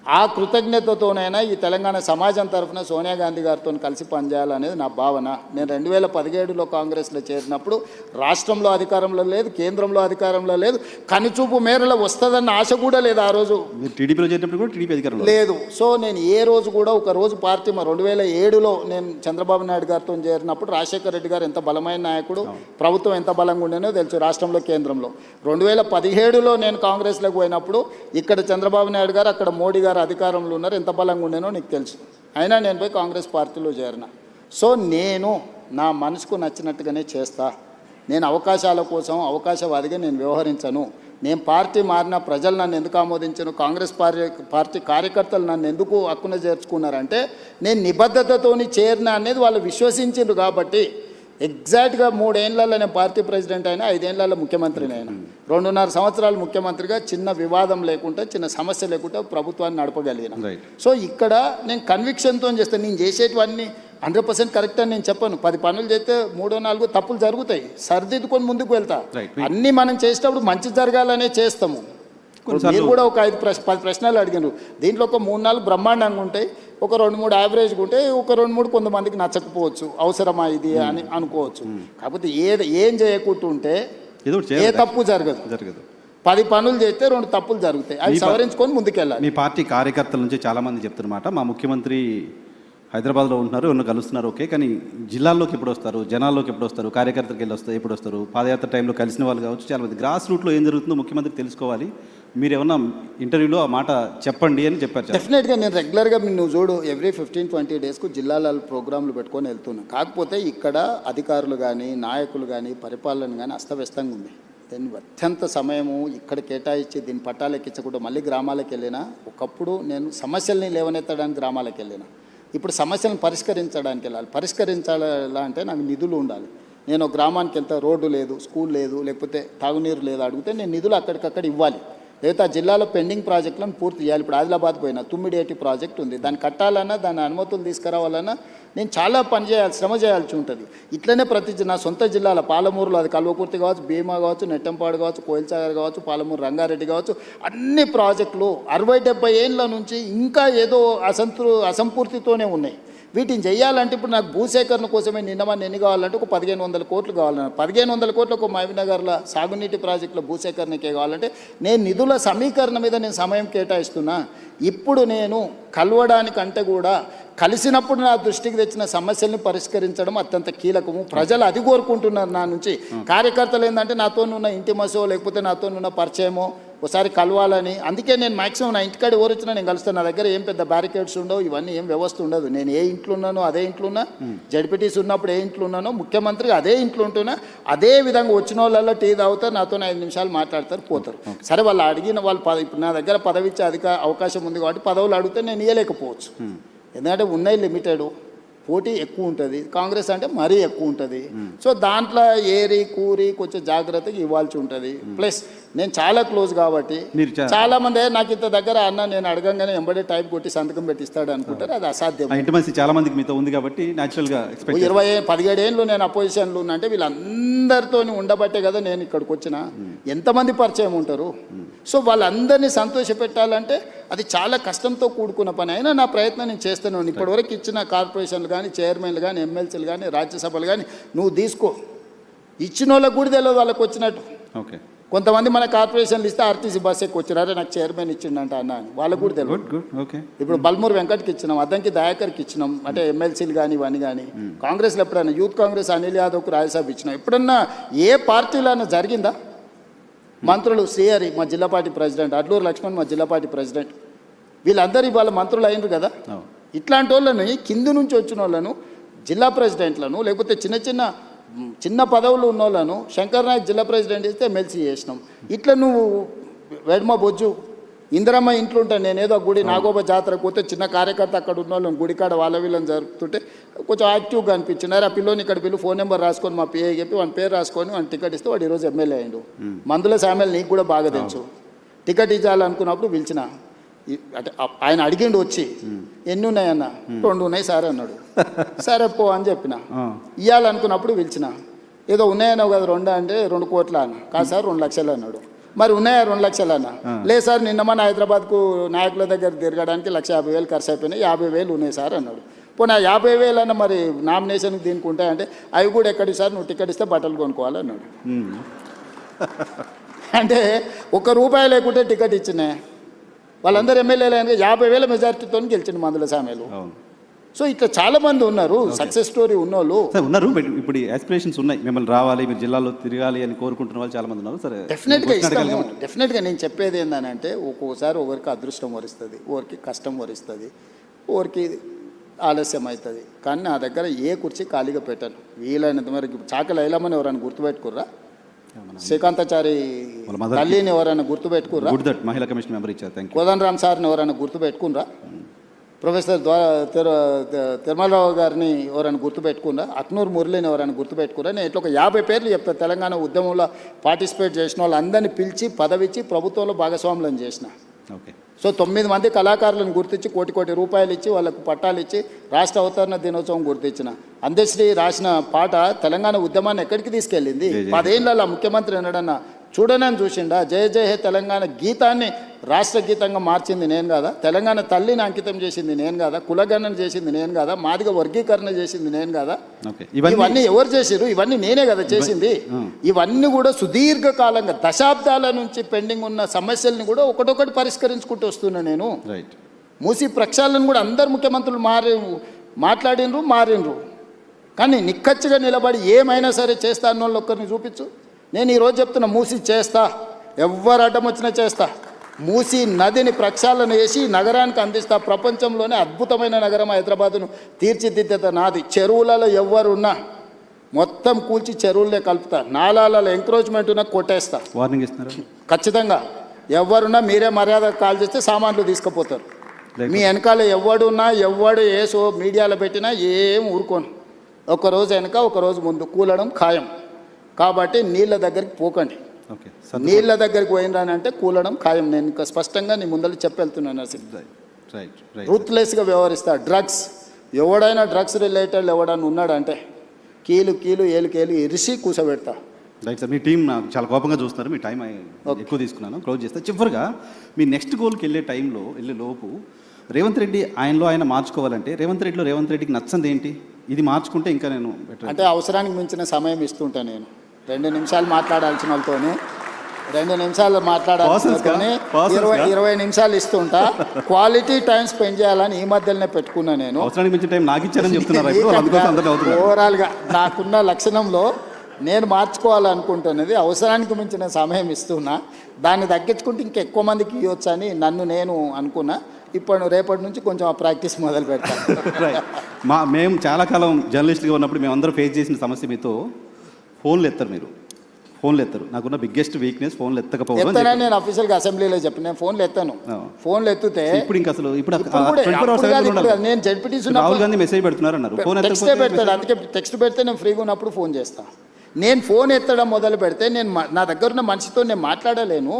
ఆ కృతజ్ఞతతోనైనా ఈ తెలంగాణ సమాజం తరఫున సోనియా గాంధీ గారితో కలిసి పనిచేయాలనేది నా భావన. నేను 2017లో కాంగ్రెస్లో చేరినప్పుడు రాష్ట్రంలో అధికారంలో లేదు, కేంద్రంలో అధికారంలో లేదు, కనుచూపు మేరలో వస్తుందన్న ఆశ కూడా లేదు ఆ రోజు. టీడీపీలో చేరినప్పుడు కూడా టీడీపీ అధికారంలో లేదు. సో నేను ఏ రోజు కూడా ఒక రోజు పార్టీ 2007లో నేను చంద్రబాబు నాయుడు గారితో చేరినప్పుడు రాజశేఖర రెడ్డి గారు ఎంత బలమైన నాయకుడు, ప్రభుత్వం ఎంత బలంగా ఉండేనో తెలుసు రాష్ట్రంలో, కేంద్రంలో. 2017లో నేను కాంగ్రెస్లోకి పోయినప్పుడు ఇక్కడ చంద్రబాబు నాయుడు గారు, అక్కడ మోడీ గారు అధికారంలో ఉన్నారు, ఎంత బలంగా ఉండేనో నీకు తెలుసు. అయినా నేను పోయి కాంగ్రెస్ పార్టీలో చేరిన. సో నేను నా మనసుకు నచ్చినట్టుగానే చేస్తా. నేను అవకాశాల కోసం అవకాశవాదిగా నేను వ్యవహరించను. నేను పార్టీ మారిన ప్రజలు నన్ను ఎందుకు ఆమోదించను, కాంగ్రెస్ పార్టీ కార్యకర్తలు నన్ను ఎందుకు హక్కున చేర్చుకున్నారంటే నేను నిబద్ధతతోని చేరిన అనేది వాళ్ళు విశ్వసించారు కాబట్టి. ఎగ్జాక్ట్గా 3 ఏళ్లలో నేను పార్టీ ప్రెసిడెంట్ అయినా, 5 ఏళ్లలో ముఖ్యమంత్రిని అయినా, 2.5 సంవత్సరాలు ముఖ్యమంత్రిగా చిన్న వివాదం లేకుండా, చిన్న సమస్య లేకుండా ప్రభుత్వాన్ని నడపగలిగిన. సో ఇక్కడ నేను కన్విక్షన్తో చేస్తాను. నేను చేసేటివన్నీ 100% కరెక్ట్ అని నేను చెప్పను. 10 పనులు చేస్తే 3-4 తప్పులు జరుగుతాయి, సరిదిద్దుకొని ముందుకు వెళ్తా. అన్నీ మనం చేసేటప్పుడు మంచి జరగాలనే చేస్తాము. మీరు కూడా ఒక 5-10 ప్రశ్నలు అడిగినారు, దీంట్లో ఒక 3-4 బ్రహ్మాండంగా ఉంటాయి, ఒక 2-3 యావరేజ్గా ఉంటాయి, ఒక 2-3 కొంతమందికి నచ్చకపోవచ్చు, అవసరమా ఇది అని అనుకోవచ్చు. కాకపోతే ఏం చేయకుంటుంటే ఏ తప్పు జరగదు. 10 పనులు చేస్తే 2 తప్పులు జరుగుతాయి, అవి సవరించుకొని ముందుకెళ్ళాలి. మీ పార్టీ కార్యకర్తల నుంచి చాలామంది చెప్తున్నమాట, మా ముఖ్యమంత్రి హైదరాబాద్లో ఉంటున్నారు, ఎవరు కలుస్తున్నారు, ఓకే, కానీ జిల్లాల్లోకి ఎప్పుడు వస్తారు, జనాల్లోకి ఎప్పుడు వస్తారు, కార్యకర్తలకు వెళ్ళి వస్తారు, ఎప్పుడు వస్తారు, పాదయాత్ర టైంలో కలిసిన వాళ్ళు కావచ్చు, చాలామంది గ్రాస్ రూట్లో ఏం జరుగుతుందో ముఖ్యమంత్రి తెలుసుకోవాలి, మీరు ఏమన్నా ఇంటర్వ్యూలో ఆ మాట చెప్పండి అని చెప్పారు. డెఫినెట్గా నేను రెగ్యులర్గా నువ్వు చూడు ఎవ్రీ 15-20 డేస్కు జిల్లాల ప్రోగ్రాంలు పెట్టుకొని వెళ్తున్నాను. కాకపోతే ఇక్కడ అధికారులు కానీ నాయకులు కానీ పరిపాలన కానీ అస్తవ్యస్తంగా ఉంది. దీన్ని అత్యంత సమయము ఇక్కడ కేటాయించి దీన్ని పట్టాలు ఎక్కించకుండా మళ్ళీ గ్రామాలకు వెళ్ళినా. ఒకప్పుడు నేను సమస్యల్ని లేవనెత్తడానికి గ్రామాలకు వెళ్ళినా, ఇప్పుడు సమస్యలను పరిష్కరించడానికి వెళ్ళాలి. పరిష్కరించాలా అంటే నాకు నిధులు ఉండాలి. నేను గ్రామానికి వెళ్తే రోడ్డు లేదు, స్కూల్ లేదు, లేకపోతే తాగునీరు లేదు అడిగితే నేను నిధులు అక్కడికక్కడ ఇవ్వాలి. లేకపోతే ఆ జిల్లాలో పెండింగ్ ప్రాజెక్టులను పూర్తి చేయాలి. ఇప్పుడు ఆదిలాబాద్ పోయినా తుమ్మిడేటి ప్రాజెక్ట్ ఉంది, దాన్ని కట్టాలన్నా దాని అనుమతులు తీసుకురావాలన్నా నేను చాలా పని చేయాలి, శ్రమ చేయాల్సి ఉంటుంది. ఇట్లనే ప్రతి నా సొంత జిల్లాల పాలమూరులో అది కల్వకుర్తి కావచ్చు, భీమా కావచ్చు, నెట్టంపాడు కావచ్చు, కోయిల్సాగర్ కావచ్చు, పాలమూరు రంగారెడ్డి కావచ్చు, అన్ని ప్రాజెక్టులు 60-70 ఏళ్ళ నుంచి ఇంకా ఏదో అసంపూర్తితోనే ఉన్నాయి. వీటిని చేయాలంటే ఇప్పుడు నాకు భూసేకరణ కోసమే నిన్నమని ఎన్ని కావాలంటే ఒక 1500 కోట్లు కావాలన్నారు. 1500 కోట్లు ఒక మహబూబ్నగర్లో సాగునీటి ప్రాజెక్టుల భూసేకరణకే కావాలంటే నేను నిధుల సమీకరణ మీద నేను సమయం కేటాయిస్తున్నా. ఇప్పుడు నేను కలవడానికంటే కూడా కలిసినప్పుడు నా దృష్టికి తెచ్చిన సమస్యల్ని పరిష్కరించడం అత్యంత కీలకము. ప్రజలు అది కోరుకుంటున్నారు నా నుంచి. కార్యకర్తలు ఏంటంటే నాతో ఉన్న ఇంటిమసో లేకపోతే నాతో ఉన్న పరిచయమో ఒకసారి కలవాలని. అందుకే నేను మ్యాక్సిమం నా ఇంటికాడ ఎవరు వచ్చినా నేను కలుస్తాను. నా దగ్గర ఏం పెద్ద బ్యారికేడ్స్ ఉండవు, ఇవన్నీ ఏం వ్యవస్థ ఉండదు. నేను ఏ ఇంట్లో ఉన్నానో అదే ఇంట్లో ఉన్నా, జడ్పీటీసీ ఉన్నప్పుడు ఏ ఇంట్లో ఉన్నానో ముఖ్యమంత్రి అదే ఇంట్లో ఉంటున్నా. అదే విధంగా వచ్చిన వాళ్ళల్లో టీ తాగుతారు, నాతో 5 నిమిషాలు మాట్లాడతారు, పోతారు. సరే వాళ్ళు అడిగిన వాళ్ళు ఇప్పుడు నా దగ్గర పదవి ఇచ్చే అవకాశం ఉంది కాబట్టి పదవులు అడిగితే నేను ఇవ్వలేకపోవచ్చు. ఎందుకంటే ఉన్నాయి లిమిటెడ్, పోటీ ఎక్కువ ఉంటుంది. కాంగ్రెస్ అంటే మరీ ఎక్కువ ఉంటుంది. సో దాంట్లో ఏరి కూరి కొంచెం జాగ్రత్తగా ఇవ్వాల్సి ఉంటుంది. ప్లస్ నేను చాలా క్లోజ్ కాబట్టి చాలా మంది నాకు ఇంత దగ్గర అన్న నేను అడగంగానే ఎంబడే టైప్ కొట్టి సంతకం పెట్టిస్తాడు అనుకుంటారు. అది అసాధ్యం. చాలా మందికి మీతో ఉంది కాబట్టి న్యాచురల్గా 17 ఏళ్ళు నేను అపోజిషన్లో ఉన్నా అంటే వీళ్ళందరితో ఉండబట్టే కదా నేను ఇక్కడికి వచ్చిన. ఎంతమంది పరిచయం ఉంటారు. సో వాళ్ళందరినీ సంతోషపెట్టాలంటే అది చాలా కష్టంతో కూడుకున్న పని. అయినా నా ప్రయత్నం నేను చేస్తున్నాను. ఇప్పటివరకు ఇచ్చిన కార్పొరేషన్లు కానీ, చైర్మన్లు కానీ, ఎమ్మెల్సీలు కానీ, రాజ్యసభలు కానీ నువ్వు తీసుకో. ఇచ్చిన వాళ్ళకు కూడా తెలియదు వాళ్ళకి వచ్చినట్టు. ఓకే, కొంతమంది మన కార్పొరేషన్లు ఇస్తే ఆర్టీసీ బస్ ఎక్కువ వచ్చినారే నాకు చైర్మన్ ఇచ్చిండంట అన్న అని వాళ్ళకు కూడా తెలియదు. ఇప్పుడు బల్మూరు వెంకట్కి ఇచ్చినాం, అద్దంకి దయాకర్కి ఇచ్చినాం, అంటే ఎమ్మెల్సీలు కానీ ఇవన్నీ కానీ. కాంగ్రెస్లో ఎప్పుడైనా యూత్ కాంగ్రెస్ అనిల్ యాదవ్కు రాజ్యసభ ఇచ్చినాం. ఎప్పుడన్నా ఏ పార్టీలో అయినా జరిగిందా? మంత్రులు శ్రీహరి మా జిల్లా పార్టీ ప్రెసిడెంట్, అడ్లూరు లక్ష్మణ్ మా జిల్లా పార్టీ ప్రెసిడెంట్, వీళ్ళందరూ ఇవాళ మంత్రులు అయినరు కదా. ఇట్లాంటి వాళ్ళని కింది నుంచి వచ్చిన వాళ్ళను జిల్లా ప్రెసిడెంట్లను లేకపోతే చిన్న పదవులు ఉన్న వాళ్ళను శంకర్ నాయక్ జిల్లా ప్రెసిడెంట్ ఇస్తే ఎమ్మెల్సీ చేసినాం. ఇట్లా నువ్వు వెడ్మ బొజ్జు ఇందిరమ్మ ఇంట్లో ఉంటాను నేను ఏదో గుడి నాగోబ జాతరకు పోతే చిన్న కార్యకర్త అక్కడ ఉన్న వాళ్ళని గుడికాడ వాళ్ళ వీళ్ళని జరుపుతుంటే కొంచెం యాక్టివ్గా అనిపించినారు. ఆ పిల్లోని ఇక్కడ పిల్లు ఫోన్ నెంబర్ రాసుకొని మా పిఏ చెప్పి వాని పేరు రాసుకొని వాని టికెట్ ఇస్తే వాడు ఈరోజు ఎమ్మెల్యే అయ్యిండు. మందుల సామెలు నీకు కూడా బాగా తెలుసు. టికెట్ ఇవ్వాలనుకున్నప్పుడు పిలిచిన అంటే ఆయన అడిగిండు వచ్చి ఎన్ని ఉన్నాయన్న 2 ఉన్నాయి సార్ అన్నాడు. సరే పో అని చెప్పిన. ఇవ్వాలనుకున్నప్పుడు పిలిచిన ఏదో ఉన్నాయన్నావు కదా 2 అంటే 2 కోట్ల అన్న. కాదు సార్ 2 లక్షలు అన్నాడు. మరి ఉన్నాయా 2 లక్షలు అన్న? లేదు సార్ నిన్న మన హైదరాబాద్కు నాయకుల దగ్గర తిరగడానికి 1,50,000 ఖర్చు అయిపోయినాయి, 50,000 ఉన్నాయి సార్ అన్నాడు. పోనీ 50,000 అన్న మరి నామినేషన్కి దీనికి ఉంటాయంటే అవి కూడా ఎక్కడికి సార్ నువ్వు టికెట్ ఇస్తే బట్టలు కొనుక్కోవాలన్నాడు. అంటే ₹1 లేకుంటే టికెట్ ఇచ్చినా వాళ్ళందరూ ఎమ్మెల్యేలు అయినా 50,000 మెజార్టీతో గెలిచిండు మందుల సామెలు. సో ఇట్లా చాలా మంది ఉన్నారు, సక్సెస్ స్టోరీ ఉన్నోళ్ళు ఉన్నారు. ఇప్పుడు ఆస్పిరేషన్స్ ఉన్నాయి, మిమ్మల్ని రావాలి మీరు జిల్లాలో తిరగాలి అని కోరుకుంటున్న వాళ్ళు చాలా మంది ఉన్నారు. సరే, డెఫినెట్గా నేను చెప్పేది ఏంటంటే ఒక్కోసారి ఒకరికి అదృష్టం వరిస్తుంది, ఒకరికి కష్టం వరిస్తుంది, ఒకరికి ఆలస్యం అవుతుంది. కానీ నా దగ్గర ఏ కుర్చీ ఖాళీగా పెట్టాను. వీలైనంత వరకు చాకలి ఐలమ్మని ఎవరైనా గుర్తుపెట్టుకుర్రా? శ్రీకాంతాచారి తల్లిని ఎవరైనా గుర్తుపెట్టుకుర్రా? మహిళా కమిషన్ మెంబర్ ఇచ్చారు. కోదండరామ్ సార్ని ఎవరైనా గుర్తుపెట్టుకున్నారా? ప్రొఫెసర్ తిరుమలరావు గారిని ఎవరైనా గుర్తుపెట్టుకున్నా? అక్నూరు మురళిని ఎవరైనా గుర్తుపెట్టుకున్నా? నేను ఇట్లా ఒక 50 పేర్లు చెప్తాను. తెలంగాణ ఉద్యమంలో పార్టిసిపేట్ చేసిన వాళ్ళందరినీ పిలిచి పదవిచ్చి ప్రభుత్వంలో భాగస్వాములను చేసిన. ఓకే. సో 9 మంది కళాకారులను గుర్తించి కోటి రూపాయలు ఇచ్చి వాళ్ళకు పట్టాలు ఇచ్చి రాష్ట్ర అవతరణ దినోత్సవం గుర్తించిన. అందశ్రీ రాసిన పాట తెలంగాణ ఉద్యమాన్ని ఎక్కడికి తీసుకెళ్ళింది? 10 ఏళ్ళ ముఖ్యమంత్రి ఎన్నడన్నా చూడనని చూసిండా? జయ జయ హే తెలంగాణ గీతాన్ని రాష్ట్ర గీతంగా మార్చింది నేను కదా, తెలంగాణ తల్లిని అంకితం చేసింది నేను కదా, కులగణన చేసింది నేను కదా, మాదిగ వర్గీకరణ చేసింది నేను కదా. ఓకే, ఇవన్నీ ఎవరు చేసిరు? ఇవన్నీ నేనే కదా చేసింది. ఇవన్నీ కూడా సుదీర్ఘకాలంగా దశాబ్దాల నుంచి పెండింగ్ ఉన్న సమస్యల్ని కూడా ఒకటొకటి పరిష్కరించుకుంటూ వస్తున్నా నేను. రైట్. మూసి ప్రక్షాళన కూడా అందరు ముఖ్యమంత్రులు మారిండ్రు. కానీ నిక్కచ్చిగా నిలబడి ఏమైనా సరే చేస్తా అన్న వాళ్ళు ఒక్కరిని చూపించు. నేను ఈరోజు చెప్తున్నా, మూసి చేస్తా, ఎవరు అడ్డం వచ్చినా చేస్తా. మూసి నదిని ప్రక్షాళన చేసి నగరానికి అందిస్తా. ప్రపంచంలోనే అద్భుతమైన నగరం హైదరాబాదును తీర్చిదిద్దేత నాది. చెరువులలో ఎవరున్నా మొత్తం కూల్చి చెరువులనే కలుపుతా. నాలాలలో ఎంక్రోచ్మెంట్ ఉన్నా కొట్టేస్తా. వార్నింగ్ ఇస్తున్నారు ఖచ్చితంగా. ఎవరున్నా మీరే మర్యాద కాల్ చేస్తే సామాన్లు తీసుకుపోతారు. మీ వెనకాల ఎవడున్నా ఎవడు ఏసో మీడియాలో పెట్టినా ఏం ఊరుకోను. ఒకరోజు వెనక ఒకరోజు ముందు కూలడం ఖాయం. కాబట్టి నీళ్ళ దగ్గరికి పోకండి. ఓకే, నీళ్ళ దగ్గరికి పోయినరానంటే కూలడం ఖాయం. నేను ఇంకా స్పష్టంగా నీ ముందర చెప్పెళ్తున్నాను. రైట్. రూత్లెస్గా వ్యవహరిస్తా. డ్రగ్స్ ఎవడైనా డ్రగ్స్ రిలేటెడ్ ఎవడన్నా ఉన్నాడంటే కీలు ఏలు ఇరిసి కూసబెడతా. రైట్ సార్, మీ టీం నాకు చాలా కోపంగా చూస్తున్నారు. మీ టైం ఎక్కువ తీసుకున్నాను, క్లోజ్ చేస్తా. చివరిగా మీ నెక్స్ట్ గోల్కి వెళ్ళే లోపు రేవంత్ రెడ్డి ఆయన మార్చుకోవాలంటే రేవంత్ రెడ్డికి నచ్చంది ఏంటి? ఇది మార్చుకుంటే ఇంకా నేను బెటర్ అంటే అవసరానికి మించిన సమయం ఇస్తుంటా. నేను 2 నిమిషాలు మాట్లాడాల్సిన వాళ్ళతోనే 2 నిమిషాలు మాట్లాడాల్సిన 20 నిమిషాలు ఇస్తుంటా. క్వాలిటీ టైం స్పెండ్ చేయాలని ఈ మధ్యలోనే పెట్టుకున్నా నేను. అవసరానికి మించిన టైం నాకు ఇచ్చారని చెప్తున్నారు. ఓవరాల్గా నాకున్న లక్షణంలో నేను మార్చుకోవాలనుకుంటున్నది అవసరానికి మించిన సమయం ఇస్తున్నా. దాన్ని తగ్గించుకుంటే ఇంకెక్కువ మందికి ఇవ్వచ్చు అని నేను అనుకున్నా. ఇప్పుడు రేపటి నుంచి కొంచెం ఆ ప్రాక్టీస్ మొదలు పెడతాను. మేము చాలా కాలం జర్నలిస్ట్గా ఉన్నప్పుడు మేమందరం ఫేస్ చేసిన సమస్య మీతో ఫోన్లు ఎత్తరు. నాకున్న బిగ్గెస్ట్ వీక్నెస్ ఫోన్లు ఎత్తకపోవడం. నేను అఫీషియల్గా అసెంబ్లీలో చెప్పి నేను ఫోన్లు ఎత్తాను. ఫోన్లు ఎత్తితే ఇప్పుడు ఇంకా అసలు నేను జడ్పీటీసీ రాహుల్ గాంధీ మెసేజ్ పెడుతున్నారు అన్నారు. టెక్స్ట్ పెడతాడు. అందుకే టెక్స్ట్ పెడితే నేను ఫ్రీగా ఉన్నప్పుడు ఫోన్ చేస్తాను. నేను ఫోన్ ఎత్తడం మొదలు పెడితే నా దగ్గర ఉన్న మనిషితో నేను మాట్లాడలేను.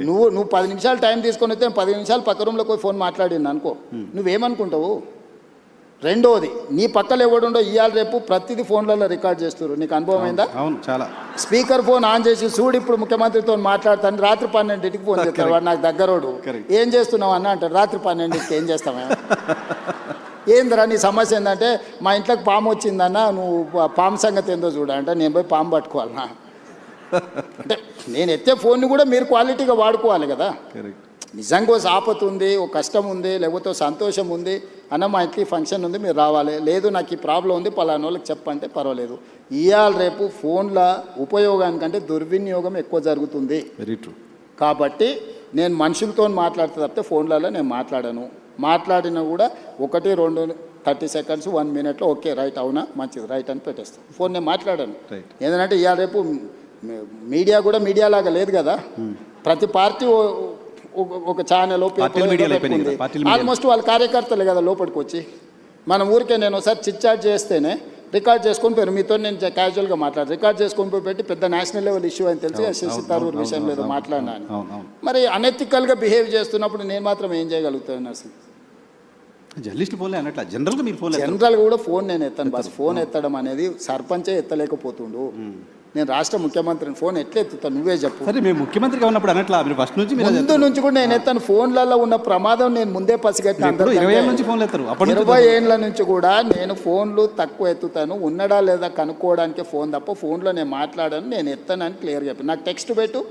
నువ్వు 10 నిమిషాలు టైం తీసుకొని వస్తే 10 నిమిషాలు పక్క రూమ్లోకి పోయి ఫోన్ మాట్లాడింది అనుకో, నువ్వేమనుకుంటావు? రెండోది, నీ పక్కన ఎవడుండో ఇవాళ రేపు ప్రతిదీ ఫోన్లలో రికార్డ్ చేస్తారు. నీకు అనుభవం అయిందా? అవును, చాలా. స్పీకర్ ఫోన్ ఆన్ చేసి చూడు ఇప్పుడు ముఖ్యమంత్రితో మాట్లాడతాను. రాత్రి 12ంటికి ఫోన్ చేస్తాడు వాడు, నాకు దగ్గరోడు. ఏం చేస్తున్నావు అన్న అంటాడు. రాత్రి 12ంటికి ఏం చేస్తావా? ఏందిరా నీ సమస్య ఏంటంటే మా ఇంట్లోకి పాము వచ్చిందన్న, నువ్వు పాము సంగతి ఏందో చూడ అంటే నేను పోయి పాము పట్టుకోవాలన్నా. అంటే నేను ఎత్తే ఫోన్ని కూడా మీరు క్వాలిటీగా వాడుకోవాలి కదా. నిజంగా ఓ ఆపత్తు ఉంది, ఓ కష్టం ఉంది, లేకపోతే సంతోషం ఉంది అన్న, మా ఇంటికి ఫంక్షన్ ఉంది మీరు రావాలి, లేదు నాకు ఈ ప్రాబ్లం ఉంది పలానా వాళ్ళకి చెప్పంటే పర్వాలేదు. ఇవాళ రేపు ఫోన్ల ఉపయోగానికంటే దుర్వినియోగం ఎక్కువ జరుగుతుంది. Very true. కాబట్టి నేను మనుషులతో మాట్లాడితే తప్పితే ఫోన్లలో నేను మాట్లాడాను. మాట్లాడినా కూడా 1, 2, 30 సెకండ్స్ 1 మినిట్లో ఓకే రైట్ అవునా మంచిది రైట్ అని పెట్టేస్తాను. ఫోన్ నేను మాట్లాడాను. ఏంటంటే ఇవాళ రేపు మీడియా కూడా మీడియా లాగా లేదు కదా. ప్రతి పార్టీ ఒక ఛానల్ ఆల్మోస్ట్ వాళ్ళ కార్యకర్తలే కదా లోపలికి వచ్చి. మన ఊరికే నేను ఒకసారి చిట్చాట్ చేస్తేనే రికార్డ్ చేసుకొని పోయారు. మీతో నేను క్యాజువల్గా మాట్లాడు రికార్డ్ చేసుకొని పోయి పెట్టి పెద్ద నేషనల్ లెవెల్ ఇష్యూ అని తెలిసి శశి తరూర్ విషయంలో ఏదో మాట్లాడినాను. మరి అనెథికల్గా బిహేవ్ చేస్తున్నప్పుడు నేను మాత్రం ఏం చేయగలుగుతాను? అసలు జర్నలిస్ట్ ఫోన్లే అన్నట్ల జనరల్గా కూడా ఫోన్ నేను ఎత్తాను. బస్ ఫోన్ ఎత్తడం అనేది సర్పంచే ఎత్తలేకపోతుండు. నేను రాష్ట్ర ముఖ్యమంత్రిని ఫోన్ ఎట్లా ఎత్తుతాను నువ్వే చెప్పు. సరే మేము ముఖ్యమంత్రిగా ఉన్నప్పుడు అన్నట్లా మీరు ఫస్ట్ నుంచి ముందు నుంచి కూడా నేను ఎత్తాను. ఫోన్లలో ఉన్న ప్రమాదం నేను ముందే పసిగట్టిన. 20 ఏళ్ళ నుంచి కూడా నేను ఫోన్లు తక్కువ ఎత్తుతాను. ఉన్నడా లేదా కనుక్కోవడానికి ఫోన్ తప్ప ఫోన్లో నేను మాట్లాడాను, నేను ఎత్తానని క్లియర్గా చెప్పి. నాకు టెక్స్ట్ పెట్టు,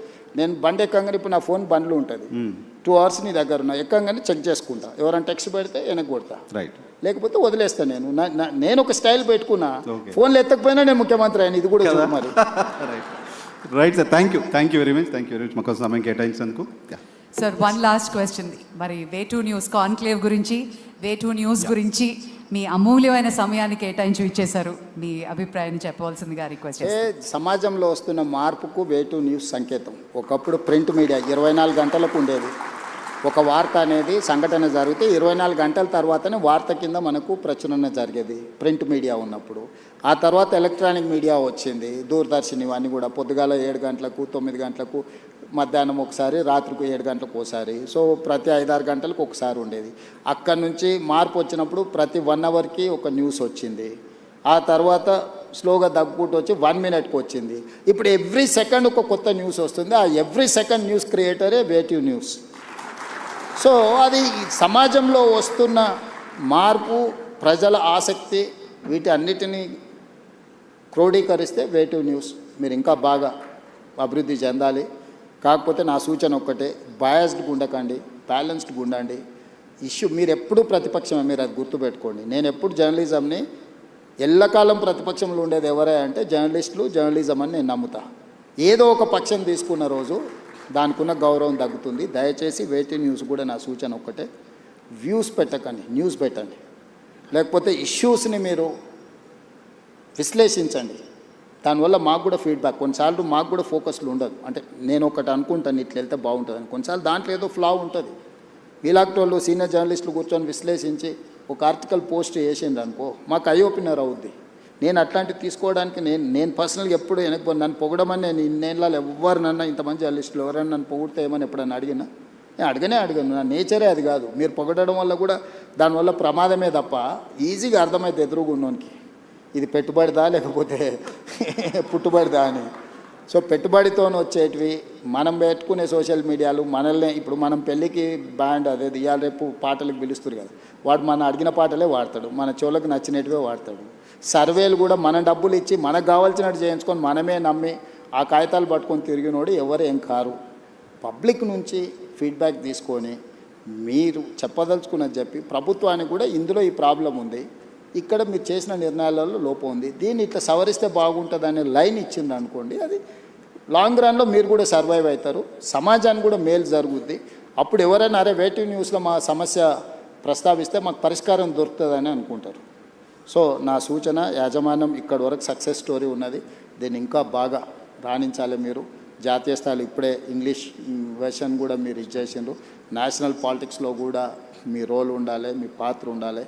నేను బండి ఎక్కంగానే ఇప్పుడు నా ఫోన్ బండ్లు ఉంటుంది 2 అవర్స్ నీ దగ్గర ఉన్నా ఎక్కంగానే చెక్ చేసుకుంటా. ఎవరైనా టెక్స్ట్ పెడితే వెనక్కి కొడతా, లేకపోతే వదిలేస్తాను. నేను ఒక స్టైల్ పెట్టుకున్నా. ఫోన్లు ఎత్తకపోయినా నేను ముఖ్యమంత్రి అయిన ఇది కూడా చూడు మరి. Right sir, thank you very much మాకు సమయం కేటాయించినందుకు. Sir, 1 last question. మరి వే2 న్యూస్ కాన్క్లేవ్ గురించి, వే2 న్యూస్ గురించి మీ అమూల్యమైన సమయాన్ని కేటాయించి ఇచ్చేశారు. మీ అభిప్రాయాన్ని చెప్పవలసిందిగా రిక్వెస్ట్ చేస్తాను. సమాజంలో వస్తున్న మార్పుకు వే2 న్యూస్ సంకేతం. ఒకప్పుడు ప్రింట్ మీడియా 24 గంటలకు ఉండేది. ఒక వార్త అనేది సంఘటన జరిగితే 24 గంటల తర్వాతనే వార్త కింద మనకు ప్రచురణ జరిగేది ప్రింట్ మీడియా ఉన్నప్పుడు. ఆ తర్వాత ఎలక్ట్రానిక్ మీడియా వచ్చింది, దూరదర్శన్ ఇవన్నీ కూడా. పొద్దుగాల 7 గంటలకు 9 గంటలకు, మధ్యాహ్నం ఒకసారి, రాత్రికి 7 గంటలకు ఒకసారి. సో ప్రతి 5-6 గంటలకు ఒకసారి ఉండేది. అక్కడి నుంచి మార్పు వచ్చినప్పుడు ప్రతి 1 అవర్కి ఒక న్యూస్ వచ్చింది. ఆ తర్వాత స్లోగా తగ్గుకుంటూ వచ్చి 1 మినిట్కి వచ్చింది. ఇప్పుడు ఎవ్రీ సెకండ్ ఒక కొత్త న్యూస్ వస్తుంది. ఆ ఎవ్రీ సెకండ్ న్యూస్ క్రియేటరే వే2 న్యూస్. సో అది సమాజంలో వస్తున్న మార్పు, ప్రజల ఆసక్తి, వీటి అన్నిటినీ క్రోడీకరిస్తే వేటివ్ న్యూస్ మీరు ఇంకా బాగా అభివృద్ధి చెందాలి. కాకపోతే నా సూచన ఒక్కటే, బయాస్డ్గా ఉండకండి, బ్యాలెన్స్డ్గా ఉండండి. ఇష్యూ మీరు ఎప్పుడూ ప్రతిపక్షమే, మీరు అది గుర్తుపెట్టుకోండి. నేను ఎప్పుడు జర్నలిజంని ఎల్లకాలం ప్రతిపక్షంలో ఉండేది ఎవరే అంటే జర్నలిస్టులు, జర్నలిజం అని నేను నమ్ముతా. ఏదో ఒక పక్షం తీసుకున్న రోజు దానికి ఉన్న గౌరవం తగ్గుతుంది. దయచేసి వేటివ్ న్యూస్ కూడా నా సూచన ఒక్కటే, వ్యూస్ పెట్టకండి, న్యూస్ పెట్టండి. లేకపోతే ఇష్యూస్ని మీరు విశ్లేషించండి. దానివల్ల మాకు కూడా ఫీడ్బ్యాక్, కొన్నిసార్లు మాకు కూడా ఫోకస్లు ఉండదు. అంటే నేను ఒకటి అనుకుంటాను ఇట్లా వెళ్తే బాగుంటుందని, కొన్నిసార్లు దాంట్లో ఏదో ఫ్లా ఉంటుంది. ఇలాంటి వాళ్ళు సీనియర్ జర్నలిస్టులు కూర్చొని విశ్లేషించి ఒక ఆర్టికల్ పోస్ట్ చేసిండ్రు అనుకో, మాకు ఐ ఓపెనర్ అవుద్ది. నేను అట్లాంటివి తీసుకోవడానికి నేను పర్సనల్గా ఎప్పుడు వెనక్కి నన్ను పొగడమని నేను ఇన్నేళ్ళలో ఎవరినన్నా ఇంతమంది జర్నలిస్టులు ఎవరైనా నన్ను పొగిడితే ఏమని ఎప్పుడన్నా అడిగినా నేను అడగను. నా నేచరే అది కాదు. మీరు పొగడడం వల్ల కూడా దానివల్ల ప్రమాదమే తప్ప ఈజీగా అర్థమైతే ఎదురుగున్నోనికి ఇది పెట్టుబడిదా లేకపోతే పుట్టుబడిదా అని. సో పెట్టుబడితో వచ్చేటివి మనం పెట్టుకునే సోషల్ మీడియాలు మనల్ని, ఇప్పుడు మనం పెళ్ళికి బ్యాండ్ అదే ఇవాళ రేపు పాటలకు పిలుస్తారు కదా, వాడు మన అడిగిన పాటలే వాడతాడు, మన చెవులకు నచ్చినట్టువే వాడతాడు. సర్వేలు కూడా మన డబ్బులు ఇచ్చి మనకు కావాల్సినట్టు చేయించుకొని మనమే నమ్మి ఆ కాగితాలు పట్టుకొని తిరిగినోడు ఎవరు ఏం కారు. పబ్లిక్ నుంచి ఫీడ్బ్యాక్ తీసుకొని మీరు చెప్పదలుచుకున్నది చెప్పి ప్రభుత్వానికి కూడా ఇందులో ఈ ప్రాబ్లం ఉంది, ఇక్కడ మీరు చేసిన నిర్ణయాలలో లోపం ఉంది, దీన్ని ఇట్లా సవరిస్తే బాగుంటుంది అనే లైన్ ఇచ్చింది అనుకోండి, అది లాంగ్ రన్లో మీరు కూడా సర్వైవ్ అవుతారు, సమాజానికి కూడా మేలు జరుగుద్ది. అప్పుడు ఎవరైనా అరే వేటివ్ న్యూస్లో మా సమస్య ప్రస్తావిస్తే మాకు పరిష్కారం దొరుకుతుందని అనుకుంటారు. సో నా సూచన, యాజమాన్యం ఇక్కడి వరకు సక్సెస్ స్టోరీ ఉన్నది, దీన్ని ఇంకా బాగా రాణించాలి. మీరు జాతీయ స్థాయిలో ఇప్పుడే ఇంగ్లీష్ వెర్షన్ కూడా మీరు ఇచ్చేసిండ్రు, నేషనల్ పాలిటిక్స్లో కూడా మీ రోల్ ఉండాలి, మీ పాత్ర ఉండాలి.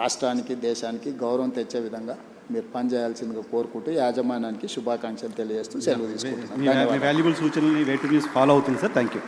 రాష్ట్రానికి, దేశానికి గౌరవం తెచ్చే విధంగా మీరు పనిచేయాల్సిందిగా కోరుకుంటూ యాజమాన్యానికి శుభాకాంక్షలు తెలియజేస్తూ సెలవు తీసుకుంటున్నాను. వాల్యుబుల్ సూచనల్ని వేటివ్ న్యూస్ ఫాలో అవుతుంది సార్. Thank you.